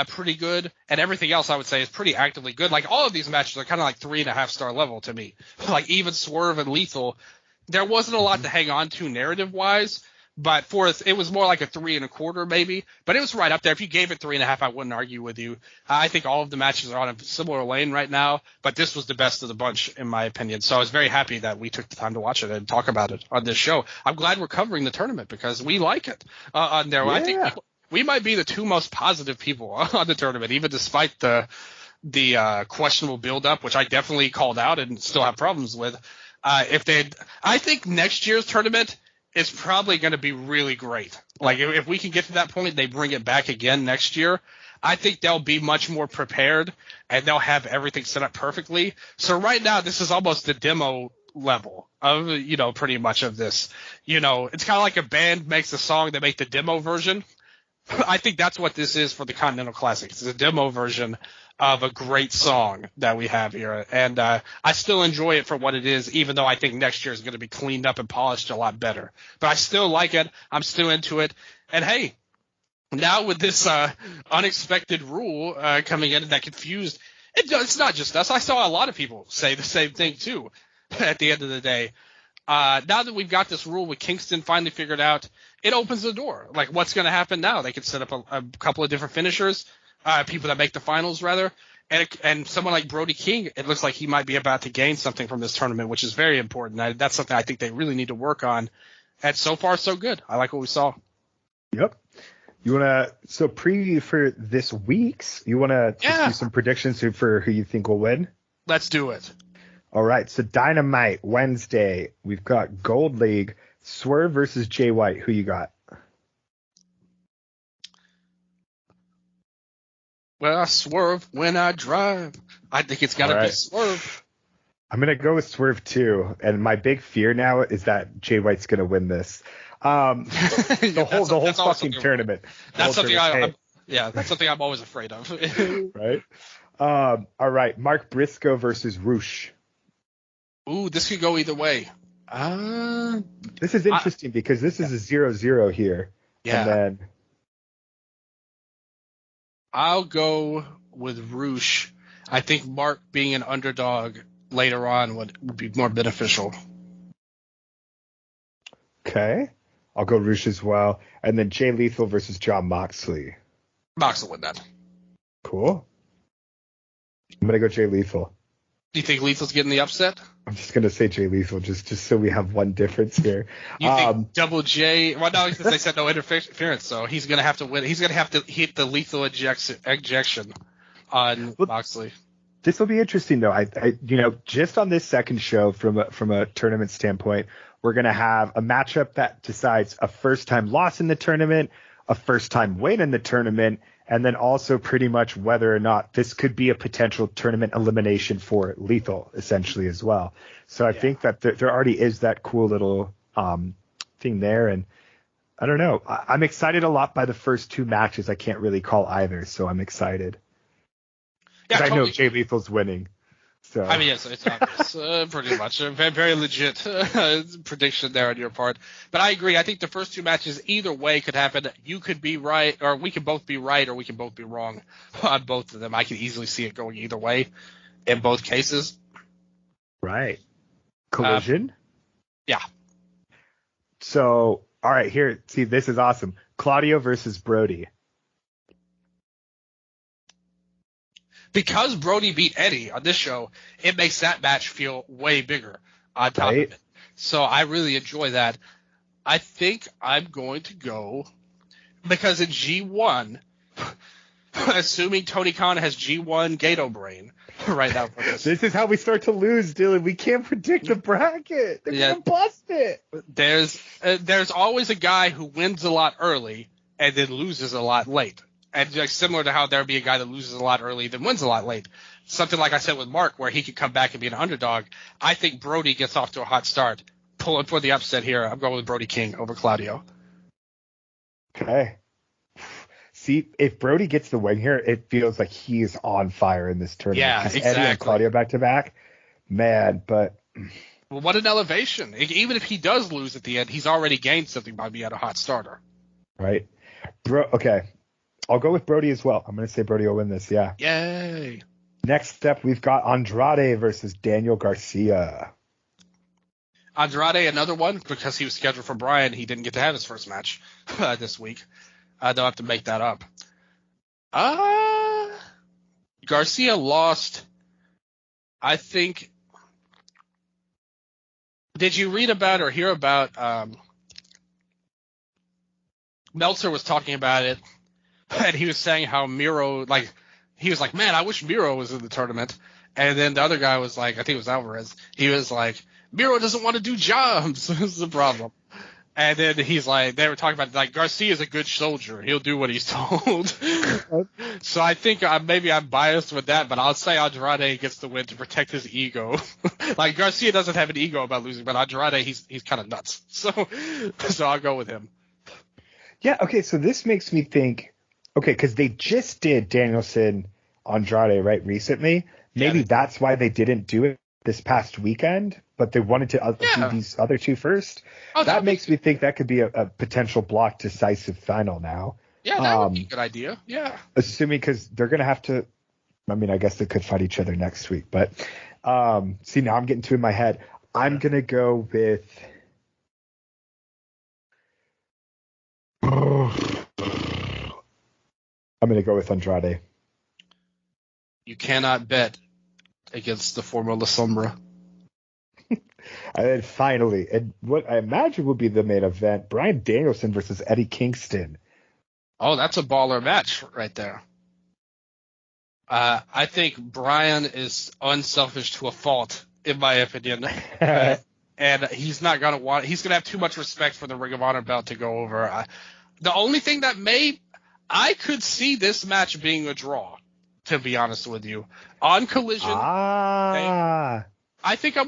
pretty good, and everything else I would say is pretty actively good. Like all of these matches are kind of like 3.5-star level to me. Like even Swerve and Lethal, there wasn't a lot to hang on to narrative wise, but it was more like a 3.25 maybe. But it was right up there. If you gave it 3.5, I wouldn't argue with you. I think all of the matches are on a similar lane right now, but this was the best of the bunch in my opinion. So I was very happy that we took the time to watch it and talk about it on this show. I'm glad we're covering the tournament because we like it on there. Yeah. I think we might be the two most positive people on the tournament, even despite the questionable build-up, which I definitely called out and still have problems with. I think next year's tournament is probably going to be really great. Like if we can get to that point, they bring it back again next year. I think they'll be much more prepared and they'll have everything set up perfectly. So right now, this is almost the demo level of, pretty much of this. It's kind of like a band makes a song, they make the demo version. I think that's what this is for the Continental Classic. It's a demo version of a great song that we have here. And I still enjoy it for what it is, even though I think next year is going to be cleaned up and polished a lot better. But I still like it. I'm still into it. And, hey, now with this unexpected rule coming in that confused – it's not just us. I saw a lot of people say the same thing, too, at the end of the day. Now that we've got this rule with Kingston finally figured out, it opens the door. Like, what's going to happen now? They could set up a couple of different finishers, people that make the finals, rather. And someone like Brody King, it looks like he might be about to gain something from this tournament, which is very important. That's something I think they really need to work on. And so far, so good. I like what we saw. Yep. You want to preview for this week's? You want to do some predictions for who you think will win? Let's do it. All right, so Dynamite Wednesday, we've got Gold League, Swerve versus Jay White. Who you got? Well, I swerve when I drive. I think it's got to be Swerve. I'm going to go with Swerve too, and my big fear now is that Jay White's going to win this. The whole fucking tournament. That's something that's something I'm always afraid of. Right? All right, Mark Briscoe versus Roosh. Ooh, this could go either way. This is interesting because this is a 0-0 here. Yeah. And then I'll go with Roosh. I think Mark being an underdog later on would be more beneficial. Okay. I'll go Roosh as well. And then Jay Lethal versus Jon Moxley. Moxley win that. Cool. I'm going to go Jay Lethal. Do you think Lethal's getting the upset? I'm just going to say Jay Lethal just so we have one difference here. You think Double J – well, no, they said no interference, so he's going to have to win. He's going to have to hit the lethal ejection on Moxley. This will be interesting, though. I just on this second show from a tournament standpoint, we're going to have a matchup that decides a first-time loss in the tournament, a first-time win in the tournament, and then also pretty much whether or not this could be a potential tournament elimination for Lethal, essentially, as well. So I think that there already is that cool little thing there. And I don't know. I'm excited a lot by the first two matches. I can't really call either, so I'm excited. Yeah, totally. I know Jay Lethal's winning. So. I mean, yes, it's obvious, pretty much. A very legit prediction there on your part. But I agree. I think the first two matches, either way, could happen. You could be right, or we could both be right, or we can both be wrong on both of them. I can easily see it going either way in both cases. Right. Collision? Yeah. So, all right, here. See, this is awesome. Claudio versus Brody. Because Brody beat Eddie on this show, it makes that match feel way bigger on top of it. So I really enjoy that. I think I'm going to go because in G1, assuming Tony Khan has G1 Gato brain right now for this. This is how we start to lose, Dylan. We can't predict the bracket. They're going to bust it. There's always a guy who wins a lot early and then loses a lot late. And similar to how there would be a guy that loses a lot early then wins a lot late. Something like I said with Mark where he could come back and be an underdog. I think Brody gets off to a hot start. Pulling for the upset here. I'm going with Brody King over Claudio. Okay. See, if Brody gets the win here, it feels like he is on fire in this tournament. Yeah, exactly. Eddie and Claudio back-to-back. Man, but... Well, what an elevation. Even if he does lose at the end, he's already gained something by being a hot starter. Right. Okay. I'll go with Brody as well. I'm going to say Brody will win this, yeah. Yay. Next up, we've got Andrade versus Daniel Garcia. Andrade, another one, because he was scheduled for Bryan. He didn't get to have his first match this week. They'll have to make that up. Garcia lost, I think. Did you read about or hear about Meltzer was talking about it, and he was saying how Miro, like, he was like, man, I wish Miro was in the tournament. And then the other guy was like, I think it was Alvarez. He was like, Miro doesn't want to do jobs. This is the problem. And then he's like, they were talking about, like, Garcia's a good soldier. He'll do what he's told. So I think maybe I'm biased with that, but I'll say Andrade gets the win to protect his ego. Like, Garcia doesn't have an ego about losing, but Andrade, he's kind of nuts. So I'll go with him. Yeah, okay, so this makes me think, okay, because they just did Danielson Andrade, right, recently. Maybe that's why they didn't do it this past weekend, but they wanted to do these other two first. Oh, that makes me think that could be a potential block decisive final now. Yeah, that would be a good idea. Yeah. Assuming, because they're going to have to, I mean, I guess they could fight each other next week, but see, now I'm getting two in my head. I'm going to go with. I'm going to go with Andrade. You cannot bet against the former La Sombra. And then finally, and what I imagine will be the main event, Bryan Danielson versus Eddie Kingston. Oh, that's a baller match right there. I think Bryan is unselfish to a fault, in my opinion. And he's not going to he's going to have too much respect for the Ring of Honor belt to go over. The only thing that I could see this match being a draw, to be honest with you. On Collision. I think I'm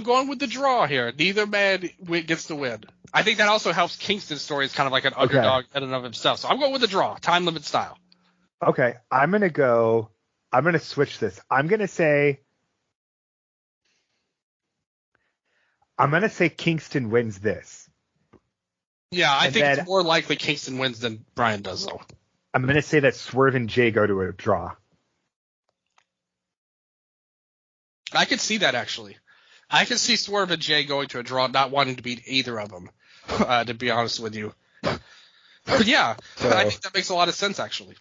going with the draw here. Neither man gets the win. I think that also helps Kingston's story as kind of like an underdog in and of himself. So I'm going with the draw, time limit style. Okay, I'm going to switch this. I'm going to say Kingston wins this. Yeah, I think it's more likely Kingston wins than Bryan does, though. I'm going to say that Swerve and Jay go to a draw. I could see that, actually. I could see Swerve and Jay going to a draw, not wanting to beat either of them, to be honest with you. But yeah, I think that makes a lot of sense, actually.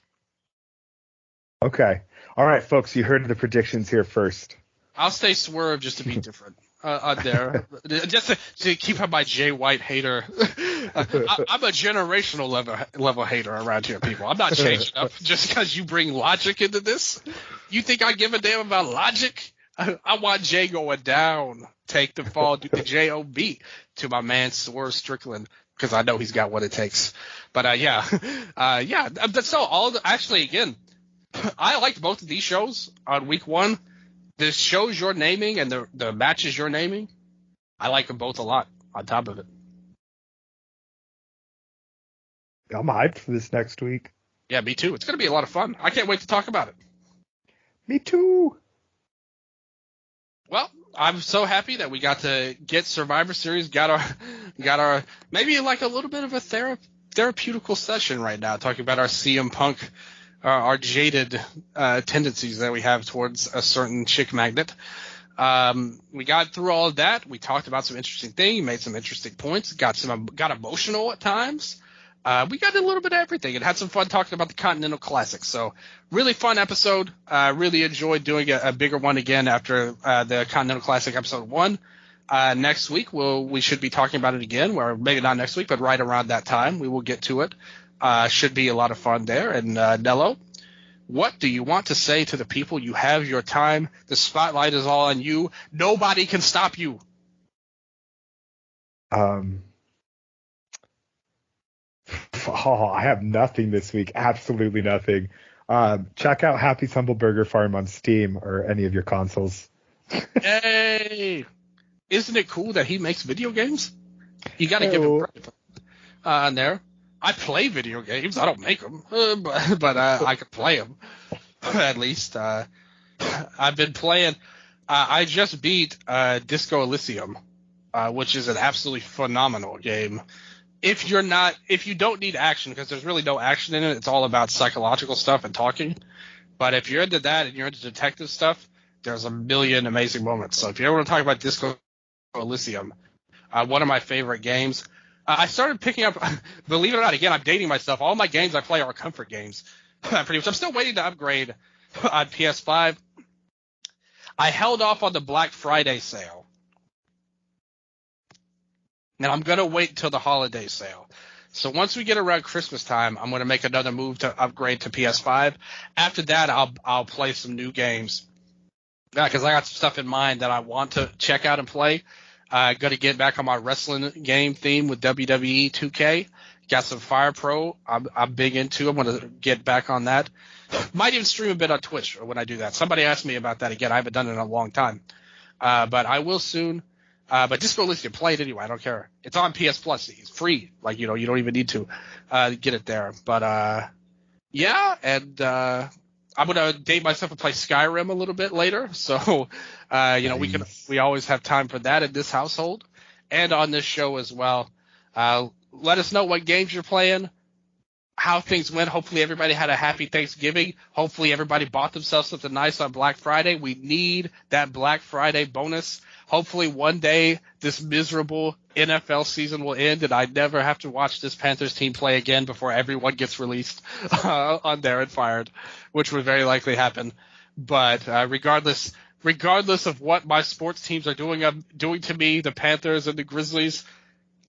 Okay. All right, folks, you heard the predictions here first. I'll stay Swerve just to be different on there. Just to keep up my Jay White hater. I'm a generational level hater around here, people. I'm not changing up just because you bring logic into this. You think I give a damn about logic? I want Jay going down, take the fall, do the J-O-B to my man Swerve Strickland, because I know he's got what it takes. But actually, again, I liked both of these shows on week one. The shows you're naming and the matches you're naming, I like them both a lot on top of it. I'm hyped for this next week. Yeah, me too. It's going to be a lot of fun. I can't wait to talk about it. Me too. Well, I'm so happy that we got to get Survivor Series, got our maybe like a little bit of a therapeutical session right now, talking about our CM Punk, our jaded tendencies that we have towards a certain chick magnet. We got through all of that. We talked about some interesting things, made some interesting points, got emotional at times. We got a little bit of everything and had some fun talking about the Continental Classic. So really fun episode. Really enjoyed doing a bigger one again after the Continental Classic episode 1. Next week we should be talking about it again, or maybe not next week, but right around that time we will get to it. Should be a lot of fun there. And Nello, what do you want to say to the people? You have your time. The spotlight is all on you. Nobody can stop you. I have nothing this week. Absolutely nothing. Check out Happy's Humble Burger Farm on Steam or any of your consoles. Hey, isn't it cool that he makes video games? You got to give him credit on there. I play video games. I don't make them, but I can play them at least. I've been playing. I just beat Disco Elysium, which is an absolutely phenomenal game. if you don't need action, because there's really no action in it, it's all about psychological stuff and talking. But if you're into that and you're into detective stuff, there's a million amazing moments. So if you ever want to talk about Disco Elysium, one of my favorite games. I started picking up, believe it or not, again, I'm dating myself. All my games I play are comfort games. Pretty much. I'm still waiting to upgrade on PS5. I held off on the Black Friday sale. And I'm going to wait until the holiday sale. So once we get around Christmas time, I'm going to make another move to upgrade to PS5. After that, I'll play some new games. Yeah, because I got some stuff in mind that I want to check out and play. Got to get back on my wrestling game theme with WWE 2K. Got some Fire Pro. I'm big into. I'm going to get back on that. Might even stream a bit on Twitch when I do that. Somebody asked me about that again. I haven't done it in a long time. But I will soon. But Disco Elysium, play it anyway. I don't care. It's on PS Plus. It's free. Like, you don't even need to get it there. But yeah, and I'm gonna date myself and play Skyrim a little bit later. So nice. we always have time for that in this household and on this show as well. Let us know what games you're playing, how things went. Hopefully everybody had a happy Thanksgiving. Hopefully everybody bought themselves something nice on Black Friday. We need that Black Friday bonus. Hopefully one day this miserable NFL season will end and I never have to watch this Panthers team play again before everyone gets released on there and fired, which would very likely happen. But regardless of what my sports teams are doing to me, the Panthers and the Grizzlies,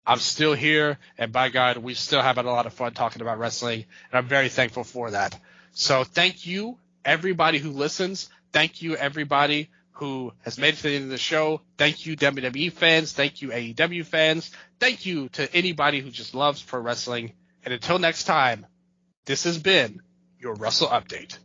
I'm still here, and by God, we still having a lot of fun talking about wrestling, and I'm very thankful for that. So thank you, everybody who listens. Thank you, everybody who has made it to the end of the show. Thank you, WWE fans. Thank you, AEW fans. Thank you to anybody who just loves pro wrestling. And until next time, this has been your Wrestle Update.